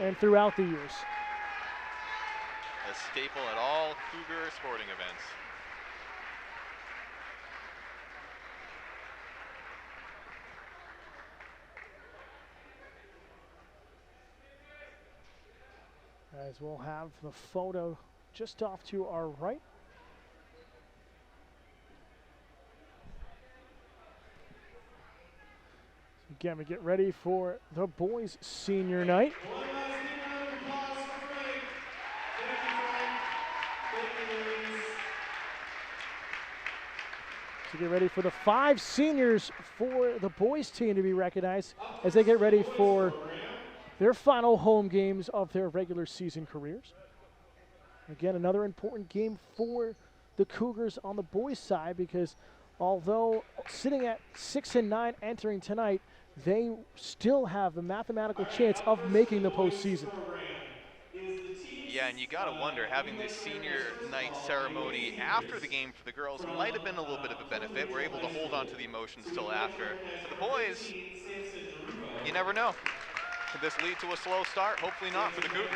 and throughout the years. A staple at all Cougar sporting events. As we'll have the photo just off to our right. Again, we get ready for the boys' senior night. One last round of applause for Frank. Thank you, Frank. Thank you, ladies. To get ready for the 5 seniors for the boys' team to be recognized as they get ready for their final home games of their regular season careers. Again, another important game for the Cougars on the boys' side, because although sitting at 6-9 entering tonight, they still have the mathematical chance of making the postseason. Yeah, and you got to wonder, having this senior night ceremony after the game for the girls might have been a little bit of a benefit. We're able to hold on to the emotions till after. For the boys, you never know. Could this lead to a slow start? Hopefully not for the Cougars.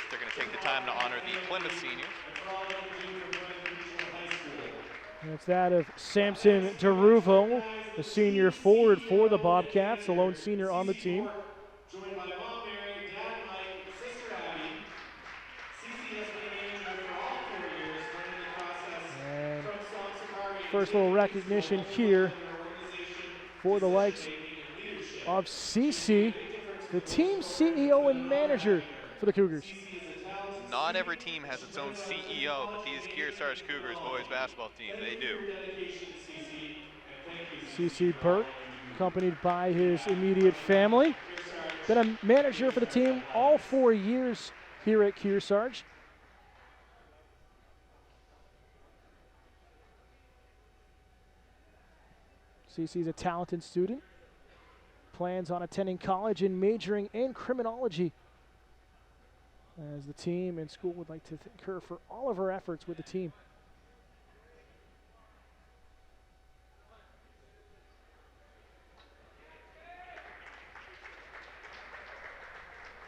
They're going to take the time to honor the Plymouth seniors. That's that of Samson DeRuvo, the senior forward for the Bobcats, the lone senior on the team. Joined by Mom Mary, Dad Mike, Sister Abby. Cece has been a manager for all 4 years, learning the process And from Song Sakari. first little recognition here for the likes of Cece, the team CEO and manager for the Cougars. Not every team has its own CEO, but these Kearsarge Cougars boys basketball team, they do. CC Burke, accompanied by his immediate family. Been a manager for the team all 4 years here at Kearsarge. CC's a talented student. Plans on attending college and majoring in criminology, as the team and school would like to thank her for all of her efforts with the team.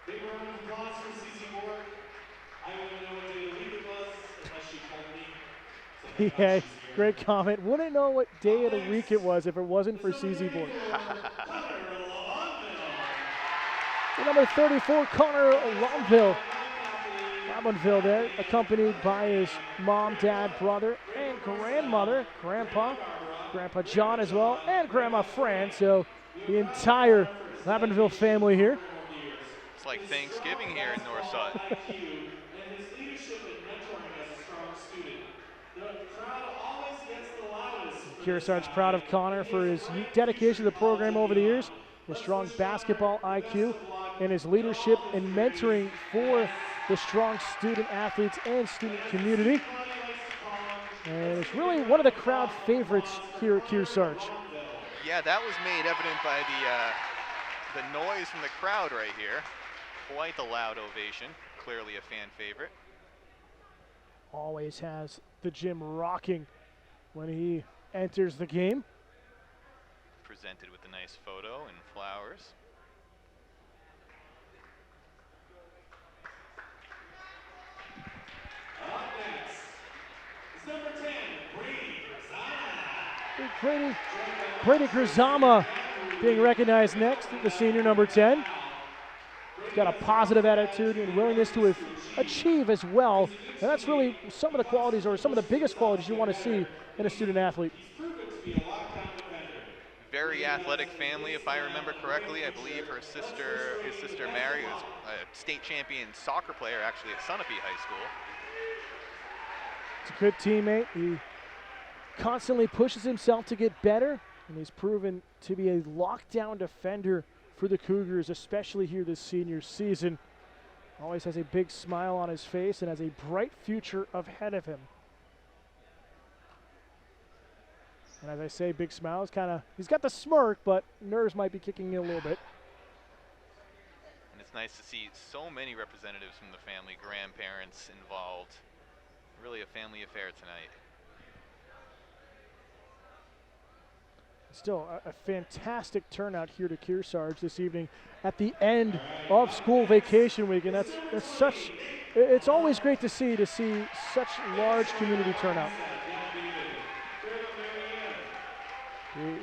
Big round of applause for Cece Moore. I wouldn't know what day of the week it was unless she told me. So Yeah, great comment. Wouldn't know what day of the week it was if it wasn't for CC Borg. Number 34, Connor Lonville. Lonville there, accompanied by his mom, dad, brother, and grandmother, Grandpa John as well, and Grandma Fran. So the entire Lavendale family here. It's like Thanksgiving here in North Sutton. and his leadership and mentoring as a strong student. The crowd always gets the loudest. Kearsarge proud of Connor for his dedication to the program over the years, his strong basketball IQ, and his leadership and mentoring for the strong student athletes and student community. And it's really one of the crowd favorites here at Kearsarge. Yeah, that was made evident by the noise from the crowd right here. Quite the loud ovation, clearly a fan favorite. Always has the gym rocking when he enters the game. Presented with a nice photo and flowers. Up next is number 10, Brady Grzama. Brady Grzama being recognized next, the senior number 10. He's got a positive attitude and willingness to achieve as well. And that's really some of the qualities, or some of the biggest qualities you want to see in a student athlete. Very athletic family, if I remember correctly. I believe his sister Mary was a state champion soccer player actually at Sunapee High School. He's a good teammate. He constantly pushes himself to get better, and he's proven to be a lockdown defender for the Cougars, especially here this senior season. Always has a big smile on his face and has a bright future ahead of him. And as I say, big smile, he's got the smirk, but nerves might be kicking in a little bit. And it's nice to see so many representatives from the family, grandparents involved. Really a family affair tonight. Still a fantastic turnout here to Kearsarge this evening at the end of school vacation week, and it's always great to see such large community turnout.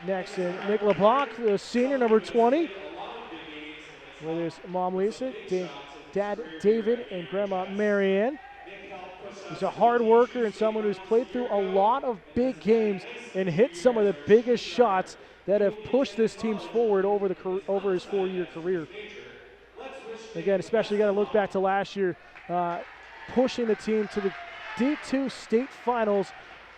Next, Nick LeBlanc, the senior, number 20, with his mom Lisa, dad David, and grandma Marianne. He's a hard worker and someone who's played through a lot of big games and hit some of the biggest shots that have pushed this team forward over his 4-year career. Again, especially got to look back to last year, pushing the team to the D2 state finals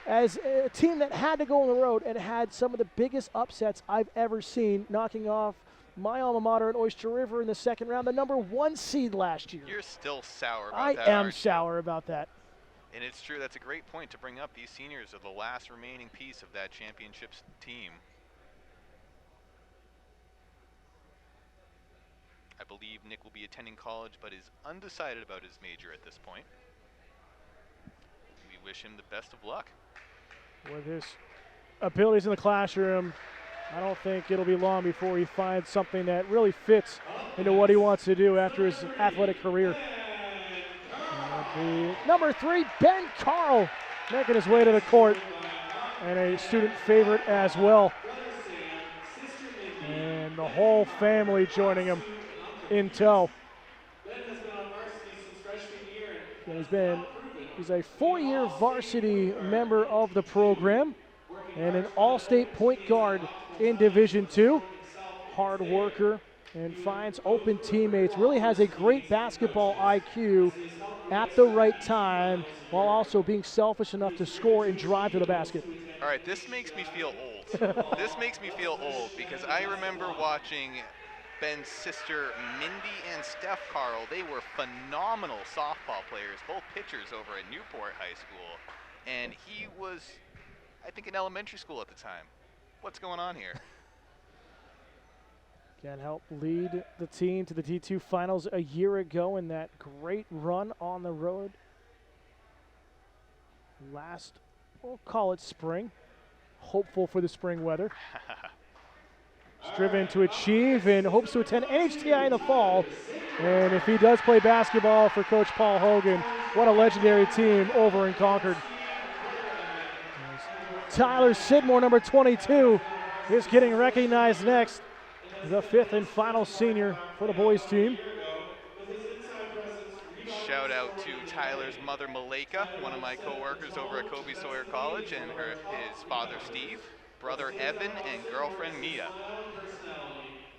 as a team that had to go on the road and had some of the biggest upsets I've ever seen, knocking off my alma mater at Oyster River in the second round, the number 1 seed last year. You're still sour about I that, am aren't you? sour about that. And it's true, that's a great point to bring up. These seniors are the last remaining piece of that championships team. I believe Nick will be attending college, but is undecided about his major at this point. We wish him the best of luck. With his abilities in the classroom, I don't think it'll be long before he finds something that really fits into what he wants to do after his athletic career. The number 3, Ben Carl, making his way to the court, and a student favorite as well. And the whole family joining him in tow. He's a 4-year varsity member of the program and an all-state point guard in Division II. Hard worker and finds open teammates. Really has a great basketball IQ at the right time while also being selfish enough to score and drive to the basket. All right, this makes me feel old. This makes me feel old because I remember watching Ben's sister Mindy and Steph Carl. They were phenomenal softball players, both pitchers over at Newport High School. And he was, I think, in elementary school at the time. What's going on here? Can help lead the team to the D2 finals a year ago in that great run on the road. Last, we'll call it spring. Hopeful for the spring weather. Striven to achieve and hopes to attend NHIAA in the fall. And if he does play basketball for Coach Paul Hogan, what a legendary team over in Concord. Tyler Sidmore, number 22, is getting recognized next. The 5th and final senior for the boys team. Shout out to Tyler's mother, Malika, one of my co-workers over at Kobe Sawyer College, and his father, Steve, brother, Evan, and girlfriend, Mia.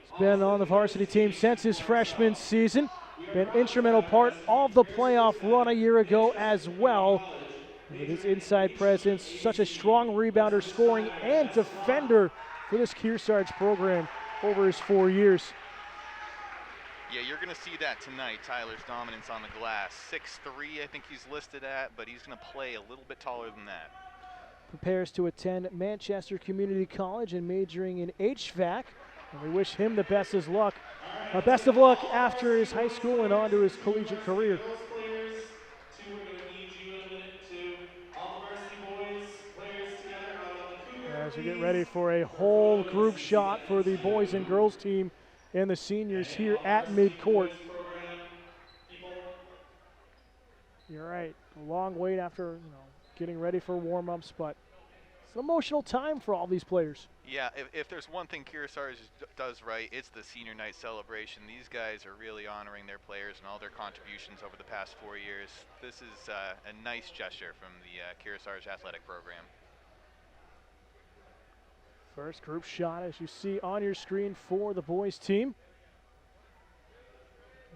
He's been on the varsity team since his freshman season. Been instrumental part of the playoff run a year ago as well. With his inside presence, such a strong rebounder, scoring, and defender for this Kearsarge program over his 4 years. Yeah, you're going to see that tonight, Tyler's dominance on the glass. 6'3", I think he's listed at, but he's going to play a little bit taller than that. Prepares to attend Manchester Community College and majoring in HVAC. And we wish him the best of luck. Best of luck after his high school and on to his collegiate career. As we get ready for a whole group shot for the boys and girls team and the seniors here at midcourt. You're right, a long wait after getting ready for warm-ups, but it's an emotional time for all these players. Yeah, if there's one thing Kearsarge does right, it's the senior night celebration. These guys are really honoring their players and all their contributions over the past 4 years. This is a nice gesture from the Kearsarge athletic program. First group shot, as you see on your screen for the boys team.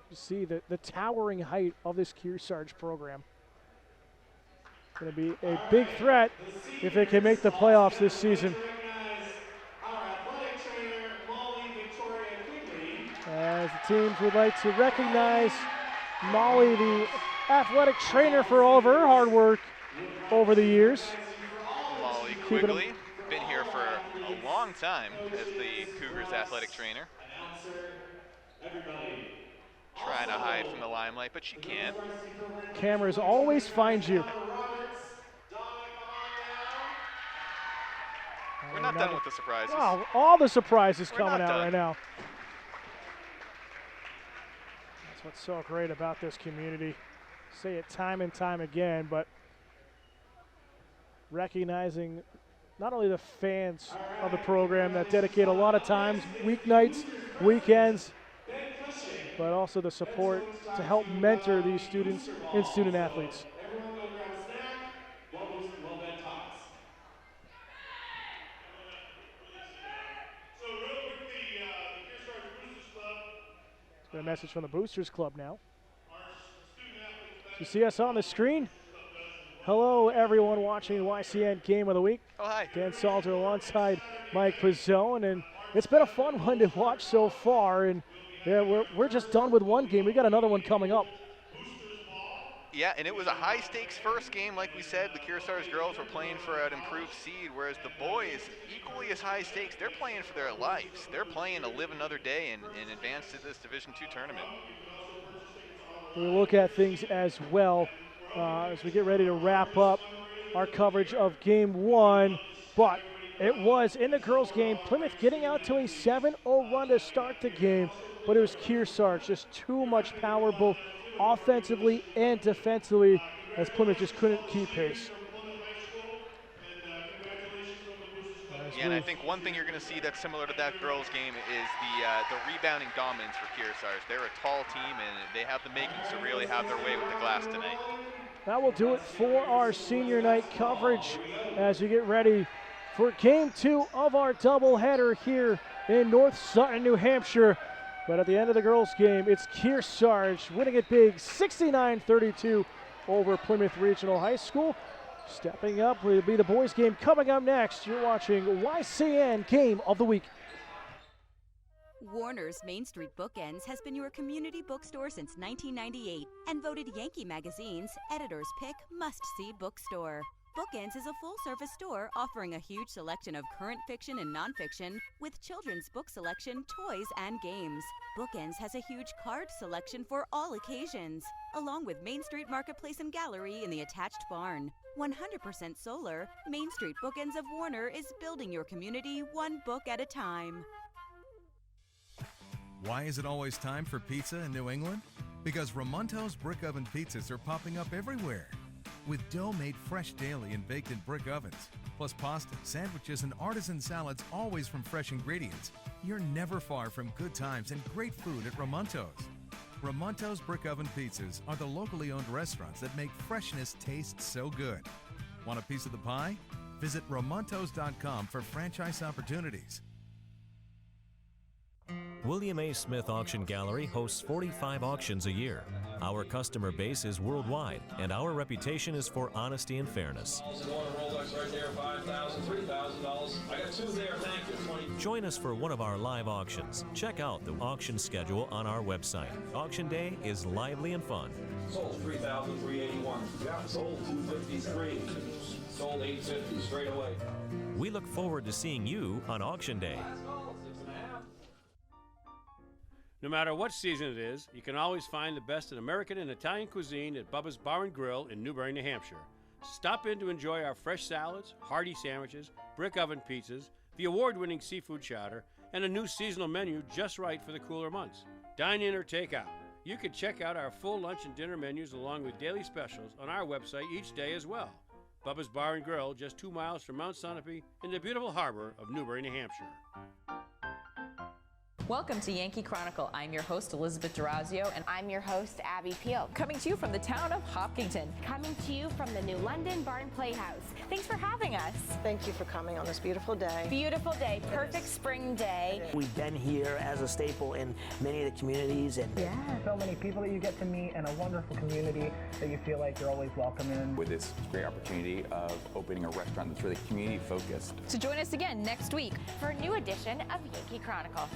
You see the towering height of this Kearsarge program. It's going to be a big threat if they can make the playoffs this season. As the teams would like to recognize Molly, the athletic trainer, for all of her hard work over the years. Molly Quigley, been here for a long time as the Cougars athletic trainer. Trying to hide from the limelight, but she can't. Cameras always find you. We're not done with the surprises. Wow, all the surprises coming out right now. That's what's so great about this community. Say it time and time again, but recognizing not only the fans of the program that dedicate a lot of times, weeknights, weekends, but also the support to help mentor these students and student athletes. It's got a message from the Boosters Club now. You see us on the screen? Hello, everyone watching the YCN Game of the Week. Oh, hi. Dan Salter alongside Mike Pizzone, and it's been a fun one to watch so far. And yeah, we're just done with one game. We got another one coming up. Yeah, and it was a high-stakes first game. Like we said, the Kearsarge girls were playing for an improved seed, whereas the boys, equally as high stakes, they're playing for their lives. They're playing to live another day and advance to this Division II tournament. We look at things as well as we get ready to wrap up our coverage of Game 1. But It was in the girls' game. Plymouth getting out to a 7-0 run to start the game, but it was Kearsarge, just too much power both offensively and defensively as Plymouth just couldn't keep pace. Yeah, and I think one thing you're going to see that's similar to that girls' game is the rebounding dominance for Kearsarge. They're a tall team, and they have the makings to really have their way with the glass tonight. That will do it for our senior night coverage as we get ready for Game 2 of our doubleheader here in North Sutton, New Hampshire. But at the end of the girls' game, it's Kearsarge winning it big, 69-32 over Plymouth Regional High School. Stepping up will be the boys' game coming up next. You're watching YCN Game of the Week. Warner's Main Street Bookends has been your community bookstore since 1998 and voted Yankee Magazine's Editor's Pick Must-See Bookstore. Bookends is a full-service store offering a huge selection of current fiction and nonfiction with children's book selection, toys, and games. Bookends has a huge card selection for all occasions, along with Main Street Marketplace and Gallery in the attached barn. 100% solar, Main Street Bookends of Warner is building your community one book at a time. Why is it always time for pizza in New England? Because Ramonto's brick oven pizzas are popping up everywhere. With dough made fresh daily and baked in brick ovens, plus pasta, sandwiches, and artisan salads always from fresh ingredients, you're never far from good times and great food at Ramonto's. Ramonto's brick oven pizzas are the locally owned restaurants that make freshness taste so good. Want a piece of the pie? Visit Ramontos.com for franchise opportunities. William A. Smith Auction Gallery hosts 45 auctions a year. Our customer base is worldwide, and our reputation is for honesty and fairness. Right there, $5,000, $3,000. I got two there, thank you. Join us for one of our live auctions. Check out the auction schedule on our website. Auction day is lively and fun. Sold $3,381. Yeah, sold $253. Sold $850 straight away. We look forward to seeing you on auction day. No matter what season it is, you can always find the best in American and Italian cuisine at Bubba's Bar and Grill in Newbury, New Hampshire. Stop in to enjoy our fresh salads, hearty sandwiches, brick oven pizzas, the award-winning seafood chowder, and a new seasonal menu just right for the cooler months. Dine in or take out. You can check out our full lunch and dinner menus along with daily specials on our website each day as well. Bubba's Bar and Grill, just 2 miles from Mount Sunapee in the beautiful harbor of Newbury, New Hampshire. Welcome to Yankee Chronicle. I'm your host, Elizabeth Durazio, and I'm your host, Abby Peel. Coming to you from the town of Hopkinton. Coming to you from the New London Barn Playhouse. Thanks for having us. Thank you for coming on this beautiful day. Beautiful day, perfect spring day. We've been here as a staple in many of the communities. And so many people that you get to meet and a wonderful community that you feel like you're always welcome in. With this great opportunity of opening a restaurant that's really community focused. So join us again next week for a new edition of Yankee Chronicle.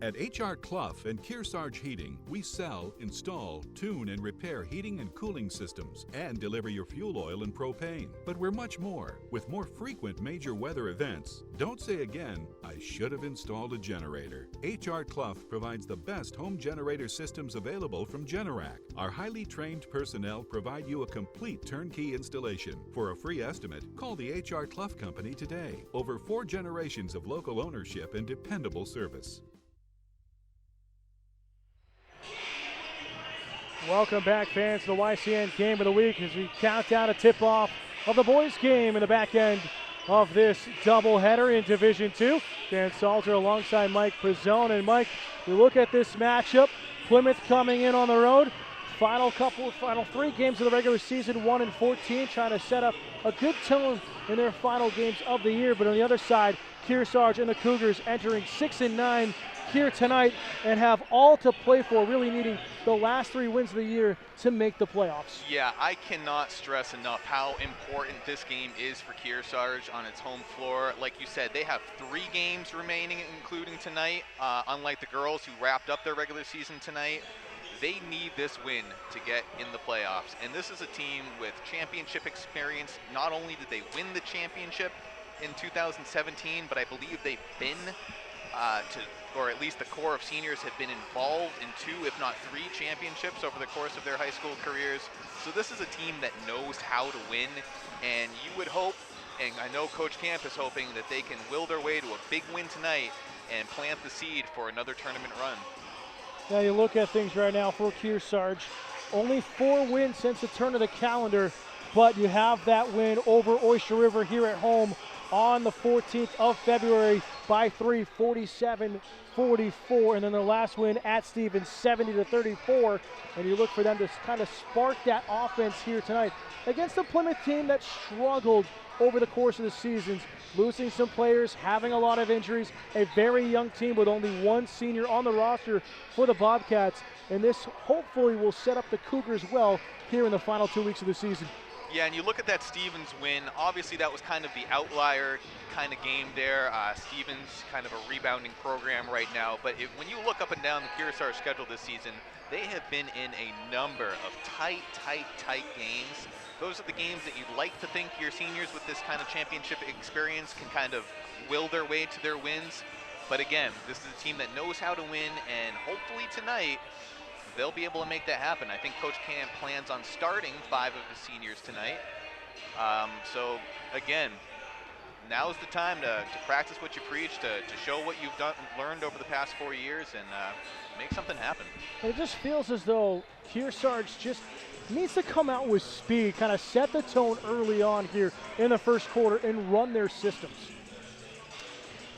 At H.R. Clough and Kearsarge Heating, we sell, install, tune, and repair heating and cooling systems and deliver your fuel oil and propane. But we're much more. With more frequent major weather events, don't say again, I should have installed a generator. H.R. Clough provides the best home generator systems available from Generac. Our highly trained personnel provide you a complete turnkey installation. For a free estimate, call the H.R. Clough Company today. Over 4 generations of local ownership and dependable service. Welcome back, fans, to the YCN Game of the Week as we count down a tip-off of the boys' game in the back end of this doubleheader in Division II. Dan Salter alongside Mike Pizzone. And Mike, we look at this matchup. Plymouth coming in on the road. Final 3 games of the regular season, 1-14, trying to set up a good tone in their final games of the year. But on the other side, Kearsarge and the Cougars entering 6-9 here tonight and have all to play for, really needing the last 3 wins of the year to make the playoffs. Yeah, I cannot stress enough how important this game is for Kearsarge on its home floor. Like you said, they have 3 games remaining, including tonight. Unlike the girls who wrapped up their regular season tonight, they need this win to get in the playoffs. And this is a team with championship experience. Not only did they win the championship in 2017, but I believe they've been or at least the core of seniors have been involved in 2, if not 3 championships over the course of their high school careers. So this is a team that knows how to win, and you would hope And I know Coach Camp is hoping that they can will their way to a big win tonight and plant the seed for another tournament run. Now you look at things right now for Kearsarge. Only 4 wins since the turn of the calendar, but you have that win over Oyster River here at home on the 14th of February by 3, 47-44. And then the last win at Stevens, 70-34. And you look for them to kind of spark that offense here tonight against the Plymouth team that struggled over the course of the seasons, losing some players, having a lot of injuries, a very young team with only 1 senior on the roster for the Bobcats. And this hopefully will set up the Cougars well here in the final 2 weeks of the season. Yeah, and you look at that Stevens win, obviously that was kind of the outlier kind of game there. Stevens kind of a rebounding program right now, but when you look up and down the Kearsarge schedule this season, they have been in a number of tight games. Those are the games that you'd like to think your seniors with this kind of championship experience can kind of will their way to their wins. But again, this is a team that knows how to win, and hopefully tonight they'll be able to make that happen. I think Coach Camp plans on starting 5 of his seniors tonight. So again, now's the time to practice what you preach, to show what you've learned over the past 4 years, and make something happen. And it just feels as though Kearsarge just needs to come out with speed, kind of set the tone early on here in the first quarter and run their systems.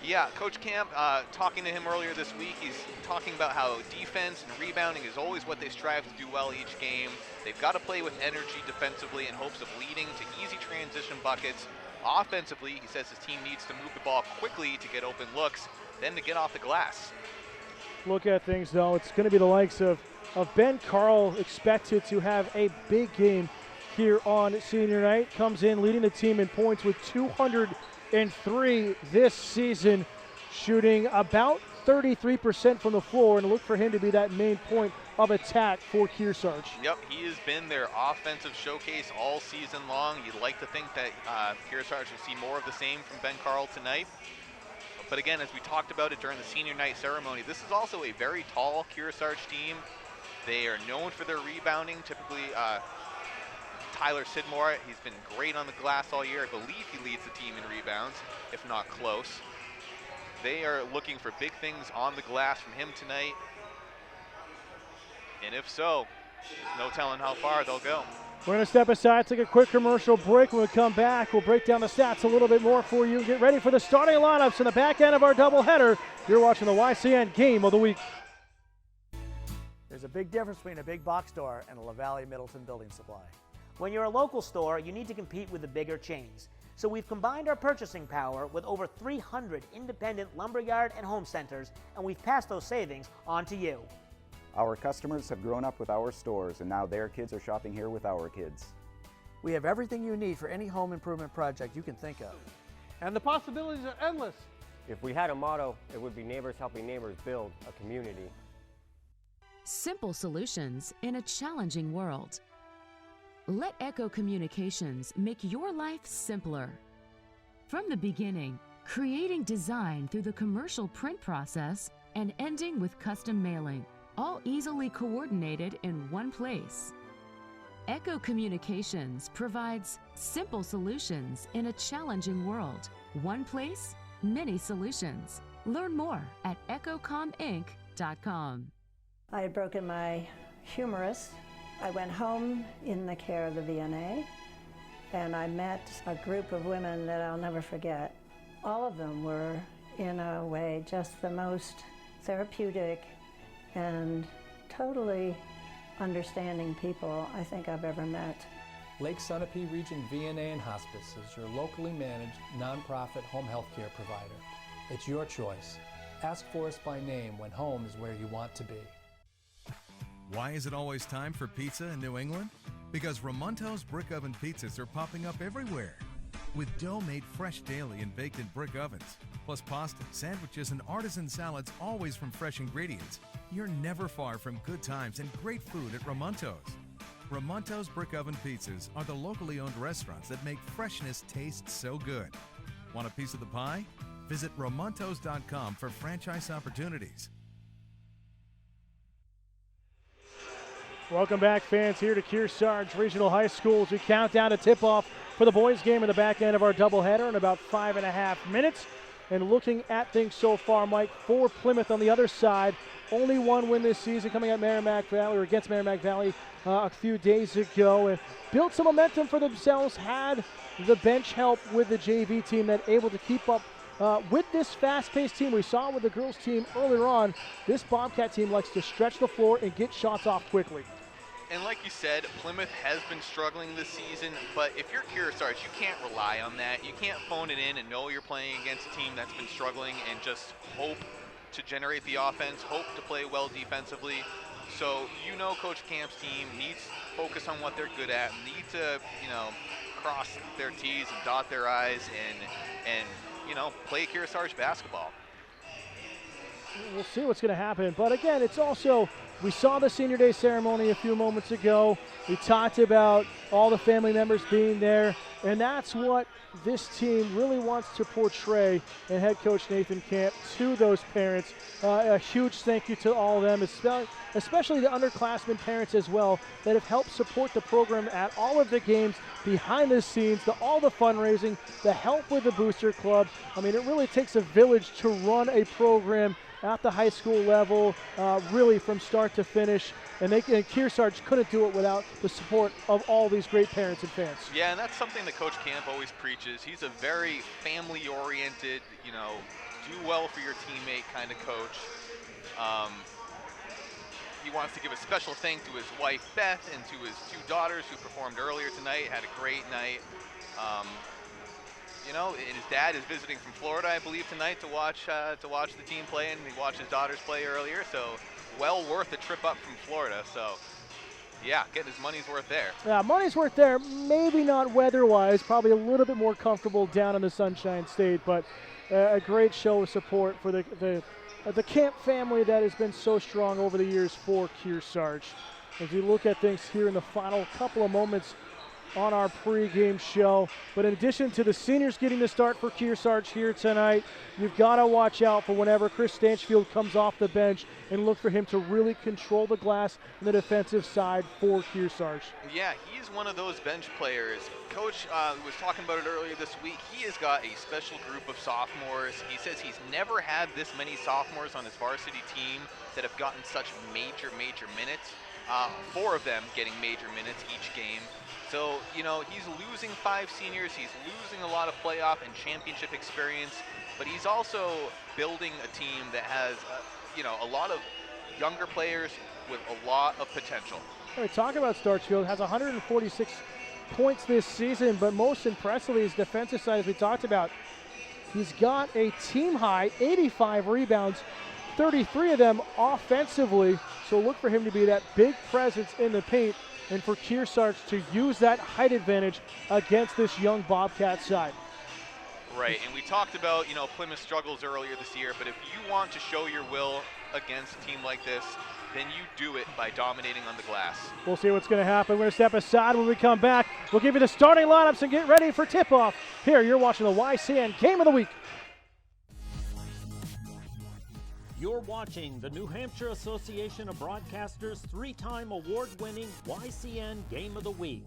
Yeah, Coach Camp, talking to him earlier this week, he's talking about how defense and rebounding is always what they strive to do well each game. They've got to play with energy defensively in hopes of leading to easy transition buckets. Offensively, he says his team needs to move the ball quickly to get open looks, then to get off the glass. Look at things, though. It's going to be the likes of Ben Carl, expected to have a big game here on senior night. Comes in leading the team in points with 203 this season, shooting about 33% from the floor, and look for him to be that main point of attack for Kearsarge. Yep, he has been their offensive showcase all season long. You'd like to think that Kearsarge will see more of the same from Ben Carl tonight. But again, as we talked about it during the senior night ceremony, this is also a very tall Kearsarge team. They are known for their rebounding. Typically, Tyler Sidmore, he's been great on the glass all year. I believe he leads the team in rebounds, if not close. They are looking for big things on the glass from him tonight. And if so, there's no telling how far they'll go. We're going to step aside, take a quick commercial break. When we come back, we'll break down the stats a little bit more for you. Get ready for the starting lineups in the back end of our doubleheader. You're watching the YCN Game of the Week. There's a big difference between a big box store and a LaValle Middleton building supply. When you're a local store, you need to compete with the bigger chains. So we've combined our purchasing power with over 300 independent lumberyard and home centers, and we've passed those savings on to you. Our customers have grown up with our stores, and now their kids are shopping here with our kids. We have everything you need for any home improvement project you can think of. And the possibilities are endless. If we had a motto, it would be neighbors helping neighbors build a community. Simple solutions in a challenging world. Let Echo Communications make your life simpler. From the beginning, creating design through the commercial print process and ending with custom mailing, all easily coordinated in one place. Echo Communications provides simple solutions in a challenging world. One place, many solutions. Learn more at echocominc.com. I had broken my humerus. I went home in the care of the VNA, and I met a group of women that I'll never forget. All of them were, in a way, just the most therapeutic and totally understanding people I think I've ever met. Lake Sunapee Region VNA and Hospice is your locally managed nonprofit home health care provider. It's your choice. Ask for us by name when home is where you want to be. Why is it always time for pizza in New England? Because Ramonto's brick oven pizzas are popping up everywhere. With dough made fresh daily and baked in brick ovens, plus pasta, sandwiches, and artisan salads always from fresh ingredients, you're never far from good times and great food at Ramonto's. Ramonto's brick oven pizzas are the locally owned restaurants that make freshness taste so good. Want a piece of the pie? Visit Ramontos.com for franchise opportunities. Welcome back, fans, here to Kearsarge Regional High School as we count down to tip-off for the boys' game in the back end of our doubleheader in about 5.5 minutes. And looking at things so far, Mike, for Plymouth on the other side, only one win this season coming at Merrimack Valley, or against Merrimack Valley a few days ago, and built some momentum for themselves, had the bench help with the JV team that able to keep up with this fast-paced team. We saw with the girls team earlier on, this Bobcat team likes to stretch the floor and get shots off quickly. And like you said, Plymouth has been struggling this season, but if you're Kearsarge, you can't rely on that. You can't phone it in and know you're playing against a team that's been struggling and just hope to generate the offense, hope to play well defensively. So you know Coach Camp's team needs to focus on what they're good at, need to, cross their T's and dot their I's and play Kearsarge basketball. We'll see what's going to happen. But again, it's also, we saw the Senior Day ceremony a few moments ago. We talked about all the family members being there, and that's what this team really wants to portray, and head coach Nathan Camp to those parents. A huge thank you to all of them, especially the underclassmen parents as well, that have helped support the program at all of the games, behind the scenes, all the fundraising, the help with the Booster Club. I mean, it really takes a village to run a program at the high school level, really from start to finish. And Kearsarge couldn't do it without the support of all these great parents and fans. Yeah, and that's something that Coach Camp always preaches. He's a very family-oriented, do well for your teammate kind of coach. He wants to give a special thanks to his wife, Beth, and to his 2 daughters who performed earlier tonight, had a great night. And his dad is visiting from Florida, I believe, tonight to watch the team play, and he watched his daughters play earlier, so well worth a trip up from Florida. So, yeah, getting his money's worth there. Yeah, money's worth there. Maybe not weather-wise, probably a little bit more comfortable down in the Sunshine State, but a great show of support for the Camp family that has been so strong over the years for Kearsarge. As we look at things here in the final couple of moments on our pregame show. But in addition to the seniors getting the start for Kearsarge here tonight, you've got to watch out for whenever Chris Stanchfield comes off the bench and look for him to really control the glass on the defensive side for Kearsarge. Yeah, he's one of those bench players. Coach was talking about it earlier this week. He has got a special group of sophomores. He says he's never had this many sophomores on his varsity team that have gotten such major minutes. 4 of them getting major minutes each game. So, he's losing 5 seniors. He's losing a lot of playoff and championship experience, but he's also building a team that has, a lot of younger players with a lot of potential. We talk about Starchfield, has 146 points this season, but most impressively his defensive side, as we talked about. He's got a team high 85 rebounds, 33 of them offensively, so look for him to be that big presence in the paint, and for Kearsarge to use that height advantage against this young Bobcat side. Right, and we talked about, Plymouth struggles earlier this year, but if you want to show your will against a team like this, then you do it by dominating on the glass. We'll see what's going to happen. We're going to step aside when we come back. We'll give you the starting lineups and get ready for tip-off. Here, you're watching the YCN Game of the Week. You're watching the New Hampshire Association of Broadcasters' 3-time award-winning YCN Game of the Week.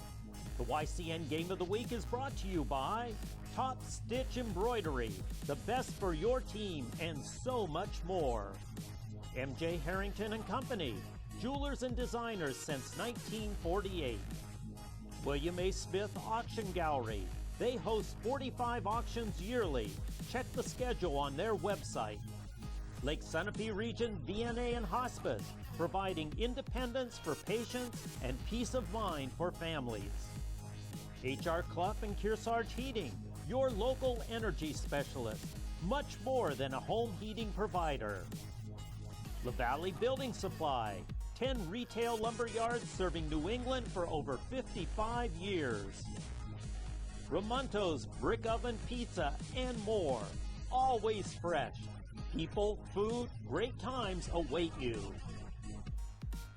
The YCN Game of the Week is brought to you by Top Stitch Embroidery, the best for your team, and so much more. MJ Harrington and Company, jewelers and designers since 1948. William A. Smith Auction Gallery. They host 45 auctions yearly. Check the schedule on their website. Lake Sunapee Region VNA and Hospice, providing independence for patients and peace of mind for families. HR Clough and Kearsarge Heating, your local energy specialist, much more than a home heating provider. La Valley Building Supply, 10 retail lumber yards serving New England for over 55 years. Ramonto's Brick Oven Pizza and more, always fresh. People, food, great times await you.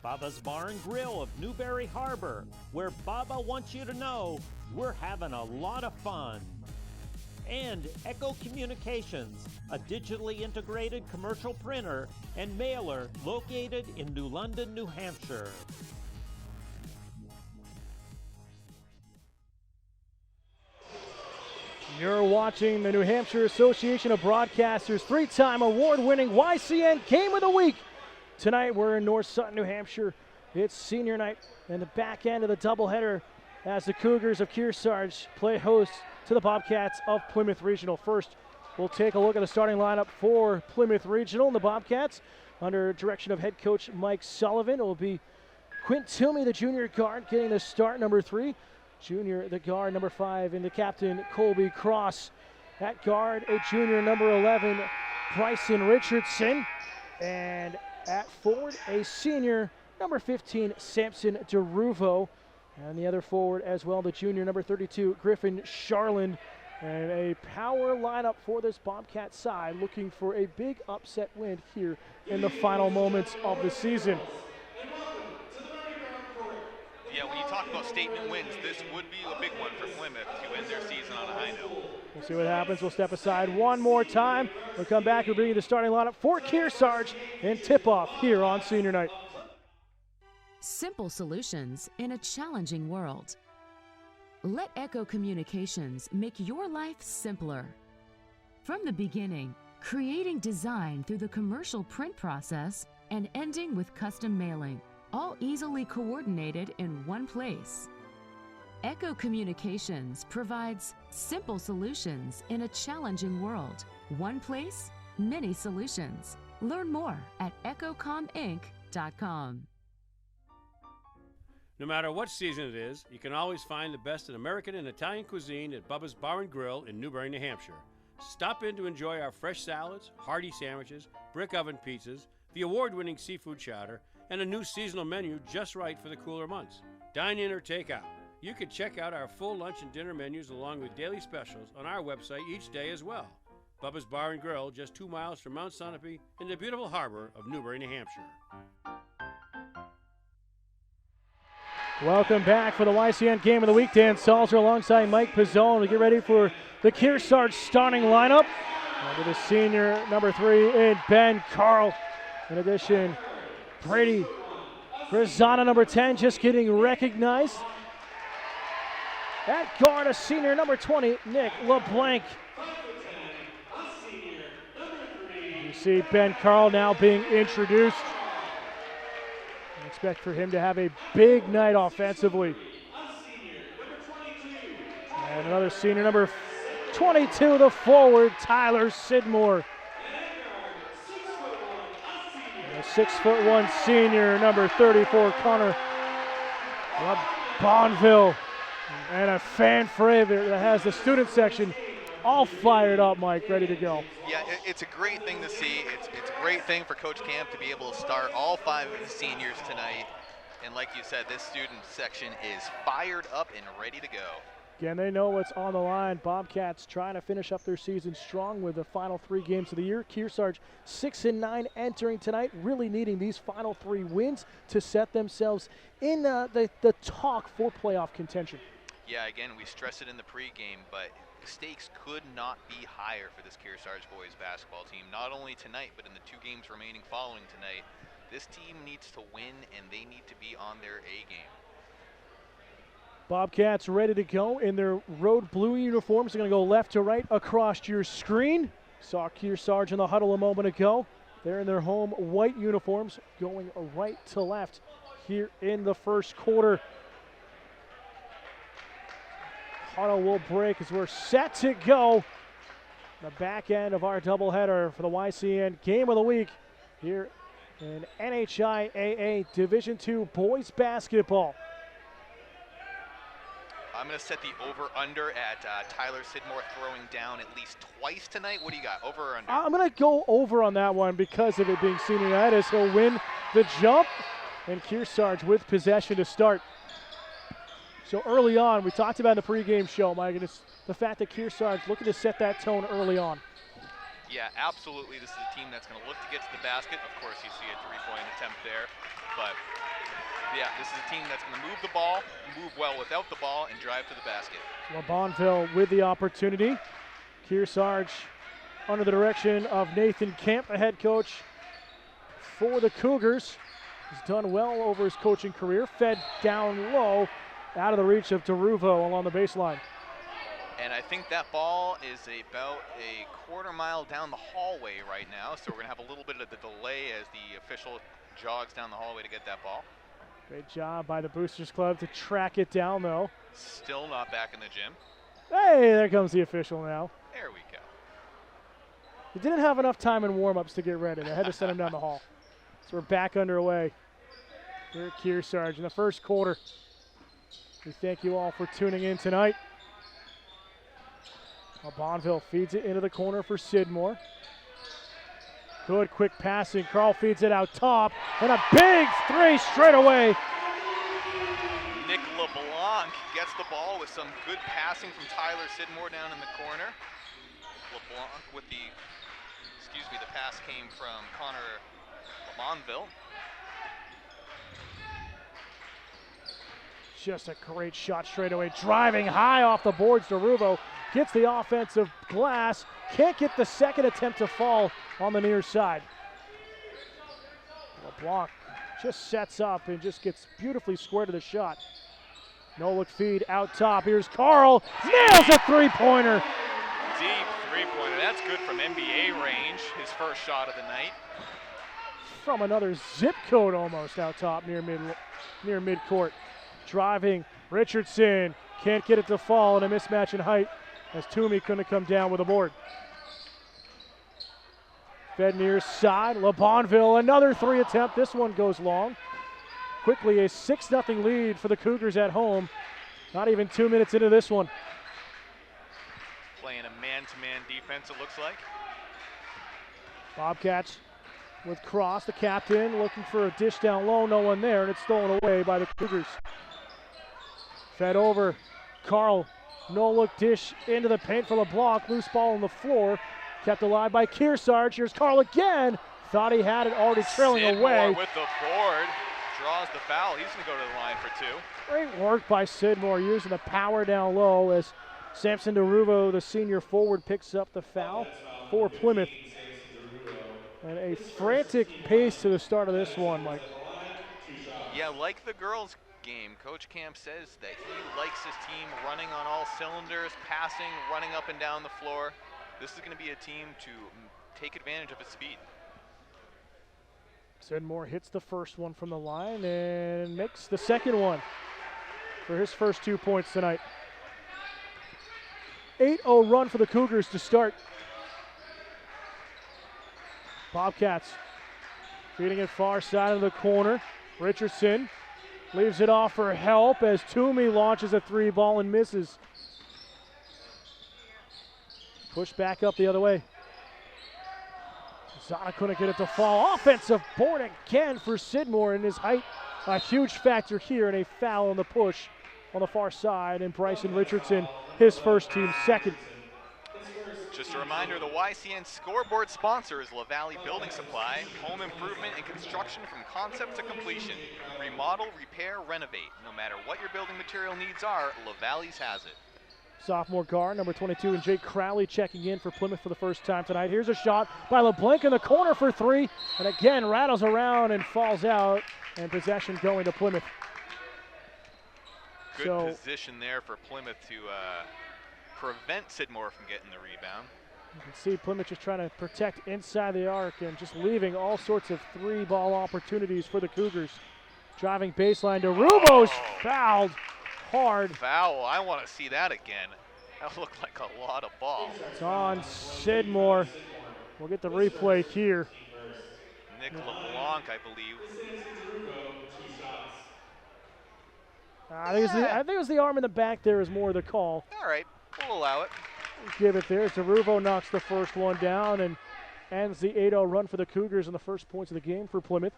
Baba's Bar and Grill of Newberry Harbor, where Baba wants you to know we're having a lot of fun. And Echo Communications, a digitally integrated commercial printer and mailer located in New London, New Hampshire. You're watching the New Hampshire Association of Broadcasters 3-time award-winning YCN Game of the Week. Tonight we're in North Sutton, New Hampshire. It's senior night and the back end of the doubleheader as the Cougars of Kearsarge play host to the Bobcats of Plymouth Regional. First, we'll take a look at the starting lineup for Plymouth Regional and the Bobcats. Under direction of head coach Mike Sullivan, it will be Quint Tilmy, the junior guard, getting the start, number 3. Junior, the guard, number 5, and the captain, Colby Cross. At guard, a junior, number 11, Bryson Richardson. And at forward, a senior, number 15, Samson DeRuvo. And the other forward as well, the junior, number 32, Griffin Charland. And a power lineup for this Bobcat side, looking for a big upset win here in the final moments of the season. Yeah, when you talk about statement wins, this would be a big one for Plymouth to end their season on a high note. We'll see what happens. We'll step aside one more time. We'll come back and bring you the starting lineup for Kearsarge and tip-off here on senior night. Simple solutions in a challenging world. Let Echo Communications make your life simpler. From the beginning, creating design through the commercial print process and ending with custom mailing, all easily coordinated in one place. Echo Communications provides simple solutions in a challenging world. One place, many solutions. Learn more at echocominc.com. No matter what season it is, you can always find the best in American and Italian cuisine at Bubba's Bar and Grill in Newbury, New Hampshire. Stop in to enjoy our fresh salads, hearty sandwiches, brick oven pizzas, the award-winning seafood chowder, and a new seasonal menu just right for the cooler months. Dine in or take out. You can check out our full lunch and dinner menus along with daily specials on our website each day as well. Bubba's Bar and Grill, just 2 miles from Mount Sunapee in the beautiful harbor of Newbury, New Hampshire. Welcome back for the YCN Game of the Week. Dan Salzer alongside Mike Pizzone to get ready for the Kearsarge starting lineup. Under the senior, number 3, in Ben Carl. In addition, Brady Grisana, number 10, just getting recognized. At guard, a senior, number 20, Nick LeBlanc. You see Ben Carl now being introduced. Expect for him to have a big night offensively. And another senior, number 22, the forward, Tyler Sidmore. A 6'1" senior, number 34, Connor Bonville. And a fan favorite that has the student section all fired up, Mike, ready to go. Yeah, it's a great thing to see. It's a great thing for Coach Camp to be able to start all 5 of the seniors tonight. And like you said, this student section is fired up and ready to go. Again, they know what's on the line. Bobcats trying to finish up their season strong with the final 3 games of the year. Kearsarge 6-9 entering tonight, really needing these final 3 wins to set themselves in the talk for playoff contention. Yeah, again, we stress it in the pregame, but the stakes could not be higher for this Kearsarge boys basketball team, not only tonight, but in the 2 games remaining following tonight. This team needs to win, and they need to be on their A game. Bobcats ready to go in their road blue uniforms. They're going to go left to right across your screen. Saw Kearsarge in the huddle a moment ago. They're in their home white uniforms, going right to left here in the first quarter. Huddle will break as we're set to go. The back end of our doubleheader for the YCN Game of the Week here in NHIAA Division II boys basketball. I'm going to set the over-under at Tyler Sidmore throwing down at least twice tonight. What do you got, over or under? I'm going to go over on that one because of it being senior night, as he'll win the jump, and Kearsarge with possession to start. So early on, we talked about in the pregame show, Mike, and it's the fact that Kearsarge looking to set that tone early on. Yeah, absolutely. This is a team that's going to look to get to the basket. Of course, you see a 3-point attempt there. But, yeah, this is a team that's going to move the ball, move well without the ball, and drive to the basket. Bonville with the opportunity. Kearsarge under the direction of Nathan Camp, the head coach for the Cougars. He's done well over his coaching career. Fed down low, out of the reach of DeRuvo along the baseline. And I think that ball is about a quarter mile down the hallway right now, so we're going to have a little bit of the delay as the official jogs down the hallway to get that ball. Great job by the Boosters Club to track it down, though. Still not back in the gym. Hey, there comes the official now. There we go. He didn't have enough time in warm-ups to get ready. They had to send him down the hall. So we're back underway. We're at Kearsarge in the first quarter. We thank you all for tuning in tonight. Bonville feeds it into the corner for Sidmore. Good quick passing. Carl feeds it out top. And a big three straight away. Nick LeBlanc gets the ball with some good passing from Tyler Sidmore down in the corner. LeBlanc with the pass came from Connor Lamontville. Just a great shot straight away. Driving high off the boards. DeRuvo gets the offensive glass. Can't get the second attempt to fall on the near side. LeBlanc just sets up and just gets beautifully square to the shot. No look feed out top. Here's Carl. Nails a three-pointer. Deep three-pointer. That's good from NBA range. His first shot of the night. From another zip code almost out top near midcourt. Driving Richardson. Can't get it to fall in a mismatch in height as Toomey couldn't come down with a board. Fed near side. LeBonville, another three attempt. This one goes long. Quickly a 6-0 lead for the Cougars at home. Not even 2 minutes into this one. Playing a man-to-man defense, it looks like. Bobcats with Cross, the captain, looking for a dish down low. No one there, and it's stolen away by the Cougars. Fed over. Carl, no-look dish into the paint for LeBlanc. Loose ball on the floor. Kept alive by Kearsarge. Here's Carl again. Thought he had it, already trailing Sidmore away. With the board. Draws the foul. He's going to go to the line for two. Great work by Sidmore using the power down low as Samson DeRuvo, the senior forward, picks up the foul for Plymouth. And a frantic pace to the start of this one, Mike. Yeah, like the girls' game, Coach Camp says that he likes his team running on all cylinders, passing, running up and down the floor. This is going to be a team to take advantage of its speed. Sidmore hits the first one from the line and makes the second one for his first 2 points tonight. 8-0 run for the Cougars to start. Bobcats feeding it far side of the corner. Richardson leaves it off for help as Toomey launches a three ball and misses. Push back up the other way. Zana couldn't get it to fall. Offensive board again for Sidmore, and his height a huge factor here, and a foul on the push on the far side. And Bryson Richardson, his first team second. Just a reminder, the YCN scoreboard sponsor is LaValley Building Supply, home improvement and construction from concept to completion. Remodel, repair, renovate. No matter what your building material needs are, LaValley's has it. Sophomore guard, number 22, and Jake Crowley checking in for Plymouth for the first time tonight. Here's a shot by LeBlanc in the corner for three, and again rattles around and falls out, and possession going to Plymouth. Good position there for Plymouth to prevent Sidmore from getting the rebound. You can see Plymouth just trying to protect inside the arc and just leaving all sorts of three-ball opportunities for the Cougars. Driving baseline, DeRuvo's fouled hard. Foul, I want to see that again. That looked like a lot of ball. It's on Sidmore. We'll get the replay here. Nick LeBlanc, I believe. I think it was the arm in the back there is more the call. All right, we'll allow it. Give it there. DeRuvo knocks the first one down and ends the 8-0 run for the Cougars in the first points of the game for Plymouth.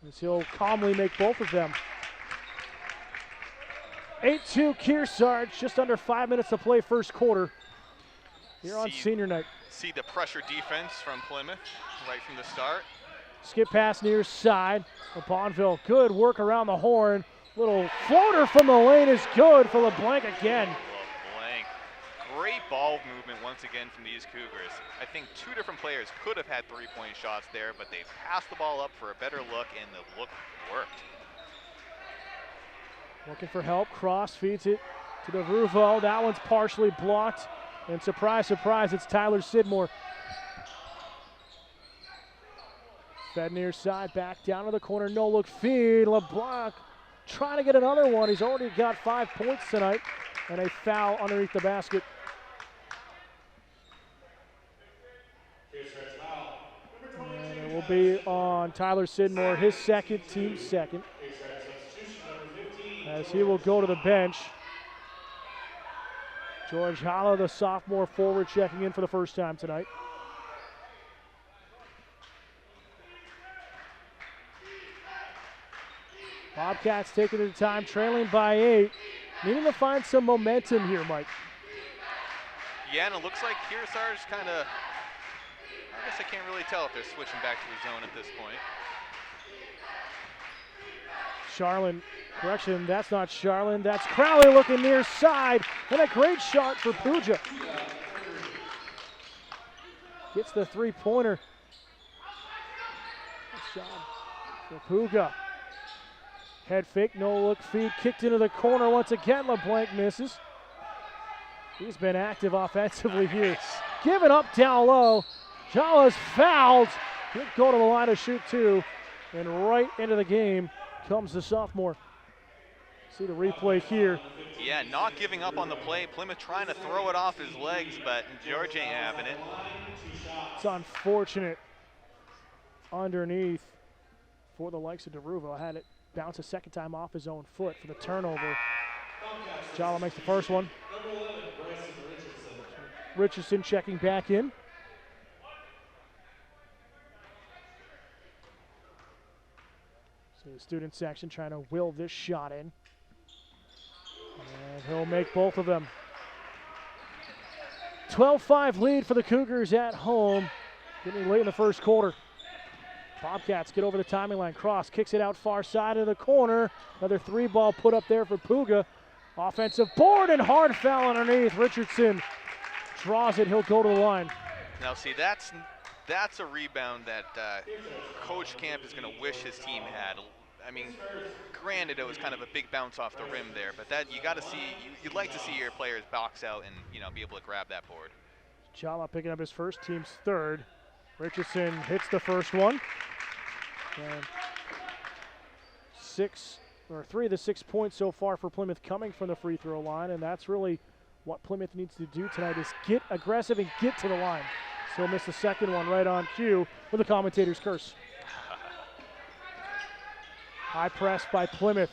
As he'll calmly make both of them. 8-2 Kearsarge, just under 5 minutes to play first quarter here on senior night. See the pressure defense from Plymouth right from the start. Skip pass near side. Bonville, good work around the horn. Little floater from the lane is good for LeBlanc again. LeBlanc. Great ball movement once again from these Cougars. I think two different players could have had three-point shots there, but they passed the ball up for a better look, and the look worked. Looking for help. Cross feeds it to DeVruvo. That one's partially blocked. And surprise, surprise, it's Tyler Sidmore. Fed near side, back down to the corner, no look feed. LeBlanc trying to get another one. He's already got 5 points tonight, and a foul underneath the basket. And it will be on Tyler Sidmore, his second, team second, as he will go to the bench. George Hollow, the sophomore forward, checking in for the first time tonight. Bobcats taking their time, trailing by 8. Needing to find some momentum here, Mike. Yeah, and it looks like Kearsarge kind of, I guess I can't really tell if they're switching back to the zone at this point. Charlin, correction, that's not Charlin, that's Crowley looking near side, and a great shot for Puja. Gets the three-pointer. Good shot for Puga. Head fake, no look feed, kicked into the corner once again. LeBlanc misses. He's been active offensively here. Giving up down low. Jala's fouled. He'll go to the line to shoot two. And right into the game comes the sophomore. See the replay here. Yeah, not giving up on the play. Plymouth trying to throw it off his legs, but George ain't having it. It's unfortunate underneath for the likes of DeRuvo. Had it bounce a second time off his own foot for the turnover. Jala makes the first one. Richardson checking back in. So the student section trying to will this shot in. And he'll make both of them. 12-5 lead for the Cougars at home. Getting late in the first quarter. Bobcats get over the timing line. Cross kicks it out far side of the corner. Another three ball put up there for Puga. Offensive board and hard foul underneath. Richardson draws it. He'll go to the line. Now see, that's a rebound that Coach Camp is going to wish his team had. I mean, granted it was kind of a big bounce off the rim there, but that you got to see. You'd like to see your players box out and be able to grab that board. Jala picking up his first, team's third. Richardson hits the first one. And 3 of the 6 points so far for Plymouth coming from the free throw line, and that's really what Plymouth needs to do tonight is get aggressive and get to the line. So missed the second one right on cue with the commentator's curse. High press by Plymouth.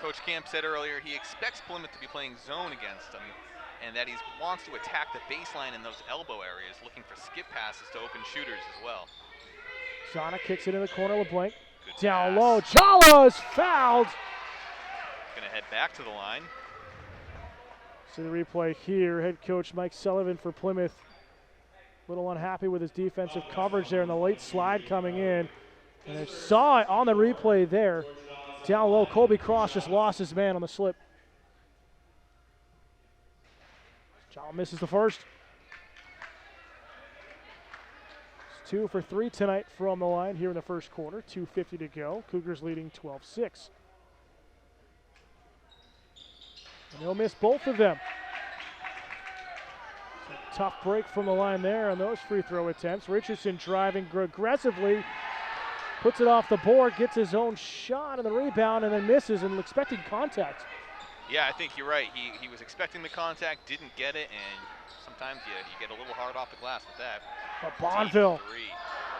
Coach Camp said earlier he expects Plymouth to be playing zone against them, and that he wants to attack the baseline in those elbow areas, looking for skip passes to open shooters as well. Zana kicks it in the corner. LeBlanc down low. Jala's fouled. Going to head back to the line. See the replay here. Head coach Mike Sullivan for Plymouth. A little unhappy with his defensive coverage there in the late slide coming in. And I saw it on the replay there. Down low, Colby Cross just lost his man on the slip. Jala misses the first. It's 2 for 3 tonight from the line here in the first quarter. 2:50 to go. Cougars leading 12-6. And he'll miss both of them. So tough break from the line there on those free throw attempts. Richardson driving aggressively. Puts it off the board, gets his own shot and the rebound, and then misses and expecting contact. Yeah, I think you're right. He was expecting the contact, didn't get it, and sometimes you get a little hard off the glass with that. But Bonville,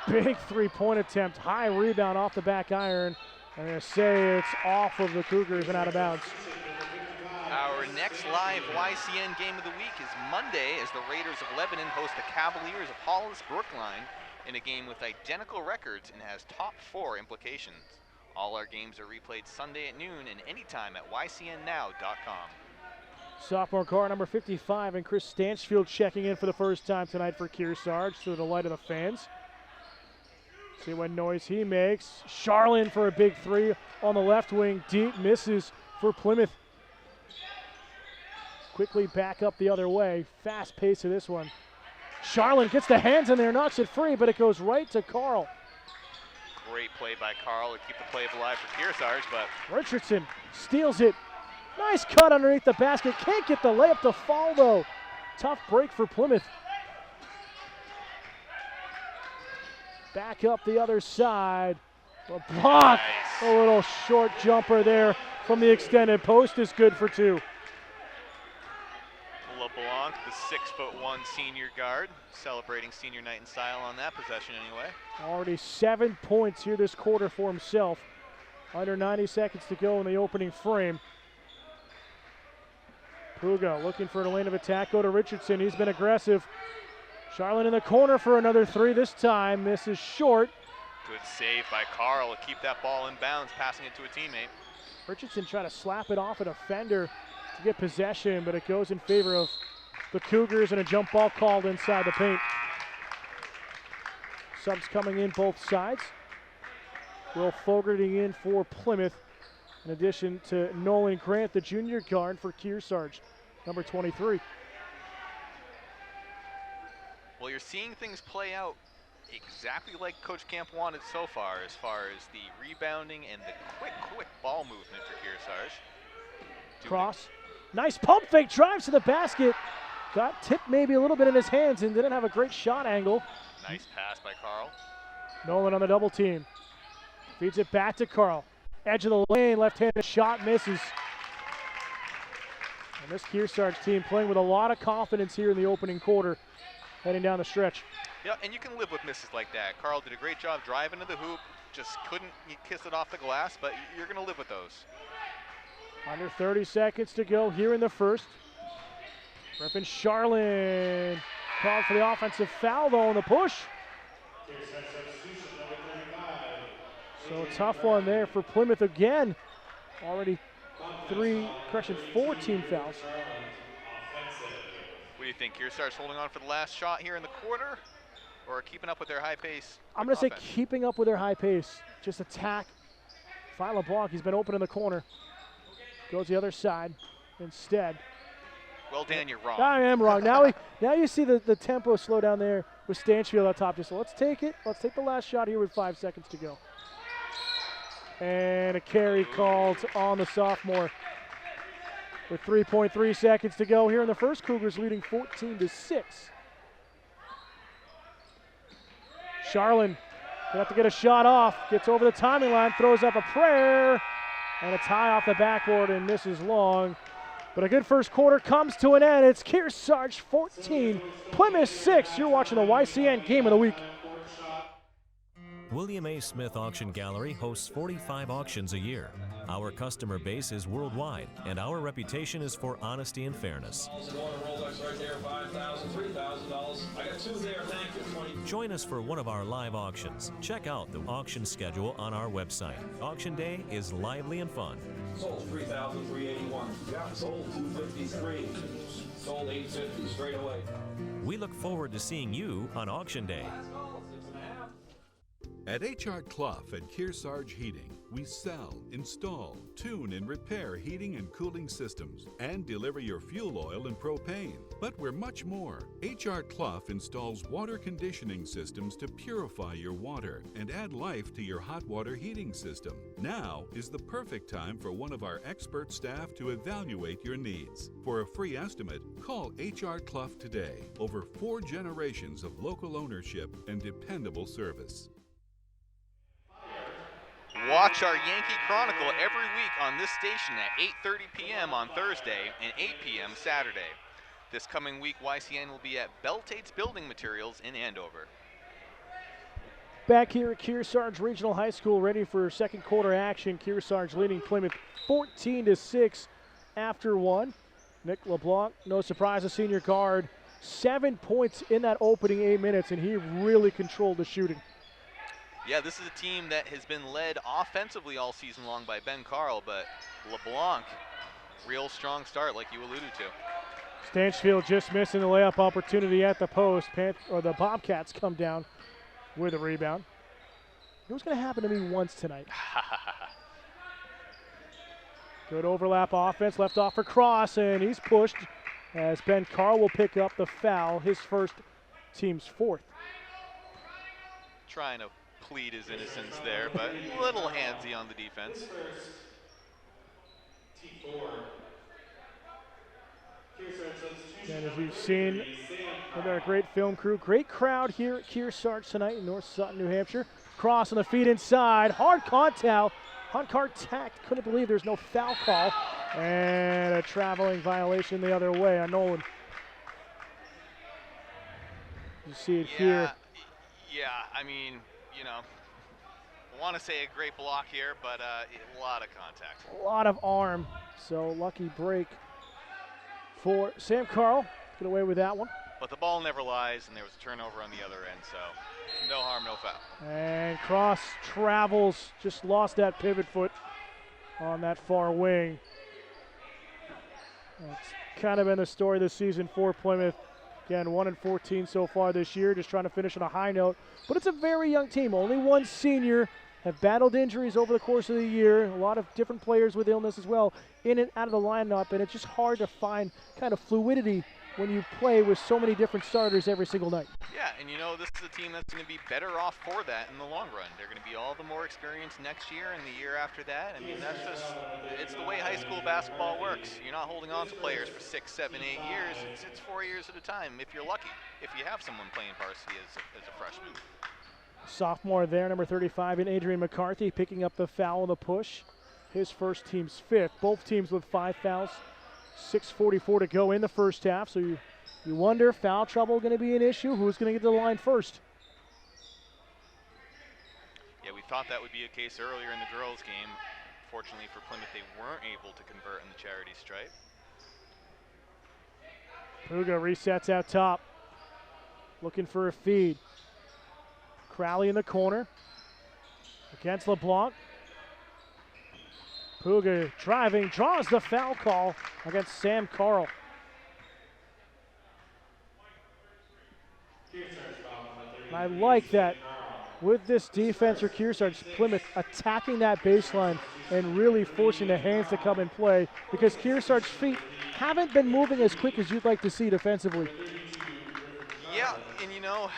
big three-point attempt, high rebound off the back iron. I'm going to say it's off of the Cougars and out of bounds. Our next live YCN game of the week is Monday as the Raiders of Lebanon host the Cavaliers of Hollis Brookline in a game with identical records and has top 4 implications. All our games are replayed Sunday at noon and anytime at ycnnow.com. Sophomore guard number 55 and Chris Stanchfield checking in for the first time tonight for Kearsarge to the delight of the fans. See what noise he makes. Charlin for a big three on the left wing. Deep misses for Plymouth. Quickly back up the other way. Fast pace of this one. Charlin gets the hands in there, knocks it free, but it goes right to Carl. Great play by Carl to keep the play alive for Kearsarge, but Richardson steals it. Nice cut underneath the basket. Can't get the layup to fall, though. Tough break for Plymouth. Back up the other side. A block. Nice. A little short jumper there from the extended post is good for 2. LeBlanc, the 6'1" senior guard, celebrating senior night in style on that possession anyway. Already 7 points here this quarter for himself. Under 90 seconds to go in the opening frame. Puga looking for a lane of attack. Go to Richardson. He's been aggressive. Charlotte in the corner for another 3 this time. Misses short. Good save by Carl to keep that ball in bounds, passing it to a teammate. Richardson trying to slap it off a defender to get possession, but it goes in favor of the Cougars and a jump ball called inside the paint. Subs coming in both sides. Will Fogarty in for Plymouth, in addition to Nolan Grant, the junior guard for Kearsarge, number 23. Well, you're seeing things play out exactly like Coach Camp wanted so far as the rebounding and the quick ball movement for Kearsarge. Cross. Nice pump fake, drives to the basket. Got tipped maybe a little bit in his hands and didn't have a great shot angle. Nice pass by Carl. Nolan on the double team. Feeds it back to Carl. Edge of the lane, left-handed shot misses. And this Kearsarge team playing with a lot of confidence here in the opening quarter, heading down the stretch. Yeah, and you can live with misses like that. Carl did a great job driving to the hoop, just couldn't kiss it off the glass, but you're going to live with those. Under 30 seconds to go here in the first. Griffin Charlin called for the offensive foul though on the push. So a tough one there for Plymouth again. Already 4 team fouls. What do you think? Kearsarge holding on for the last shot here in the quarter, or keeping up with their high pace? I'm going to say keeping up with their high pace. Just attack. Find LeBlanc. He's been open in the corner. Goes the other side instead. Well, Dan, you're wrong. I am wrong. Now you see the tempo slow down there with Stanchfield on top. Just let's take it. Let's take the last shot here with 5 seconds to go. And a carry called on the sophomore. With 3.3 seconds to go here in the first, Cougars leading 14-6. Charlin gonna have to get a shot off. Gets over the timing line, throws up a prayer, and a tie off the backboard and misses long. But a good first quarter comes to an end. It's Kearsarge 14, Plymouth 6. You're watching the YCN Game of the Week. William A. Smith Auction Gallery hosts 45 auctions a year. Our customer base is worldwide, and our reputation is for honesty and fairness. Join us for one of our live auctions. Check out the auction schedule on our website. Auction day is lively and fun. Sold 3,381. Yeah, sold 253. Sold 850 straight away. We look forward to seeing you on auction day. At H.R. Clough and Kearsarge Heating, we sell, install, tune, and repair heating and cooling systems and deliver your fuel oil and propane. But we're much more. H.R. Clough installs water conditioning systems to purify your water and add life to your hot water heating system. Now is the perfect time for one of our expert staff to evaluate your needs. For a free estimate, call H.R. Clough today. Over 4 generations of local ownership and dependable service. Watch our Yankee Chronicle every week on this station at 8:30 p.m. on Thursday and 8 p.m. Saturday. This coming week, YCN will be at Beltate's Building Materials in Andover. Back here at Kearsarge Regional High School, ready for second quarter action. Kearsarge leading Plymouth 14-6 after 1. Nick LeBlanc, no surprise, a senior guard. 7 points in that opening 8 minutes, and he really controlled the shooting. Yeah, this is a team that has been led offensively all season long by Ben Carl, but LeBlanc, real strong start like you alluded to. Stanchfield just missing the layup opportunity at the post. The Bobcats come down with a rebound. It was going to happen to me once tonight. Good overlap offense, left off for Cross, and he's pushed as Ben Carl will pick up the foul, his first, team's 4th. Trying to plead his innocence there, but a little handsy on the defense. And as we've seen with our great film crew, great crowd here at Kearsarge tonight in North Sutton, New Hampshire. Cross on the feet inside, hard contact. Couldn't believe there's no foul call. And a traveling violation the other way on Nolan. You see it here. Yeah, I mean, you know, I want to say a great block here, but a lot of contact. A lot of arm. So lucky break for Sam Carl. Get away with that one. But the ball never lies, and there was a turnover on the other end, so no harm, no foul. And cross travels, just lost that pivot foot on that far wing. That's kind of been the story this season for Plymouth. Again, 1-14 so far this year, just trying to finish on a high note. But it's a very young team. Only one senior, have battled injuries over the course of the year. A lot of different players with illness as well in and out of the lineup, and it's just hard to find kind of fluidity when you play with so many different starters every single night. Yeah, and you know, this is a team that's going to be better off for that in the long run. They're going to be all the more experienced next year and the year after that. I mean, that's just, it's the way high school basketball works. You're not holding on to players for 6, 7, 8 years. It's 4 years at a time, if you're lucky, if you have someone playing varsity as a freshman. Sophomore there, number 35 in Adrian McCarthy, picking up the foul on the push. His first, team's fifth. Both teams with 5 fouls. 6:44 to go in the first half, so you wonder, foul trouble going to be an issue? Who's going to get to the line first? Yeah, we thought that would be a case earlier in the girls' game. Fortunately for Plymouth, they weren't able to convert in the charity stripe. Puga resets out top, looking for a feed. Crowley in the corner against LeBlanc. Puga driving, draws the foul call against Sam Carl. And I like that with this defense for Kearsarge, Plymouth attacking that baseline and really forcing the hands to come and play, because Kearsarge's feet haven't been moving as quick as you'd like to see defensively. Yeah, and you know,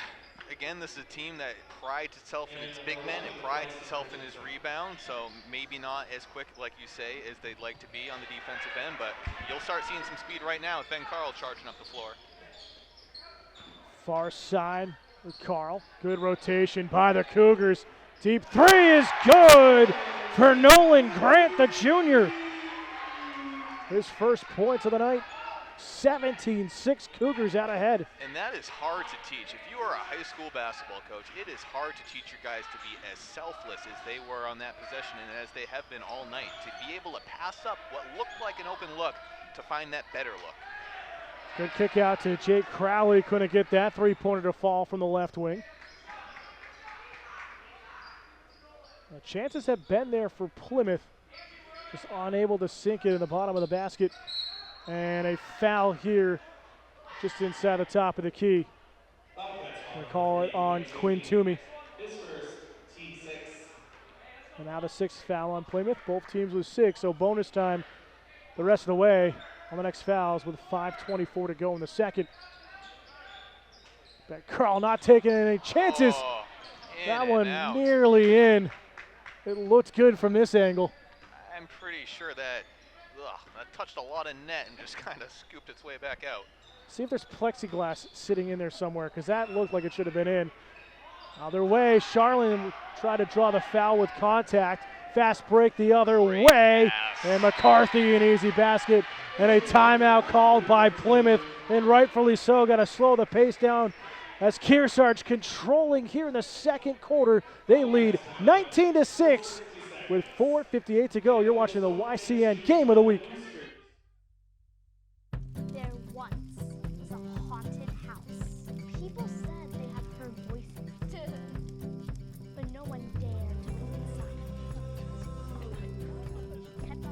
again, this is a team that prides itself in its big men and prides itself in its rebound, so maybe not as quick, like you say, as they'd like to be on the defensive end, but you'll start seeing some speed right now with Ben Carl charging up the floor. Far side with Carl. Good rotation by the Cougars. Deep three is good for Nolan Grant, the junior. His first points of the night. 17-6 Cougars out ahead. And that is hard to teach. If you are a high school basketball coach, it is hard to teach your guys to be as selfless as they were on that possession and as they have been all night, to be able to pass up what looked like an open look to find that better look. Good kick out to Jake Crowley. Couldn't get that three-pointer to fall from the left wing. The chances have been there for Plymouth. Just unable to sink it in the bottom of the basket. And a foul here just inside the top of the key. They call it on Quinn Toomey. And now the 6th foul on Plymouth. Both teams with 6, so bonus time the rest of the way on the next fouls with 5:24 to go in the second. But Carl not taking any chances. That one nearly in. It looked good from this angle. I'm pretty sure that touched a lot of net and just kind of scooped its way back out. See if there's plexiglass sitting in there somewhere, because that looked like it should have been in. Other way, Charlene tried to draw the foul with contact. Fast break the other way, and McCarthy an easy basket, and a timeout called by Plymouth, and rightfully so. Got to slow the pace down as Kearsarge controlling here in the second quarter. They lead 19-6 with 4:58 to go. You're watching the YCN Game of the Week. There once was a haunted house. People said they had heard voices, but no one dared to go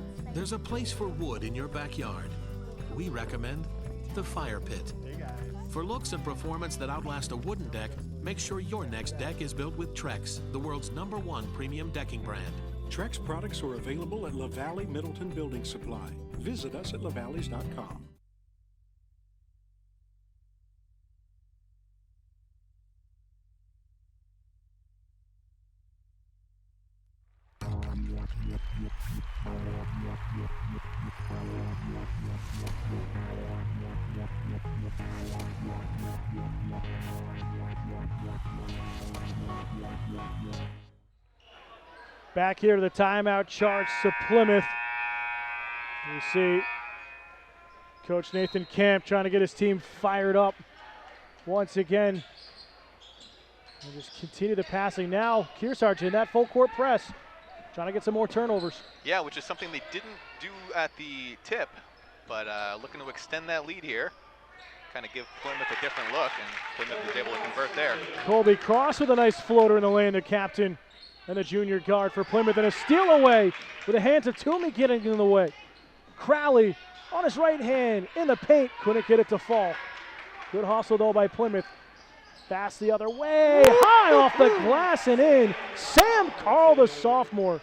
inside. There's a place for wood in your backyard. We recommend the Fire Pit. For looks and performance that outlast a wooden deck, make sure your next deck is built with Trex, the world's #1 premium decking brand. Trex products are available at LaValley Middleton Building Supply. Visit us at lavalleys.com. Back here to the timeout charge to Plymouth. You see Coach Nathan Camp trying to get his team fired up once again. And just continue the passing now. Kearsarge in that full court press, trying to get some more turnovers. Yeah, which is something they didn't do at the tip, but looking to extend that lead here. Kind of give Plymouth a different look, and Plymouth was able to convert there. Colby Cross with a nice floater in the lane, the captain and the junior guard for Plymouth, and a steal away with the hands of Toomey getting in the way. Crowley on his right hand in the paint, couldn't get it to fall. Good hustle though by Plymouth. Fast the other way, high off the glass and in. Sam Carl, the sophomore.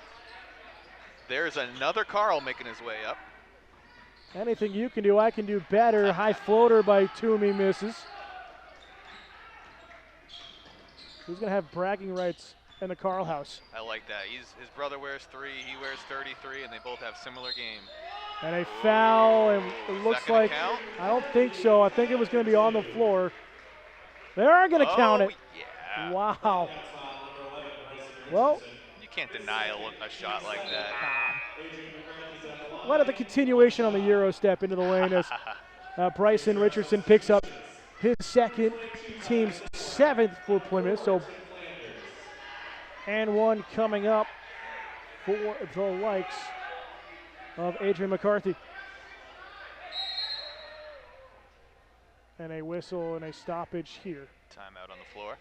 There's another Carl making his way up. Anything you can do, I can do better. High floater by Toomey misses. Who's going to have bragging rights in the Carl house? I like that. His brother wears 3, he wears 33, and they both have similar game. And a foul, and it looks like, count? I don't think so. I think it was going to be on the floor. They are going to count it. Yeah. Wow. Well, you can't deny a shot like that. What of the continuation on the Euro step into the lane as Bryson Richardson picks up his second, team's 7th for Plymouth. So, and one coming up for the likes of Adrian McCarthy. And a whistle and a stoppage here. Timeout on the floor.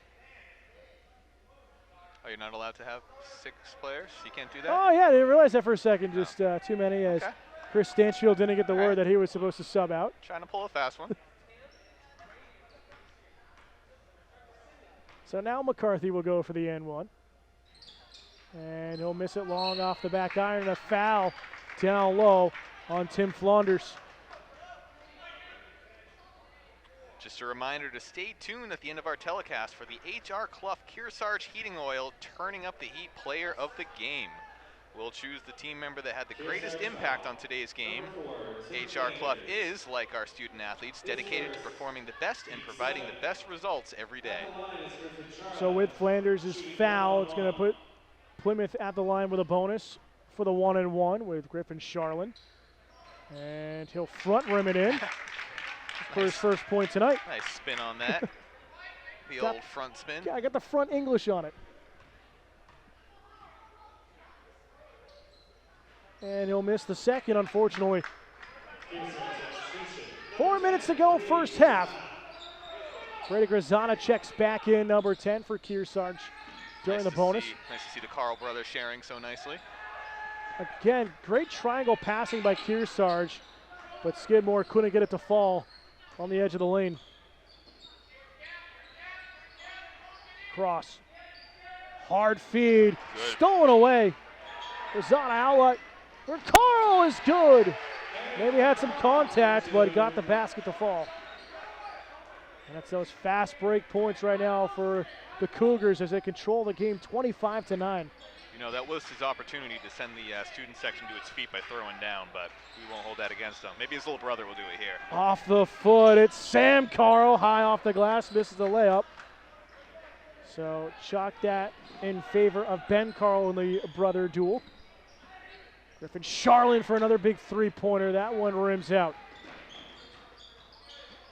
Oh, you're not allowed to have 6 players? You can't do that? Oh, yeah, I didn't realize that for a second. Just too many as Chris Stanchill didn't get the word that he was supposed to sub out. Trying to pull a fast one. So now McCarthy will go for the N1. And he'll miss it long off the back iron, and a foul down low on Tim Flanders. Just a reminder to stay tuned at the end of our telecast for the H.R. Clough Kearsarge Heating Oil Turning Up the Heat Player of the Game. We'll choose the team member that had the greatest impact on today's game. H.R. Clough is, like our student athletes, dedicated to performing the best and providing the best results every day. So with Flanders' foul, it's going to put Plymouth at the line with a bonus for the 1-and-1 with Griffin Charlin. And he'll front rim it in. For his first point tonight. Nice spin on that. The old front spin. Yeah, I got the front English on it. And he'll miss the second, unfortunately. 4 minutes to go, first half. Brady Grazana checks back in, number 10 for Kearsarge during the bonus. Nice to see the Carl brothers sharing so nicely. Again, great triangle passing by Kearsarge, but Skidmore couldn't get it to fall on the edge of the lane. Cross. Hard feed. Good. Stolen away. Grazana outlet. Where Carl is good. Maybe had some contact, but got the basket to fall. And that's those fast break points right now for the Cougars as they control the game 25-9. You know, that was his opportunity to send the student section to its feet by throwing down, but we won't hold that against him. Maybe his little brother will do it here. Off the foot, it's Sam Carl, high off the glass, misses the layup. So chalk that in favor of Ben Carl in the brother duel. Griffin Charlin for another big three-pointer. That one rims out.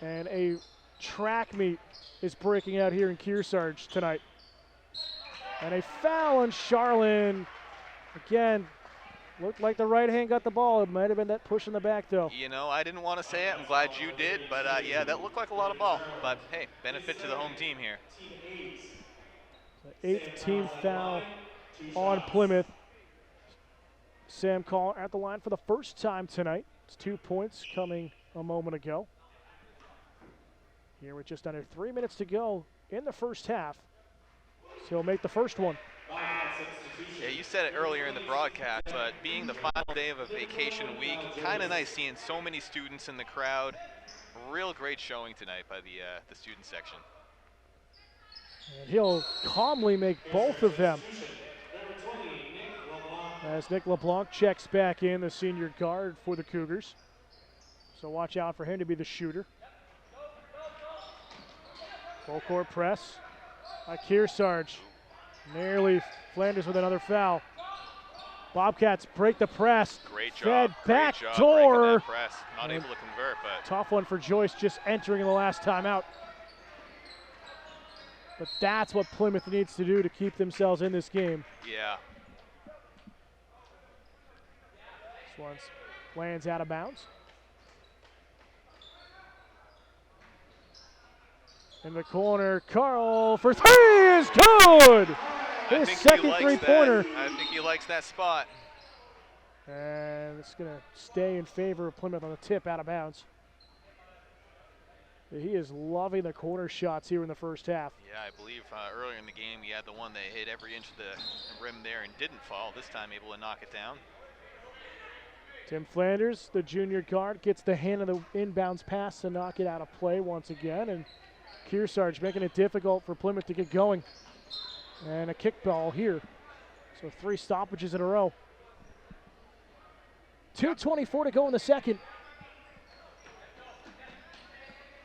And a track meet is breaking out here in Kearsarge tonight. And a foul on Charlin. Again, looked like the right hand got the ball. It might have been that push in the back, though. You know, I didn't want to say it. I'm glad you did. But, yeah, that looked like a lot of ball. But, hey, benefit to the home team here. The 8th team foul on Plymouth. Sam Carl at the line for the first time tonight. It's 2 points coming a moment ago. Here with just under 3 minutes to go in the first half. So he'll make the first one. Yeah, you said it earlier in the broadcast, but being the final day of a vacation week, kind of nice seeing so many students in the crowd. Real great showing tonight by the student section. And he'll calmly make both of them. As Nick LeBlanc checks back in, the senior guard for the Cougars. So watch out for him to be the shooter. Full court press by Kearsarge. Nearly Flanders with another foul. Bobcats break the press. Great job. Fed back Great job door. breaking that press. Not able to convert, but Tough one for Joyce, just entering in the last timeout. But that's what Plymouth needs to do to keep themselves in this game. yeah. This one lands out of bounds. In the corner, Carl for three is good! His second three-pointer. I think he likes that spot. And it's going to stay in favor of Plymouth on the tip out of bounds. He is loving the corner shots here in the first half. Yeah, I believe earlier in the game he had the one that hit every inch of the rim there and didn't fall. This time able to knock it down. Tim Flanders, the junior guard, gets the hand of the inbounds pass to knock it out of play once again. And Kearsarge making it difficult for Plymouth to get going. And a kick ball here. So 3 stoppages in a row. 2:24 to go in the second.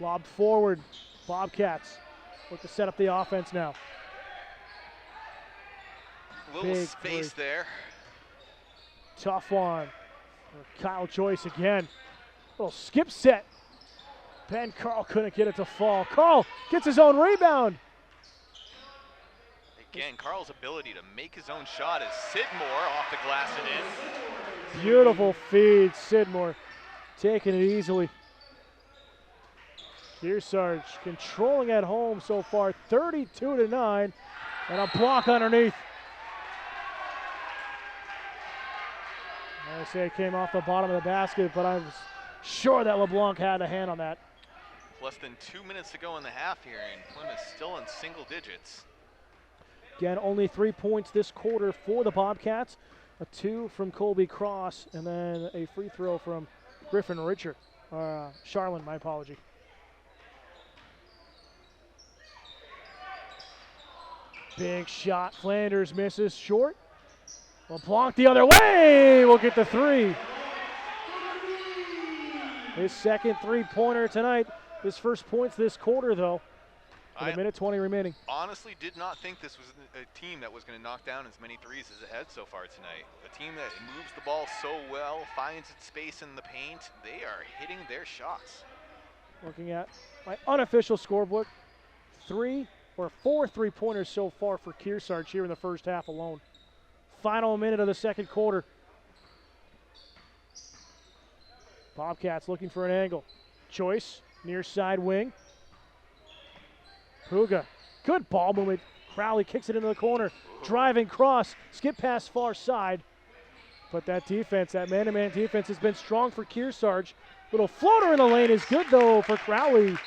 Lobbed forward. Bobcats look to set up the offense now. Little Big space three. there. Tough one. Kyle Joyce again. Little skip set. Ben Carl couldn't get it to fall. Carl gets his own rebound. Again, Carl's ability to make his own shot is Sidmore off the glass and in. Beautiful feed. Sidmore taking it easily. Kearsarge controlling at home so far, 32-9, and a block underneath. I say it came off the bottom of the basket, but I was sure that LeBlanc had a hand on that. Less than 2 minutes to go in the half here, and Plymouth still in single digits. Again, only 3 points this quarter for the Bobcats. A 2 from Colby Cross, and then a free throw from Griffin Richard. Charlin, my apology. Big shot. Flanders misses short. LeBlanc the other way. We'll get the 3. His second three-pointer tonight. His first points this quarter, though. With a minute 20 remaining. Honestly did not think this was a team that was going to knock down as many threes as it had so far tonight. A team that moves the ball so well, finds its space in the paint. They are hitting their shots. Looking at my unofficial scorebook, 4 three-pointers so far for Kearsarge here in the first half alone. Final minute of the second quarter. Bobcats looking for an angle. Choice, near side wing. Puga, good ball movement. Crowley kicks it into the corner. Driving cross, skip pass far side. But that defense, that man-to-man defense has been strong for Kearsarge. Little floater in the lane is good though for Crowley.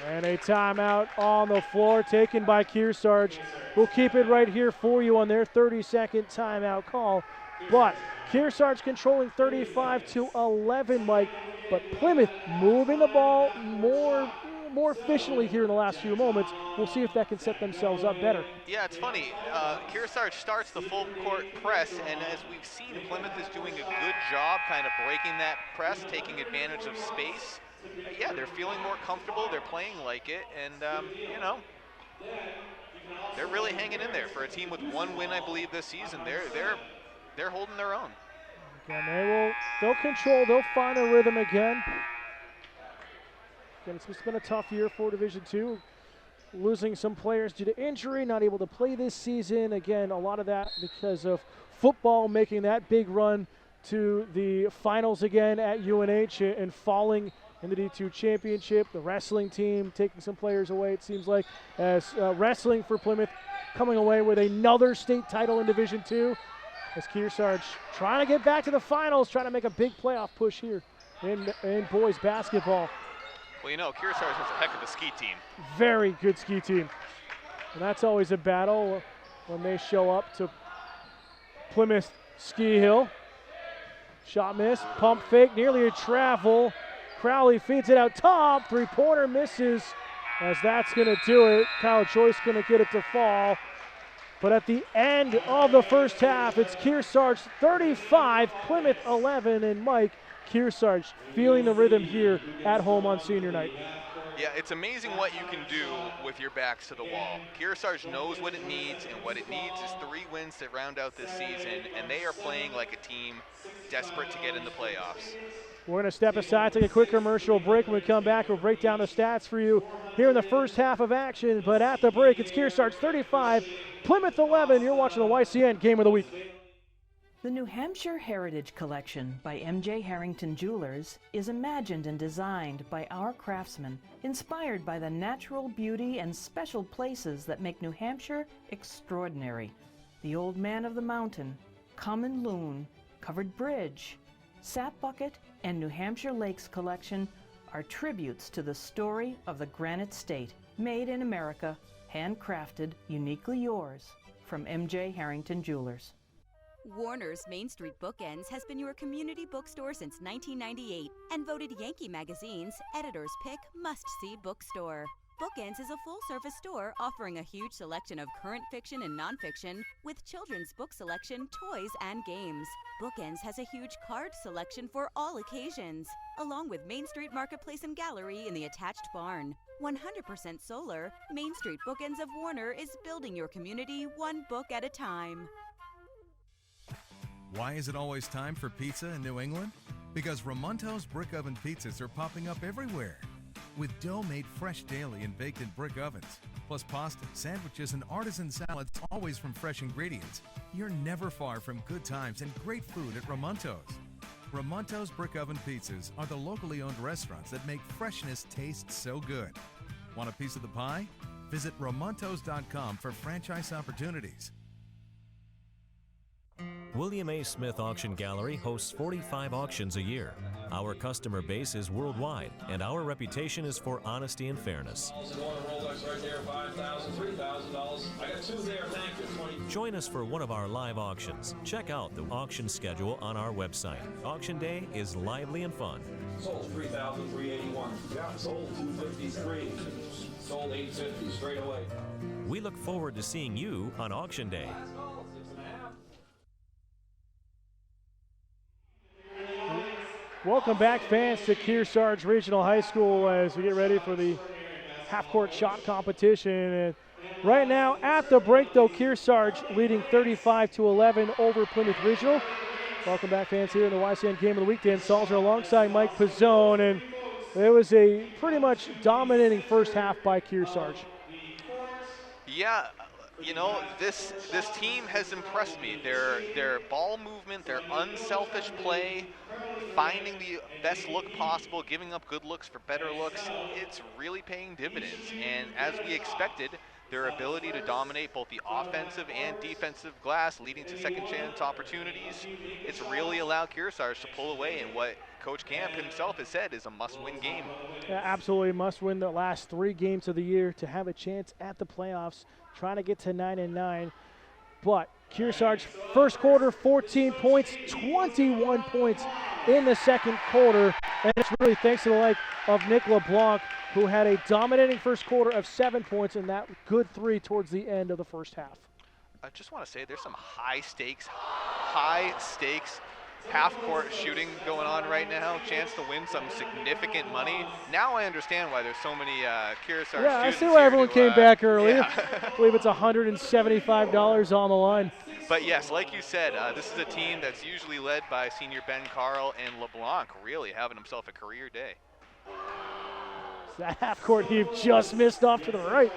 And a timeout on the floor taken by Kearsarge. We'll keep it right here for you on their 30-second timeout call. But Kearsarge controlling 35-11, Mike. But Plymouth moving the ball more efficiently here in the last few moments. We'll see if that can set themselves up better. Yeah, it's funny. Kearsarge starts the full court press, and as we've seen, Plymouth is doing a good job kind of breaking that press, taking advantage of space. Yeah, they're feeling more comfortable. They're playing like it, and you know, they're really hanging in there for a team with 1 win, I believe, this season. They're holding their own. Again, they'll control. They'll find their rhythm again. Again, it's been a tough year for Division II. Losing some players due to injury, not able to play this season. Again, a lot of that because of football making that big run to the finals again at UNH and falling in the D2 championship. The wrestling team taking some players away, it seems like, as wrestling for Plymouth coming away with another state title in Division II. As Kearsarge trying to get back to the finals, trying to make a big playoff push here in boys basketball. Well, you know, Kearsarge has a heck of a ski team. Very good ski team. And that's always a battle when they show up to Plymouth Ski Hill. Shot miss, pump fake, nearly a travel. Crowley feeds it out top, three-pointer misses, as that's going to do it. Kyle Joyce going to get it to fall. But at the end of the first half, it's Kearsarge 35, Plymouth 11, and Mike, Kearsarge feeling the rhythm here at home on senior night. Yeah, it's amazing what you can do with your backs to the wall. Kearsarge knows what it needs, and what it needs is 3 wins to round out this season, and they are playing like a team desperate to get in the playoffs. We're going to step aside, take a quick commercial break. When we come back, we'll break down the stats for you here in the first half of action. But at the break, it's Kearsarge 35, Plymouth 11. You're watching the YCN Game of the Week. The New Hampshire Heritage Collection by M.J. Harrington Jewelers is imagined and designed by our craftsmen, inspired by the natural beauty and special places that make New Hampshire extraordinary. The Old Man of the Mountain, Common Loon, Covered Bridge, Sap Bucket, and New Hampshire Lakes Collection are tributes to the story of the Granite State, made in America, handcrafted, uniquely yours, from M.J. Harrington Jewelers. Warner's Main Street Bookends has been your community bookstore since 1998 and voted Yankee Magazine's Editor's Pick Must-See Bookstore. Bookends is a full-service store offering a huge selection of current fiction and nonfiction with children's book selection, toys, and games. Bookends has a huge card selection for all occasions, along with Main Street Marketplace and Gallery in the attached barn. 100% solar, Main Street Bookends of Warner is building your community one book at a time. Why is it always time for pizza in New England? Because Ramonto's brick oven pizzas are popping up everywhere. With dough made fresh daily and baked in brick ovens, plus pasta, sandwiches, and artisan salads always from fresh ingredients, you're never far from good times and great food at Ramonto's. Ramonto's brick oven pizzas are the locally owned restaurants that make freshness taste so good. Want a piece of the pie? Visit Ramontos.com for franchise opportunities. William A. Smith Auction Gallery hosts 45 auctions a year. Our customer base is worldwide, and our reputation is for honesty and fairness. Right there, $5,000, $3,000. I got 2 there, thank you. Join us for one of our live auctions. Check out the auction schedule on our website. Auction day is lively and fun. Sold $3,381. Yeah, sold $253. Sold $850 straight away. We look forward to seeing you on auction day. Welcome back, fans, to Kearsarge Regional High School as we get ready for the half-court shot competition. And right now, at the break, though, Kearsarge leading 35-11 over Plymouth Regional. Welcome back, fans, here in the YCN Game of the Week. Dan Salzer alongside Mike Pizzone, and it was a pretty much dominating first half by Kearsarge. Yeah, you know, this team has impressed me. Their ball movement, their unselfish play, finding the best look possible, giving up good looks for better looks, it's really paying dividends. And as we expected, their ability to dominate both the offensive and defensive glass, leading to second chance opportunities, it's really allowed Kearsarge to pull away in what Coach Camp himself has said is a must-win game. Yeah, absolutely must win the last 3 games of the year to have a chance at the playoffs, trying to get to 9-9. But Kearsarge, first quarter, 14 points, 21 points in the second quarter. And it's really thanks to the like of Nick LeBlanc, who had a dominating first quarter of 7 points and that good 3 towards the end of the first half. I just want to say there's some high stakes half-court shooting going on right now. Chance to win some significant money. Now I understand why there's so many Kearsarge students. Yeah, I see why everyone came back early. Yeah. I believe it's $175 on the line. But yes, like you said, this is a team that's usually led by senior Ben Carl and LeBlanc, really having himself a career day. That half-court heave just missed off to the right.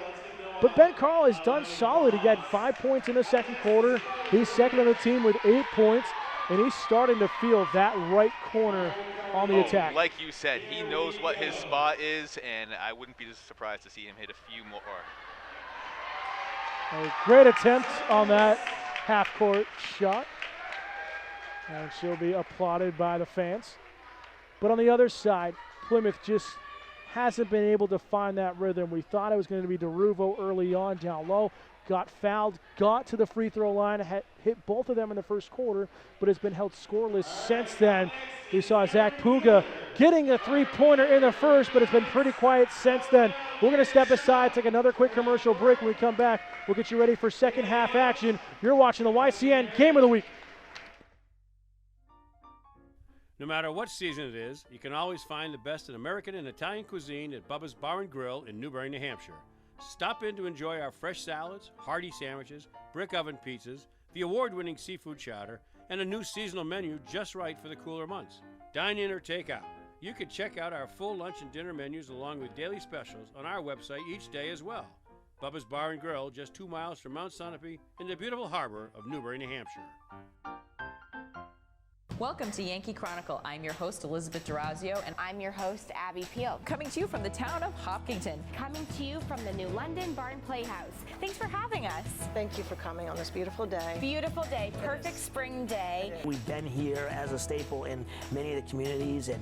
But Ben Carl has done solid. He got 5 points in the second quarter. He's second on the team with 8 points. And he's starting to feel that right corner on the attack. Like you said, he knows what his spot is, and I wouldn't be surprised to see him hit a few more. A great attempt on that half-court shot. And she'll be applauded by the fans. But on the other side, Plymouth just hasn't been able to find that rhythm. We thought it was going to be DeRuvo early on down low. Got fouled, got to the free throw line, hit both of them in the first quarter, but has been held scoreless since then. We saw Zach Puga getting a three-pointer in the first, but it's been pretty quiet since then. We're going to step aside, take another quick commercial break. When we come back, we'll get you ready for second half action. You're watching the YCN Game of the Week. No matter what season it is, you can always find the best in American and Italian cuisine at Bubba's Bar and Grill in Newbury, New Hampshire. Stop in to enjoy our fresh salads, hearty sandwiches, brick oven pizzas, the award-winning seafood chowder, and a new seasonal menu just right for the cooler months. Dine in or take out. You can check out our full lunch and dinner menus along with daily specials on our website each day as well. Bubba's Bar and Grill, just 2 miles from Mount Sunapee in the beautiful harbor of Newbury, New Hampshire. Welcome to Yankee Chronicle. I'm your host, Elizabeth Durazio, and I'm your host, Abby Peel. Coming to you from the town of Hopkinton. Coming to you from the New London Barn Playhouse. Thanks for having us. Thank you for coming on this beautiful day. Beautiful day, perfect spring day. We've been here as a staple in many of the communities. And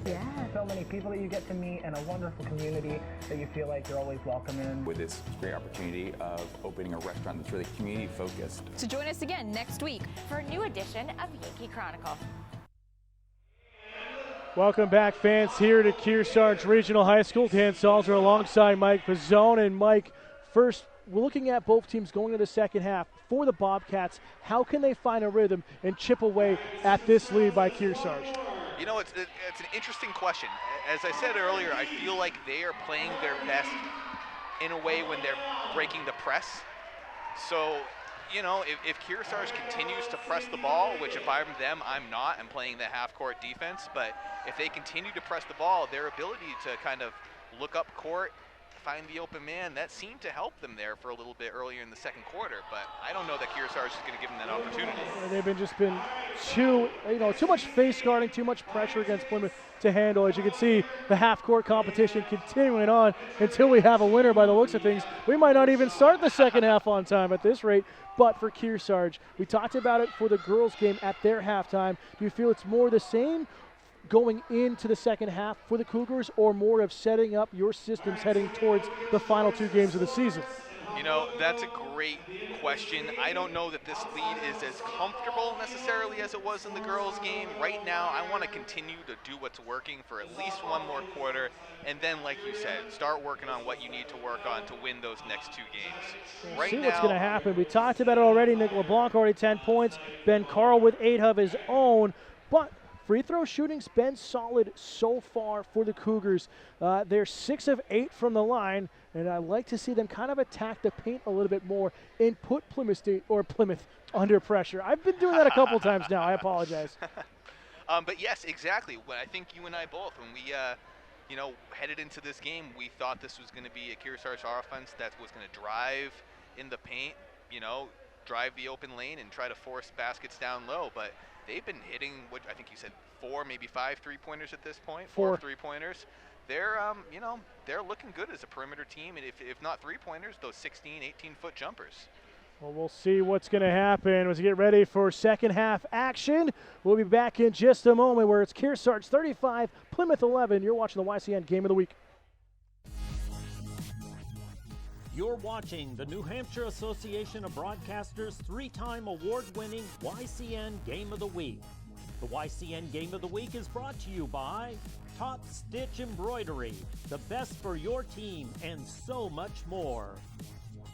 so many people that you get to meet and a wonderful community that you feel like you're always welcome in. With this great opportunity of opening a restaurant that's really community focused. So join us again next week for a new edition of Yankee Chronicle. Welcome back, fans, here to Kearsarge Regional High School. Dan Salzer alongside Mike Pizzone. And Mike, first, we're looking at both teams going into the second half. For the Bobcats, how can they find a rhythm and chip away at this lead by Kearsarge? You know, it's an interesting question. As I said earlier, I feel like they are playing their best in a way when they're breaking the press. So, you know, if Kearsarge continues to press the ball, which if I'm them, I'm not, I'm playing the half-court defense, but if they continue to press the ball, their ability to kind of look up court, find the open man, that seemed to help them there for a little bit earlier in the second quarter, but I don't know that Kearsarge is going to give them that opportunity. They've just been too much face guarding, too much pressure against Plymouth to handle. As you can see, the half-court competition continuing on until we have a winner by the looks of things. We might not even start the second half on time at this rate, but for Kearsarge, we talked about it for the girls' game at their halftime. Do you feel it's more the same going into the second half for the Cougars, or more of setting up your systems heading towards the final 2 games of the season? You know, that's a great question. I don't know that this lead is as comfortable necessarily as it was in the girls' game. Right now, I want to continue to do what's working for at least one more quarter, and then, like you said, start working on what you need to work on to win those next 2 games. Right now, what's going to happen. We talked about it already. Nick LeBlanc already 10 points. Ben Carl with 8 of his own, but free throw shooting's been solid so far for the Cougars. They're 6 of 8 from the line, and I like to see them kind of attack the paint a little bit more and put Plymouth under pressure. I've been doing that a couple times now. I apologize. But yes, exactly. I think you and I both, when we headed into this game, we thought this was going to be a Kearsarge offense that was going to drive in the paint, drive the open lane and try to force baskets down low. But they've been hitting what I think you said 4, maybe 5 3-pointers at this point. 4 3-pointers. They're they're looking good as a perimeter team, and if not 3-pointers, those 16, 18-foot jumpers. Well, we'll see what's going to happen as we get ready for second half action. We'll be back in just a moment where it's Kearsarge 35, Plymouth 11. You're watching the YCN Game of the Week. You're watching the New Hampshire Association of Broadcasters 3-time award-winning YCN Game of the Week. The YCN Game of the Week is brought to you by Top Stitch Embroidery, the best for your team, and so much more.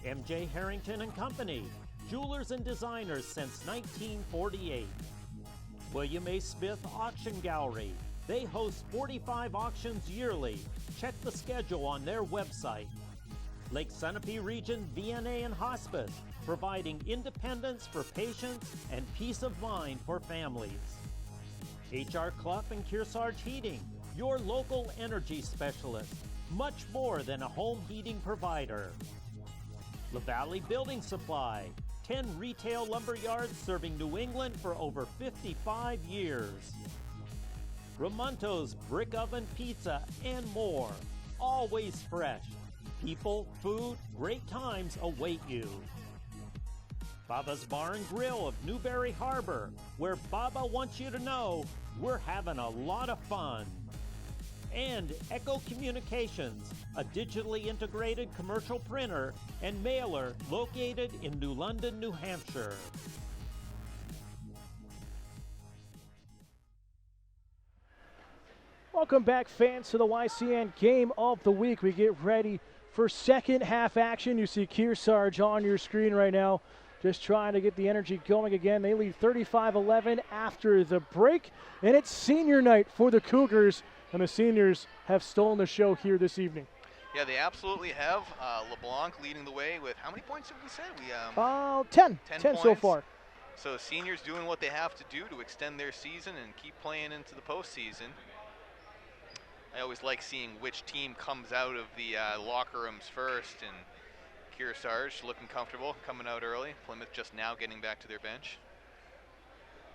MJ Harrington and Company, jewelers and designers since 1948. William A. Smith Auction Gallery. They host 45 auctions yearly. Check the schedule on their website. Lake Sunapee Region VNA and Hospice, providing independence for patients and peace of mind for families. H.R. Clough and Kearsarge Heating, your local energy specialist, much more than a home heating provider. La Valley Building Supply, 10 retail lumber yards serving New England for over 55 years. Ramonto's Brick Oven Pizza and more, always fresh. People, food, great times await you. Baba's Bar and Grill of Newberry Harbor, where Baba wants you to know we're having a lot of fun. And Echo Communications, a digitally integrated commercial printer and mailer located in New London, New Hampshire. Welcome back, fans, to the YCN Game of the Week. We get ready for second half action. You see Kearsarge on your screen right now. just trying to get the energy going again. They lead 35-11 after the break, and it's senior night for the Cougars, and the seniors have stolen the show here this evening. Yeah, they absolutely have. LeBlanc leading the way with how many points have we said? 10 so far. So seniors doing what they have to do to extend their season and keep playing into the postseason. I always like seeing which team comes out of the locker rooms first, and Kearsarge looking comfortable, coming out early. Plymouth just now getting back to their bench.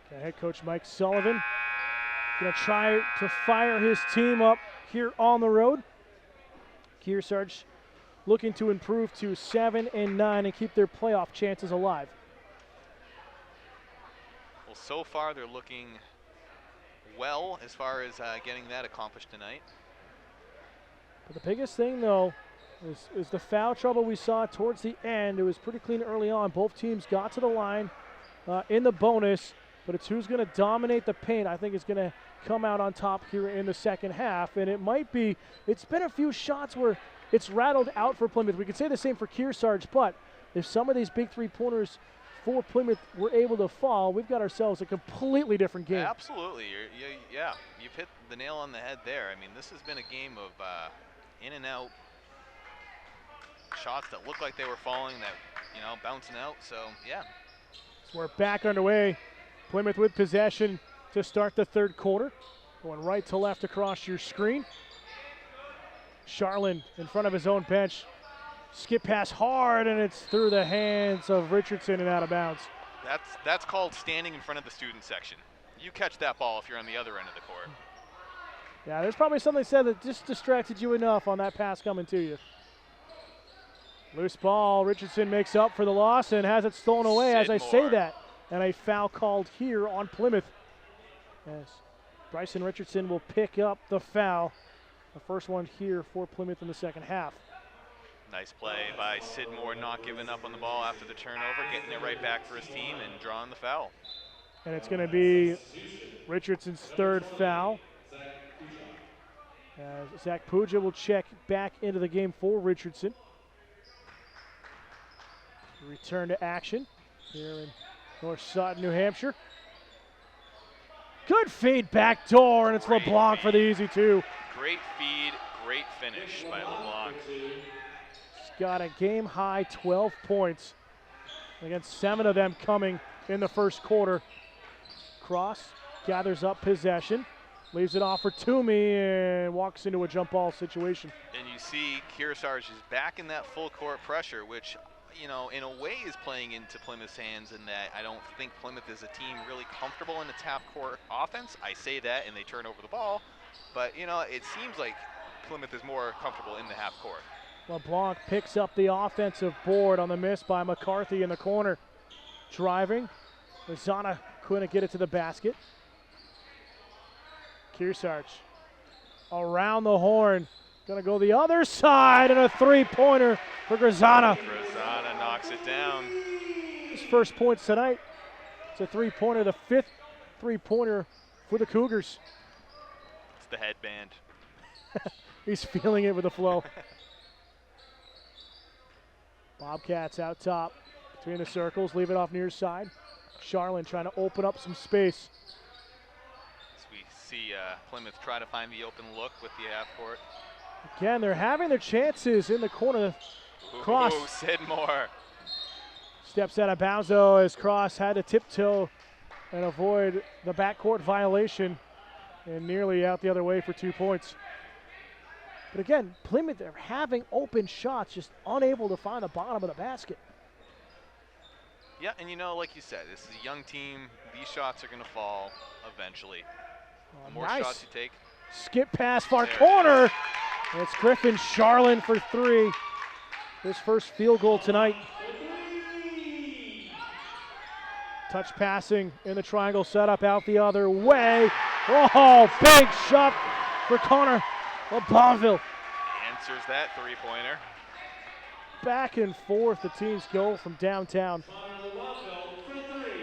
Okay, head coach Mike Sullivan going to try to fire his team up here on the road. Kearsarge looking to improve to 7-9 and keep their playoff chances alive. Well, so far they're looking well as far as getting that accomplished tonight. But the biggest thing, though, is the foul trouble we saw towards the end. It was pretty clean early on. Both teams got to the line in the bonus, but it's who's going to dominate the paint. I think is going to come out on top here in the second half, and it might be, it's been a few shots where it's rattled out for Plymouth. We could say the same for Kearsarge, but if some of these big three-pointers for Plymouth were able to fall, we've got ourselves a completely different game. Absolutely. Yeah, you've hit the nail on the head there. I mean, this has been a game of in and out shots that look like they were falling, that, bouncing out. So, yeah. So we're back underway. Plymouth with possession to start the third quarter. Going right to left across your screen. Charlin in front of his own bench. Skip pass hard, and it's through the hands of Richardson and out of bounds. That's called standing in front of the student section. You catch that ball if you're on the other end of the court. Yeah, there's probably something said that just distracted you enough on that pass coming to you. Loose ball. Richardson makes up for the loss and has it stolen away as I say that. And a foul called here on Plymouth, as Bryson Richardson will pick up the foul. The first one here for Plymouth in the second half. Nice play by Sidmore, not giving up on the ball after the turnover, getting it right back for his team and drawing the foul. And it's going to be Richardson's third foul. As Zach Puja will check back into the game for Richardson. Return to action here in North Sutton, New Hampshire. Good feed back door, and it's Great LeBlanc feed. for the easy two. Great feed, great finish by LeBlanc. He's got a game-high 12 points, against 7 of them coming in the first quarter. Cross gathers up possession, leaves it off for Toomey, and walks into a jump ball situation. And you see Kearsarge is back in that full court pressure, which, in a way is playing into Plymouth's hands in that I don't think Plymouth is a team really comfortable in its half-court offense. I say that, and they turn over the ball. But, it seems like Plymouth is more comfortable in the half-court. LeBlanc picks up the offensive board on the miss by McCarthy in the corner. Driving. Lozana couldn't get it to the basket. Kearsarge around the horn. Going to go the other side, and a three-pointer for Grazana. Grazana knocks it down. His first points tonight. It's a three-pointer, the 5th three-pointer for the Cougars. It's the headband. He's feeling it with the flow. Bobcats out top between the circles, leave it off near side. Charlin trying to open up some space. As we see Plymouth try to find the open look with the half court. Again, they're having their chances in the corner. Cross. Ooh, Sidmore. Steps out of bounds, though, as Cross had to tiptoe and avoid the backcourt violation, and nearly out the other way for 2 points. But again, Plymouth, they're having open shots, just unable to find the bottom of the basket. Yeah, and like you said, this is a young team. These shots are going to fall eventually. The more nice shots you take. Skip pass, far corner. And it's Griffin Charlin for 3. His first field goal tonight. Touch passing in the triangle setup out the other way. Oh, big shot for Connor LeBonville. Answers that three-pointer. Back and forth the teams go from downtown.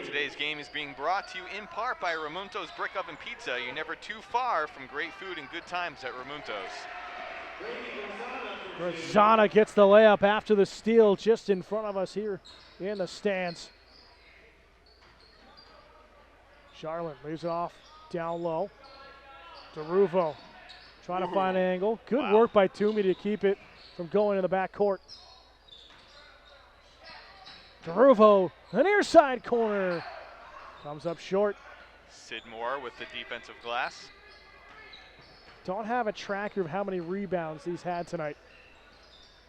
Today's game is being brought to you in part by Ramunto's Brick Oven Pizza. You're never too far from great food and good times at Ramunto's. Grzana gets the layup after the steal just in front of us here in the stands. Charlotte leaves it off down low. DeRuvo trying to find an angle. Good work by Toomey to keep it from going in the back court. DeRuvo, the near side corner. Comes up short. Sid Moore with the defensive glass. Don't have a tracker of how many rebounds he's had tonight,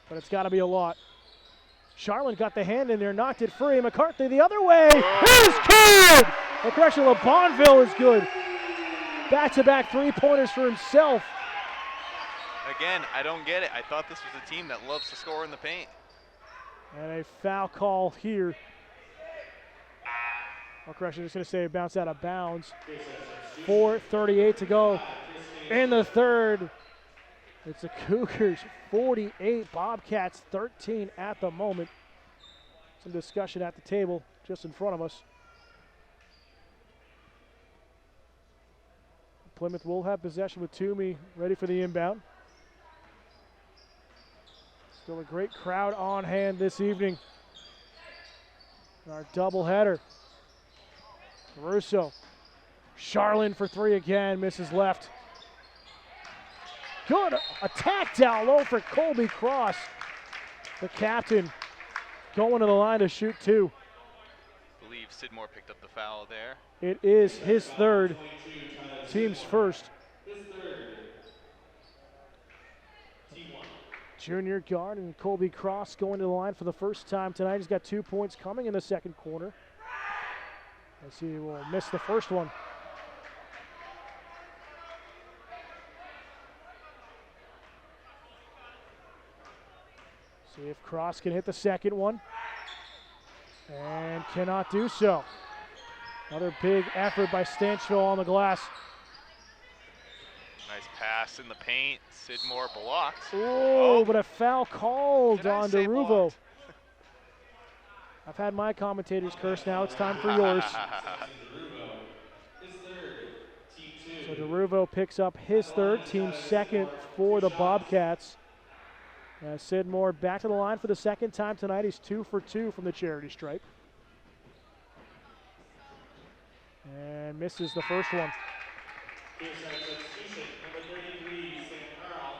but it's got to be a lot. Charlotte got the hand in there, knocked it free. McCarthy the other way. He's good! A correction, LeBonville is good. Back-to-back three-pointers for himself. Again, I don't get it. I thought this was a team that loves to score in the paint. And a foul call here. Oh, correction, just going to say it bounced out of bounds. 4:38 to go in the third. It's the Cougars 48, Bobcats 13 at the moment. Some discussion at the table just in front of us. Plymouth will have possession with Toomey ready for the inbound. Still a great crowd on hand this evening. Our doubleheader. Russo. Charlin for three again, misses left. Good attack down low for Colby Cross. The captain going to the line to shoot two. I believe Sid Moore picked up the foul there. It is his third, team's first. Junior guard and Colby Cross going to the line for the first time tonight. He's got 2 points coming in the second quarter, as he will miss the first one. See if Cross can hit the second one, and cannot do so. Another big effort by Stanchville on the glass. Nice pass in the paint. Sid Moore blocked. Oh, but a foul called on DeRuvo. I've had my commentators curse, now it's time for yours. So DeRuvo picks up his third, team second for the Bobcats. Sid Moore back to the line for the second time tonight. He's 2 for 2 from the charity stripe. And misses the first one.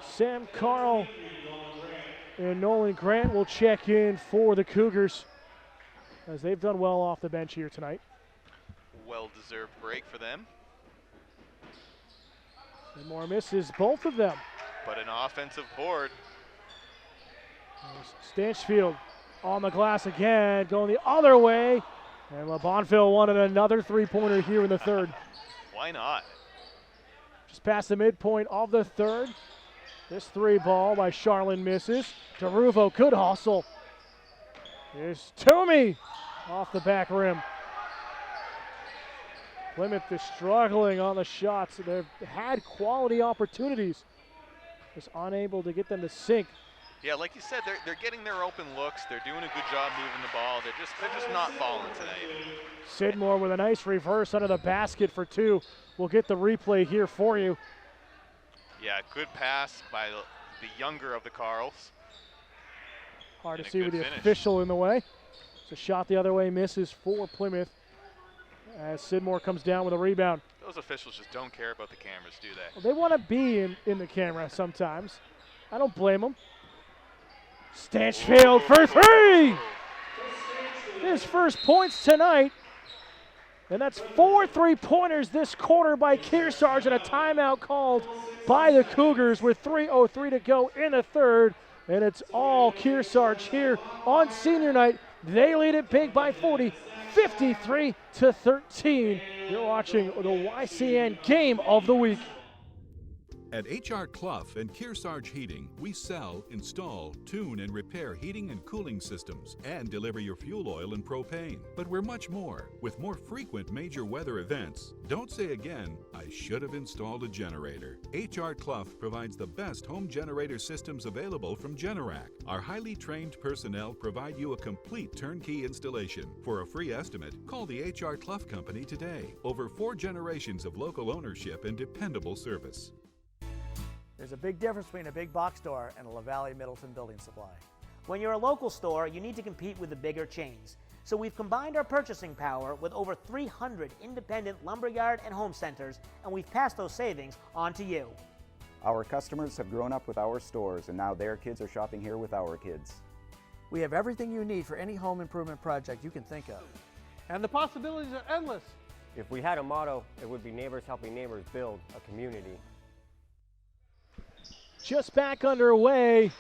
Sam Carl and Nolan Grant will check in for the Cougars, as they've done well off the bench here tonight. Well-deserved break for them. Sid Moore misses both of them. But an offensive board. Stanchfield on the glass again, going the other way. And LeBonville wanted another three-pointer here in the third. Why not? Just past the midpoint of the third. This three ball by Charlin misses. DeRuvo could hustle. Here's Toomey off the back rim. Plymouth is struggling on the shots. They've had quality opportunities. Just unable to get them to sink. Yeah, like you said, they're getting their open looks. They're doing a good job moving the ball. They're just not falling tonight. Sid Moore with a nice reverse under the basket for two. We'll get the replay here for you. Yeah, good pass by the younger of the Carls. Hard to see with the official in the way. It's a shot the other way, misses for Plymouth as Sid Moore comes down with a rebound. Those officials just don't care about the cameras, do they? Well, they want to be in the camera sometimes. I don't blame them. Stanchfield for three! His first points tonight. And that's 4 3-pointers this quarter by Kearsarge, and a timeout called by the Cougars with 3:03 to go in the third. And it's all Kearsarge here on senior night. They lead it big by 40, 53-13. You're watching the YCN Game of the Week. At H.R. Clough and Kearsarge Heating, we sell, install, tune, and repair heating and cooling systems and deliver your fuel oil and propane. But we're much more. With more frequent major weather events, don't say again, I should have installed a generator. H.R. Clough provides the best home generator systems available from Generac. Our highly trained personnel provide you a complete turnkey installation. For a free estimate, call the H.R. Clough Company today. Over 4 generations of local ownership and dependable service. There's a big difference between a big box store and a LaValle Middleton building supply. When you're a local store, you need to compete with the bigger chains. So we've combined our purchasing power with over 300 independent lumberyard and home centers, and we've passed those savings on to you. Our customers have grown up with our stores, and now their kids are shopping here with our kids. We have everything you need for any home improvement project you can think of. And the possibilities are endless. If we had a motto, it would be neighbors helping neighbors build a community. Just back underway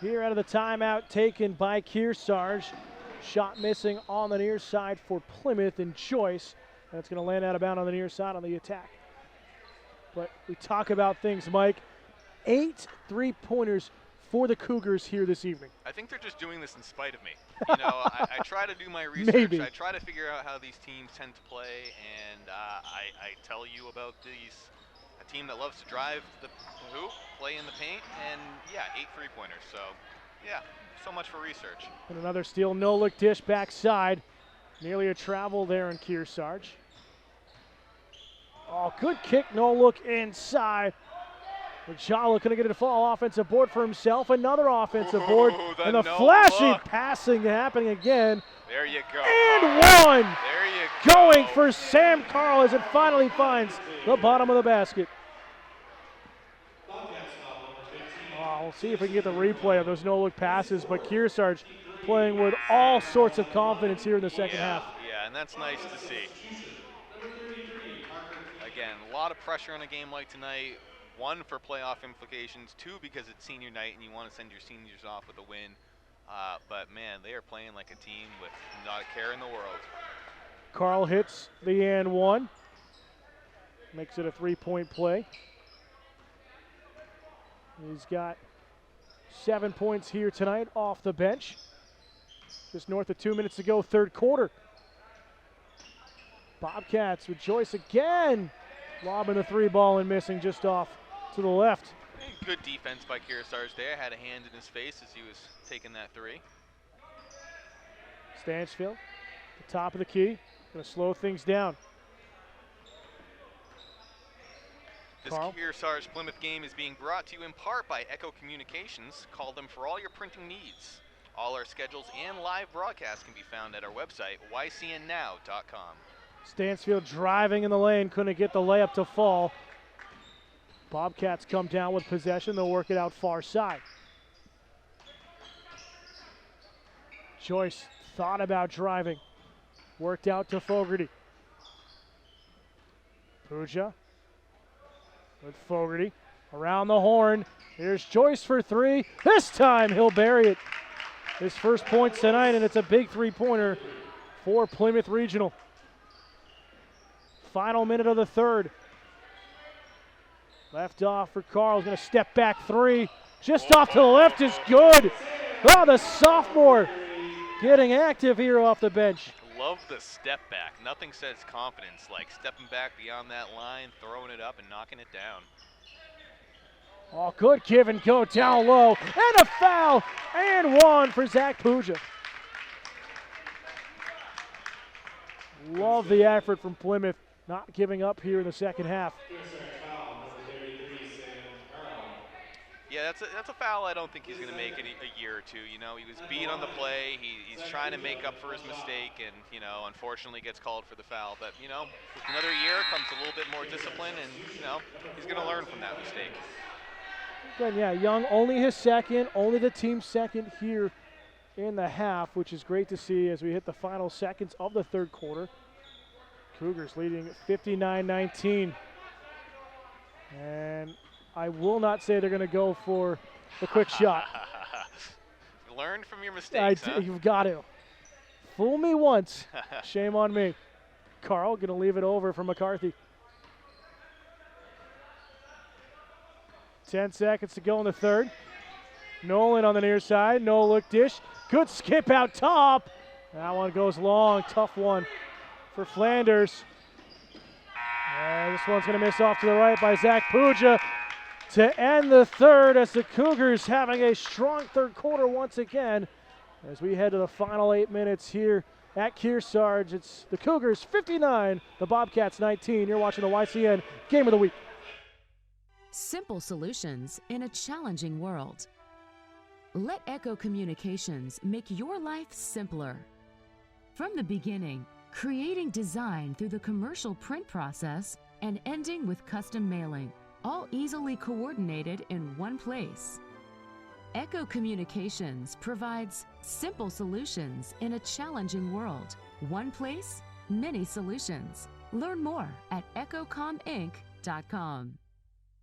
here out of the timeout taken by Kearsarge. Shot missing on the near side for Plymouth and Joyce. That's going to land out of bounds on the near side on the attack. But we talk about things, Mike. 8 3-pointers for the Cougars here this evening. I think they're just doing this in spite of me. You know, I try to do my research. Maybe. I try to figure out how these teams tend to play, and I tell you about a team that loves to drive the hoop, play in the paint, and yeah, 8 3-pointers. So, yeah, so much for research. And another steal, no-look dish backside. Nearly a travel there in Kearsarge. Oh, good kick, no-look inside. Rajala couldn't get it to fall. Offensive board for himself. Another offensive board. And the flashy passing happening again. There you go. And one. There you go. Going for Sam Carl as it finally finds the bottom of the basket. Oh, we'll see if we can get the replay of those no-look passes. But Kearsarge playing with all sorts of confidence here in the second half. Yeah, and that's nice to see. Again, a lot of pressure on a game like tonight. 1 for playoff implications, 2 because it's senior night and you want to send your seniors off with a win. But man, they are playing like a team with not a care in the world. Carl hits the and one. Makes it a 3-point play. He's got 7 points here tonight off the bench. Just north of 2 minutes to go, third quarter. Bobcats with Joyce again. Lobbing the 3 ball and missing just off to the left. Good defense by Kearsarge there. Had a hand in his face as he was taking that 3. Stansfield, the top of the key, going to slow things down. This Kearsarge Plymouth game is being brought to you in part by Echo Communications. Call them for all your printing needs. All our schedules and live broadcasts can be found at our website, ycnnow.com. Stansfield driving in the lane, couldn't get the layup to fall. Bobcats come down with possession. They'll work it out far side. Joyce thought about driving. Worked out to Fogarty. Puja with Fogarty around the horn. Here's Joyce for 3. This time he'll bury it. His first points tonight, and it's a big 3-pointer for Plymouth Regional. Final minute of the third. Left off for Carl. He's going to step back 3. Just off to the left is good. Oh, the sophomore getting active here off the bench. Love the step back. Nothing says confidence like stepping back beyond that line, throwing it up, and knocking it down. Oh, good give and go down low. And a foul. And 1 for Zach Puja. Love the effort from Plymouth. Not giving up here in the second half. Yeah, that's a foul I don't think he's going to make in a year or two. You know, he was beat on the play. He's trying to make up for his mistake and, you know, unfortunately gets called for the foul. But, you know, with another year comes a little bit more discipline and, you know, he's going to learn from that mistake. Again, yeah, Young only his second, only the team's second here in the half, which is great to see as we hit the final seconds of the third quarter. Cougars leading 59-19. And I will not say they're going to go for the quick shot. Learn from your mistakes, huh? You've got to. Fool me once. Shame on me. Carl going to leave it over for McCarthy. 10 seconds to go in the third. Nolan on the near side. No look dish. Good skip out top. That one goes long. Tough one for Flanders. And this one's going to miss off to the right by Zach Puja to end the third as the Cougars having a strong third quarter once again. As we head to the final 8 minutes here at Kearsarge, it's the Cougars 59, the Bobcats 19. You're watching the YCN Game of the Week. simple solutions in a challenging world. Let Echo Communications make your life simpler. From the beginning, creating design through the commercial print process and ending with custom mailing, all easily coordinated in one place. Echo Communications provides simple solutions in a challenging world. One place, many solutions. Learn more at echocominc.com.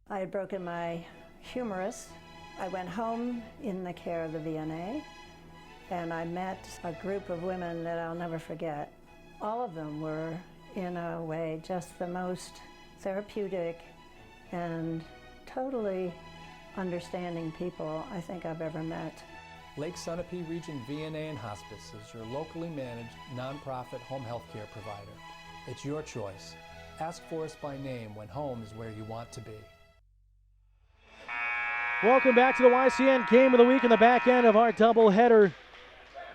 I had broken my humerus. I went home in the care of the VNA, and I met a group of women that I'll never forget. All of them were, in a way, just the most therapeutic and totally understanding people I think I've ever met. Lake Sunapee Region VNA and Hospice is your locally managed nonprofit home health care provider. It's your choice. Ask for us by name when home is where you want to be. Welcome back to the YCN Game of the Week in the back end of our doubleheader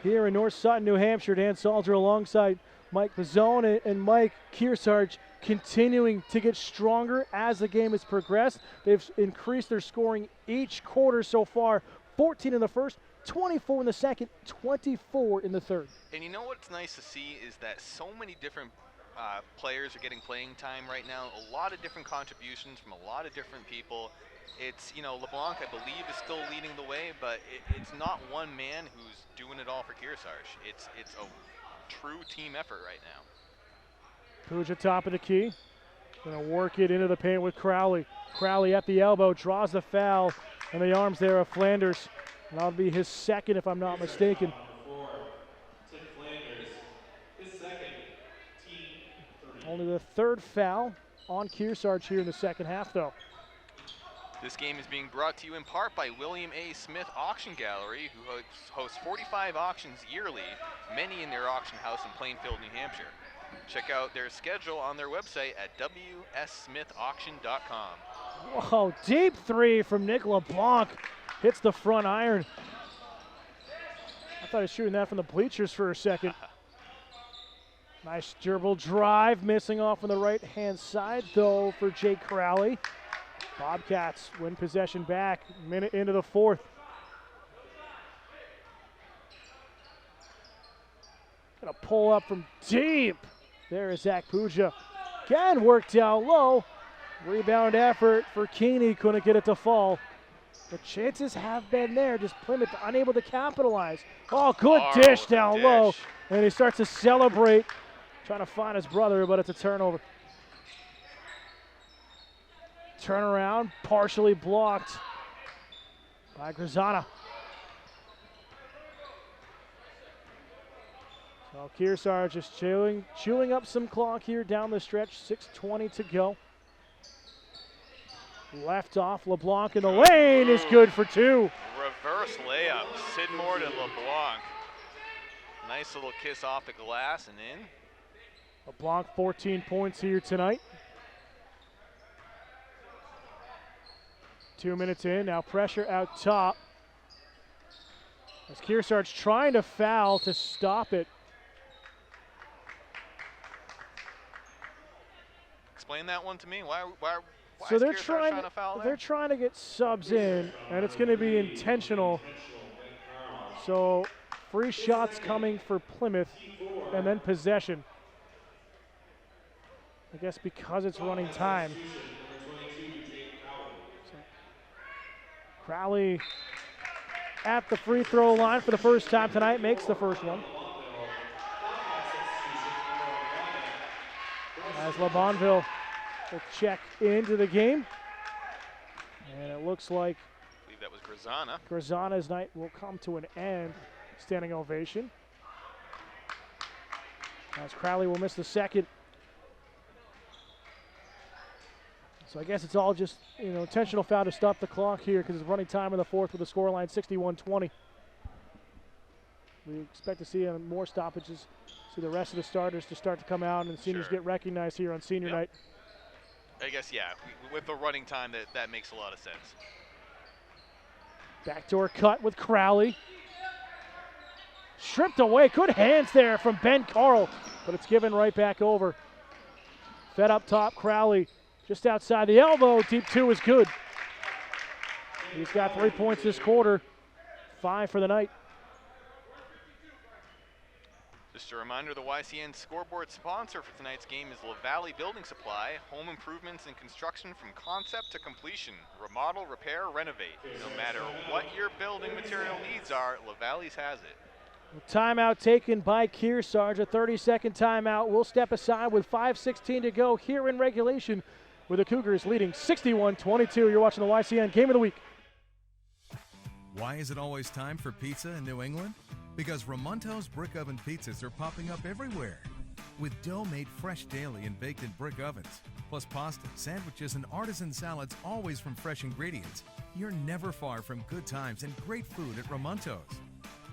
here in North Sutton, New Hampshire. Dan Salter alongside Mike Pizzone and Mike Kearsarge continuing to get stronger as the game has progressed. They've increased their scoring each quarter so far, 14 in the first, 24 in the second, 24 in the third. And you know what's nice to see is that so many different players are getting playing time right now. A lot of different contributions from a lot of different people. It's, you know, LeBlanc, I believe, is still leading the way, but it's not one man who's doing it all for Kearsarge. It's a true team effort right now. Puja top of the key. Gonna work it into the paint with Crowley. Crowley at the elbow, draws the foul, and the arms there of Flanders. And that'll be his second, if I'm not mistaken. Only the third foul on Kearsarge here in the second half, though. This game is being brought to you in part by William A. Smith Auction Gallery, who hosts 45 auctions yearly, many in their auction house in Plainfield, New Hampshire. Check out their schedule on their website at wssmithauction.com. Whoa, deep three from Nick LeBlanc. Hits the front iron. I thought he was shooting that from the bleachers for a second. Nice dribble drive, missing off on the right-hand side, though, for Jake Crowley. Bobcats win possession back, minute into the fourth. Gonna pull up from deep. There is Zach Puja. Again, worked down low. Rebound effort for Keeney, couldn't get it to fall. The chances have been there, just Plymouth unable to capitalize. Oh, good dish down low. And he starts to celebrate, trying to find his brother, but it's a turnover. Turnaround, partially blocked by Grazana. So Kearsarge just chewing up some clock here down the stretch, 6:20 to go. Left off, LeBlanc in the lane is good for two. Reverse layup, Sidmore to LeBlanc. Nice little kiss off the glass and in. LeBlanc 14 points here tonight. 2 minutes in, now pressure out top. As Kearsarge trying to foul to stop it. Explain that one to me. Why So is they're Kearsarge trying to foul there? they're trying to get subs in, and it's going to be intentional. So free shots coming for Plymouth, and then possession. I guess because it's running time. So Crowley at the free throw line for the first time tonight, makes the first one. As LaBonneville will check into the game. And it looks like I believe that was Grazana. Grazana's night will come to an end. Standing ovation. As Crowley will miss the second. So I guess it's all just, intentional foul to stop the clock here because it's running time in the fourth with the scoreline 61-20. We expect to see more stoppages. See the rest of the starters to start to come out and seniors get recognized here on senior night. I guess, yeah, with the running time, that makes a lot of sense. Backdoor cut with Crowley. Stripped away, good hands there from Ben Carl, but it's given right back over. Fed up top, Crowley just outside the elbow, deep two is good. He's got 3 points this quarter, 5 for the night. Just a reminder, the YCN scoreboard sponsor for tonight's game is LaValley Building Supply. Home improvements and construction from concept to completion. Remodel, repair, renovate. No matter what your building material needs are, LaValley's has it. Timeout taken by Kearsarge, a 30-second timeout. We'll step aside with 5:16 to go here in regulation with the Cougars leading 61-22. You're watching the YCN Game of the Week. Why is it always time for pizza in New England? Because Ramonto's brick oven pizzas are popping up everywhere. With dough made fresh daily and baked in brick ovens, plus pasta, sandwiches, and artisan salads always from fresh ingredients, you're never far from good times and great food at Ramonto's.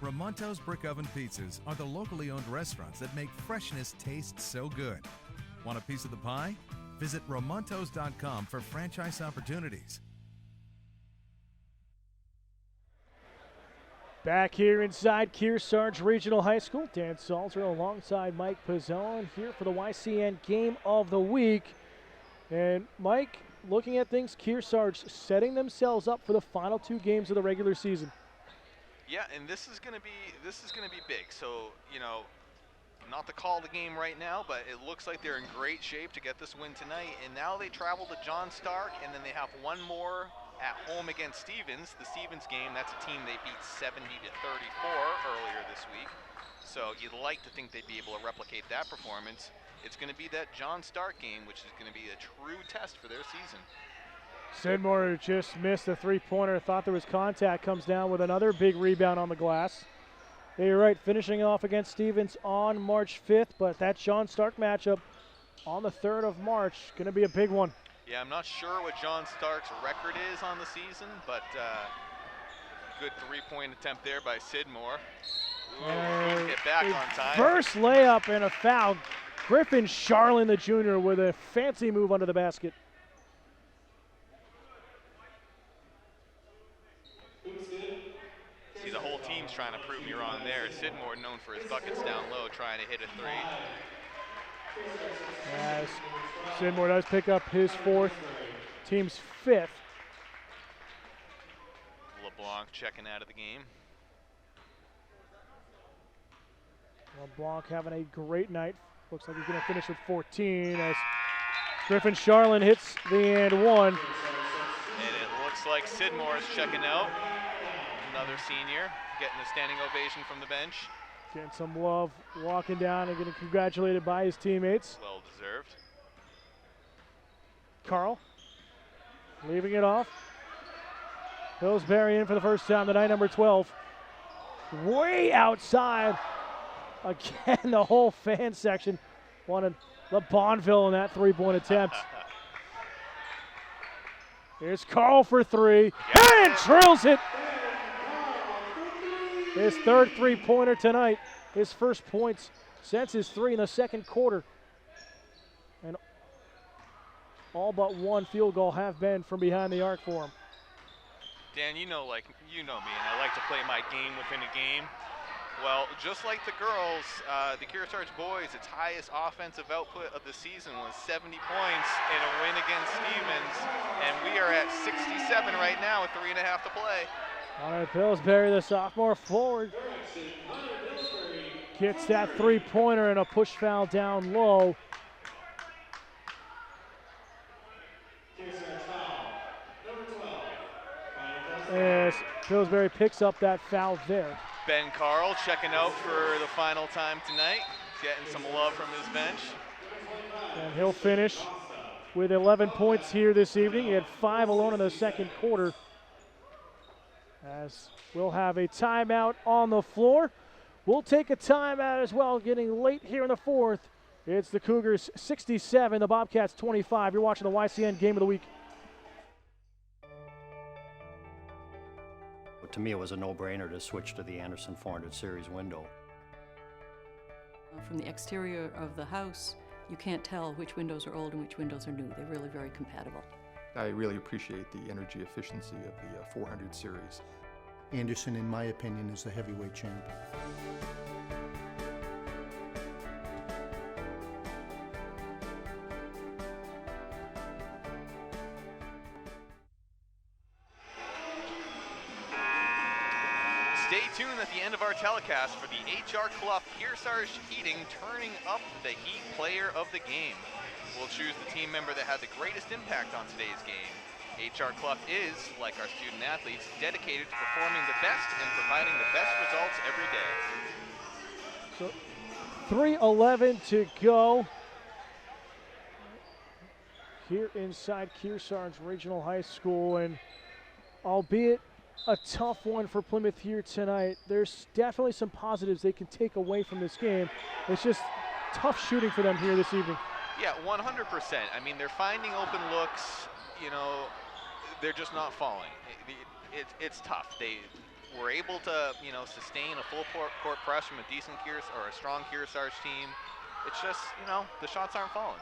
Ramonto's brick oven pizzas are the locally owned restaurants that make freshness taste so good. Want a piece of the pie? Visit Ramontos.com for franchise opportunities. Back here inside Kearsarge Regional High School, Dan Salzer alongside Mike Pizzon here for the YCN Game of the Week. And Mike, looking at things, Kearsarge setting themselves up for the final 2 games of the regular season. Yeah, and this is gonna be big. So, you know, not to call the game right now, but it looks like they're in great shape to get this win tonight. And now they travel to John Stark, and then they have one more at home against Stevens. The Stevens game, that's a team they beat 70-34 earlier this week. So you'd like to think they'd be able to replicate that performance. It's going to be that John Stark game, which is going to be a true test for their season. Sidmore just missed a 3-pointer, thought there was contact, comes down with another big rebound on the glass. Yeah, you're right, finishing off against Stevens on March 5th, but that John Stark matchup on the 3rd of March, going to be a big one. Yeah, I'm not sure what John Stark's record is on the season, but good 3-point attempt there by Sidmore. Couldn't get back on time. First layup and a foul. Griffin Charlin, the junior, with a fancy move under the basket. See, the whole team's trying to prove me wrong there. Sidmore, known for his buckets down low, trying to hit a 3. As Sidmore does pick up his 4th, team's 5th. LeBlanc checking out of the game. LeBlanc having a great night. Looks like he's going to finish with 14 as Griffin Charlin hits the and one. And it looks like Sidmore is checking out. Another senior getting a standing ovation from the bench. Getting some love, walking down and getting congratulated by his teammates. Well deserved. Carl leaving it off. Pillsbury in for the first time tonight, number 12. Way outside. Again, the whole fan section wanted LeBonville in that 3-point attempt. Here's Carl for 3, and drills it. His 3rd 3-pointer tonight, his first points since his 3 in the 2nd quarter. And all but one field goal have been from behind the arc for him. Dan, you know me, and I like to play my game within a game. Well, just like the girls, the Kearsarge boys, its highest offensive output of the season was 70 points in a win against Stevens, and we are at 67 right now with 3.5 to play. Hunter Pillsbury, the sophomore forward, gets that 3-pointer and a push foul down low. As Pillsbury picks up that foul there. Ben Carl checking out for the final time tonight, getting some love from his bench. And he'll finish with 11 points here this evening. He had 5 alone in the 2nd quarter. As we'll have a timeout on the floor. We'll take a timeout as well, getting late here in the 4th. It's the Cougars 67, the Bobcats 25. You're watching the YCN Game of the Week. To me, it was a no-brainer to switch to the Anderson 400 series window. From the exterior of the house, you can't tell which windows are old and which windows are new. They're really very compatible. I really appreciate the energy efficiency of the 400 series. Anderson, in my opinion, is the heavyweight champ. Stay tuned at the end of our telecast for the HR Clough Kearsarge Heating turning up the Heat player of the game. We'll choose the team member that had the greatest impact on today's game. HR Clough is, like our student athletes, dedicated to performing the best and providing the best results every day. So 3:11 to go here inside Kearsarge Regional High School, and albeit a tough one for Plymouth here tonight, there's definitely some positives they can take away from this game. It's just tough shooting for them here this evening. Yeah, 100%. I mean, they're finding open looks, you know, they're just not falling. It's tough. They were able to, you know, sustain a full court press from a decent or a strong Kearsarge team. It's just, you know, the shots aren't falling.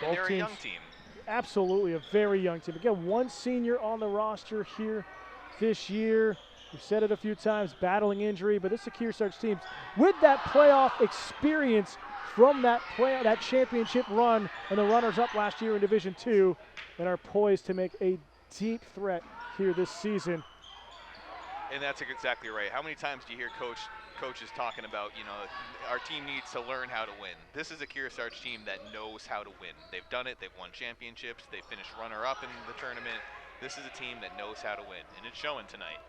And they're a young team. Absolutely, a very young team. Again, one senior on the roster here this year. We've said it a few times, battling injury, but this is a Kearsarge team with that playoff experience from that championship run and the runners-up last year in Division II, and are poised to make a deep threat here this season. And that's exactly right. How many times do you hear coaches talking about, you know, our team needs to learn how to win? This is a Kearsarge team that knows how to win. They've done it. They've won championships. They finished runner-up in the tournament. This is a team that knows how to win, and it's showing tonight.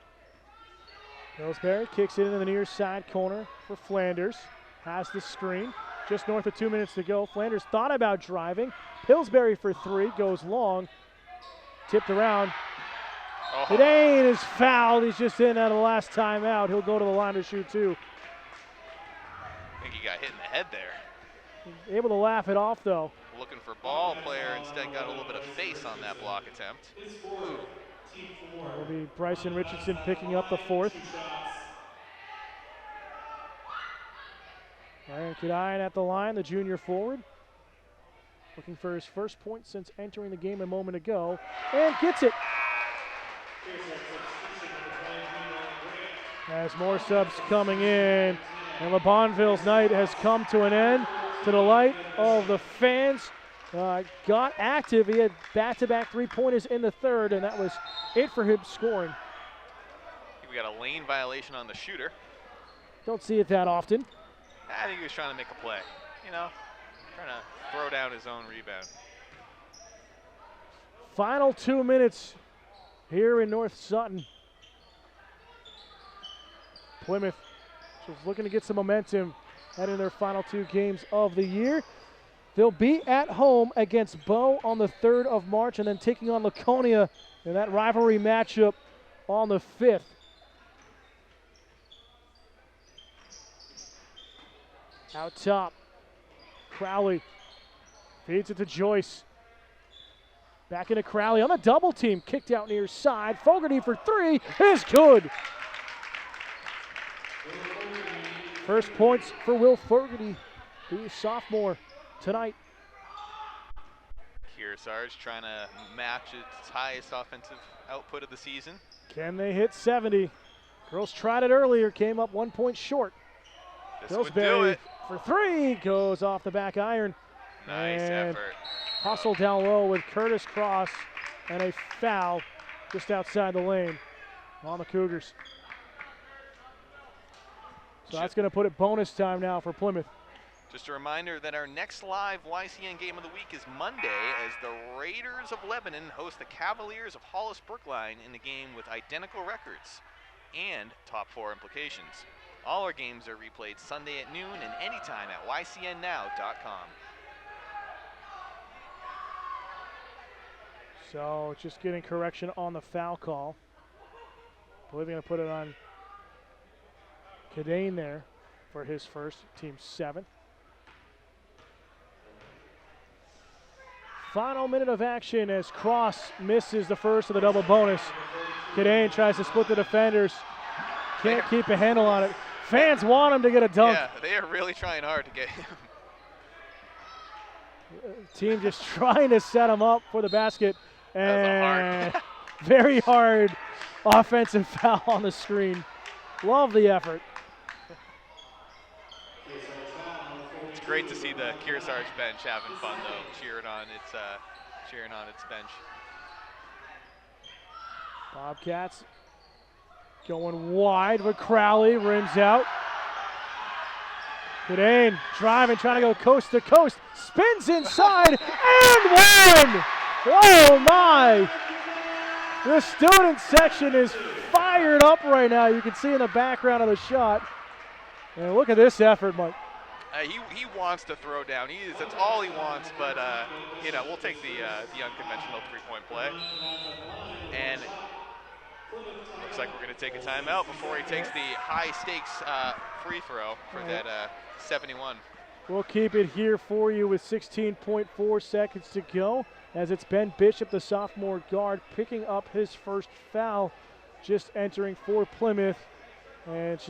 Pillsbury kicks it into the near side corner for Flanders. Has the screen. Just north of 2 minutes to go. Flanders thought about driving. Pillsbury for three, goes long. Tipped around. Kadane is fouled. He's just in at the last timeout. He'll go to the line to shoot two. I think he got hit in the head there. Able to laugh it off, though. Looking for ball player, instead got a little bit of face on that block attempt. Ooh. Will be Bryson Richardson picking up the fourth. Ryan Kadine at the line, the junior forward. Looking for his first point since entering the game a moment ago, and gets it. As more subs coming in, and LeBonville's night has come to an end. To the light of the fans, got active. He had back-to-back three-pointers in the third, and that was it for him scoring. We got a lane violation on the shooter. Don't see it that often. I think he was trying to make a play, you know, trying to throw down his own rebound. Final 2 minutes here in North Sutton. Plymouth just looking to get some momentum heading their final two games of the year. They'll be at home against Bow on the 3rd of March and then taking on Laconia in that rivalry matchup on the 5th. Out top, Crowley feeds it to Joyce. Back into Crowley on the double team, kicked out near side. Fogarty for three is good. First points for Will Fogarty, who's sophomore tonight. Kearsarge trying to match its highest offensive output of the season. Can they hit 70? Girls tried it earlier, came up 1 point short. This would do it. For three, goes off the back iron. Nice effort. Hustle down low with Curtis Cross and a foul just outside the lane on the Cougars. So that's going to put it bonus time now for Plymouth. Just a reminder that our next live YCN game of the week is Monday as the Raiders of Lebanon host the Cavaliers of Hollis Brookline in a game with identical records and top 4 implications. All our games are replayed Sunday at noon and anytime at ycnnow.com. So just getting correction on the foul call. I believe they're going to put it on Kadane there for his first, team 7th. Final minute of action as Cross misses the first of the double bonus. Kadane tries to split the defenders. Can't keep a handle on it. Fans want him to get a dunk. Yeah, they are really trying hard to get him. Team just trying to set him up for the basket. And very hard offensive foul on the screen. Love the effort. It's great to see the Kearsarge bench having fun though, cheering on its bench. Bobcats Going wide, but Crowley rims out. Cadane driving, trying to go coast to coast. Spins inside and one! Oh my! The student section is fired up right now. You can see in the background of the shot. And look at this effort, Mike. He wants to throw down. That's all he wants, but we'll take the unconventional three-point play. And looks like we're going to take a timeout before he takes the high-stakes free throw for that 71. We'll keep it here for you with 16.4 seconds to go, as it's Ben Bishop, the sophomore guard, picking up his first foul, just entering for Plymouth. And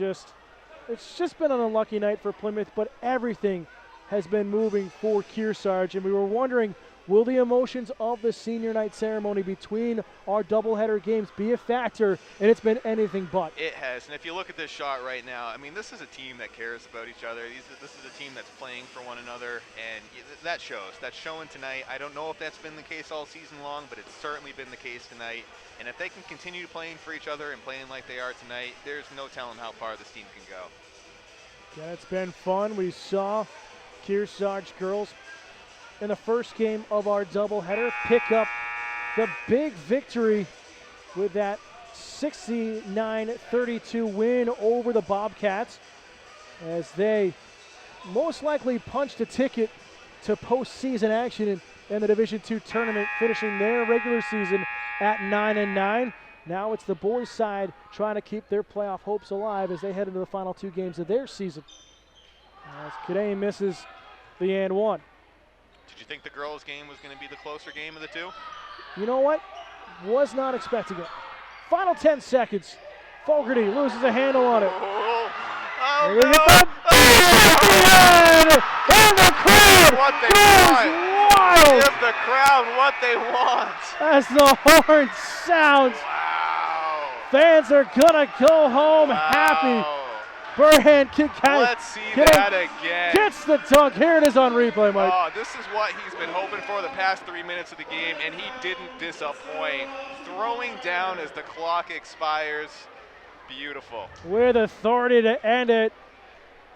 it's just been an unlucky night for Plymouth, but everything has been moving for Kearsarge. And we were wondering, will the emotions of the senior night ceremony between our doubleheader games be a factor? And it's been anything but. It has. And if you look at this shot right now, I mean, this is a team that cares about each other. This is a team that's playing for one another, and that shows. That's showing tonight. I don't know if that's been the case all season long, but it's certainly been the case tonight. And if they can continue playing for each other and playing like they are tonight, there's no telling how far this team can go. Yeah, it's been fun. We saw Kearsarge girls in the first game of our doubleheader pick up the big victory with that 69-32 win over the Bobcats, as they most likely punched a ticket to postseason action in the Division II tournament, finishing their regular season at 9-9. Now it's the boys' side trying to keep their playoff hopes alive as they head into the final two games of their season. As Cadane misses the and one. Did you think the girls' game was going to be the closer game of the two? You know what? Was not expecting it. Final 10 seconds. Fogarty loses a handle on it. Oh, no. And the crowd what they goes want. wild. Give the crowd what they want. As the horn sounds. Wow. Fans are going to go home happy. Burhan Let's see that again. Gets the dunk. Here it is on replay, Mike. Oh, this is what he's been hoping for the past 3 minutes of the game, and he didn't disappoint. Throwing down as the clock expires. Beautiful. With authority to end it,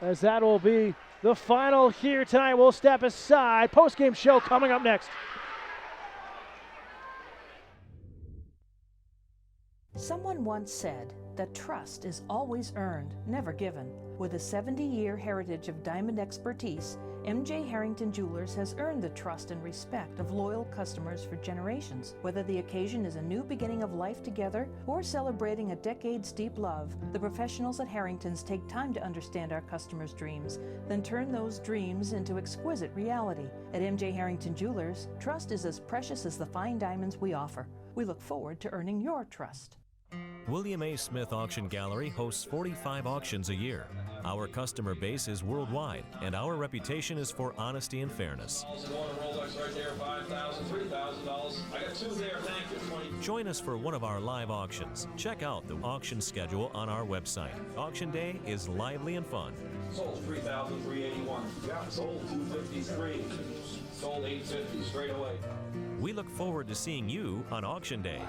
as that will be the final here tonight. We'll step aside. Post-game show coming up next. Someone once said that trust is always earned, never given. With a 70-year heritage of diamond expertise, MJ Harrington Jewelers has earned the trust and respect of loyal customers for generations. Whether the occasion is a new beginning of life together or celebrating a decade's deep love, the professionals at Harrington's take time to understand our customers' dreams, then turn those dreams into exquisite reality. At MJ Harrington Jewelers, trust is as precious as the fine diamonds we offer. We look forward to earning your trust. William A. Smith Auction Gallery hosts 45 auctions a year. Our customer base is worldwide, and our reputation is for honesty and fairness. Join us for one of our live auctions. Check out the auction schedule on our website. Auction day is lively and fun. Sold 3,381. Yeah, sold 253. Sold 850 straight away. We look forward to seeing you on auction day.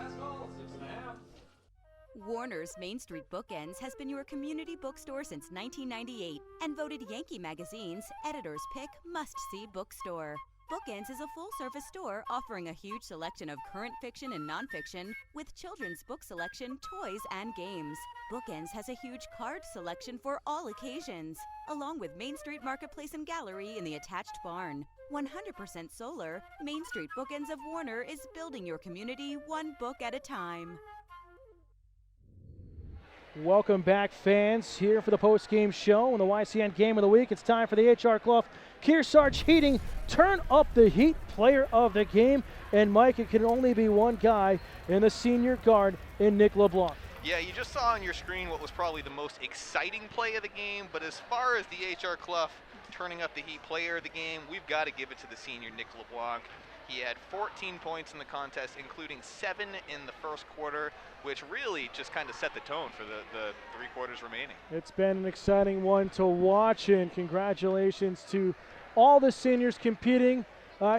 Warner's Main Street Bookends has been your community bookstore since 1998 and voted Yankee Magazine's Editor's Pick Must-See Bookstore. Bookends is a full-service store offering a huge selection of current fiction and nonfiction with children's book selection, toys, and games. Bookends has a huge card selection for all occasions, along with Main Street Marketplace and Gallery in the attached barn. 100% solar, Main Street Bookends of Warner is building your community one book at a time. Welcome back, fans, here for the post-game show and the YCN Game of the Week. It's time for the H.R. Clough Kearsarge Heating Turn Up the Heat Player of the Game. And, Mike, it can only be one guy in the senior guard in Nick LeBlanc. Yeah, you just saw on your screen what was probably the most exciting play of the game, but as far as the H.R. Clough turning up the Heat Player of the Game, we've got to give it to the senior Nick LeBlanc. He had 14 points in the contest, including 7 in the first quarter, which really just kind of set the tone for the 3 quarters remaining. It's been an exciting one to watch, and congratulations to all the seniors competing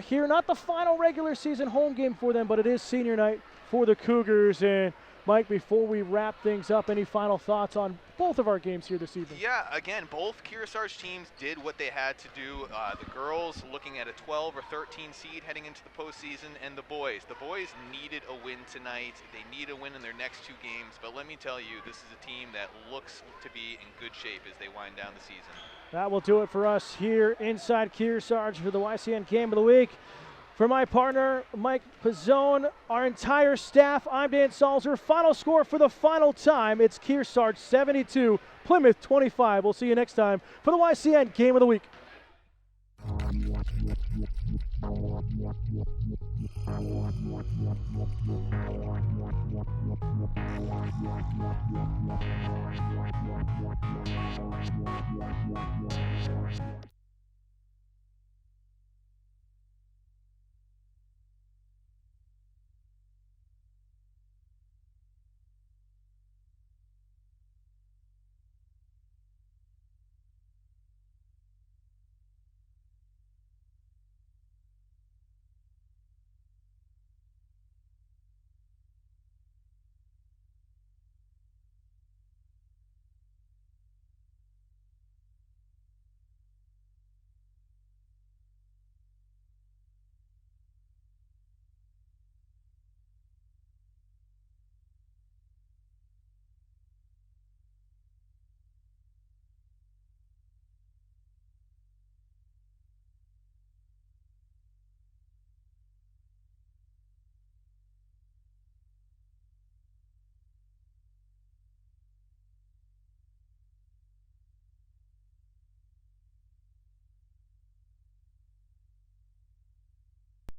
here. Not the final regular season home game for them, but it is senior night for the Cougars, and Mike, before we wrap things up, any final thoughts on both of our games here this evening? Yeah, again, both Kearsarge teams did what they had to do. The girls looking at a 12 or 13 seed heading into the postseason, and the boys needed a win tonight. They need a win in their next 2 games, but let me tell you, this is a team that looks to be in good shape as they wind down the season. That will do it for us here inside Kearsarge for the YCN Game of the Week. For my partner, Mike Pizzone, our entire staff, I'm Dan Salzer. Final score for the final time, it's Kearsarge 72, Plymouth 25. We'll see you next time for the YCN Game of the Week.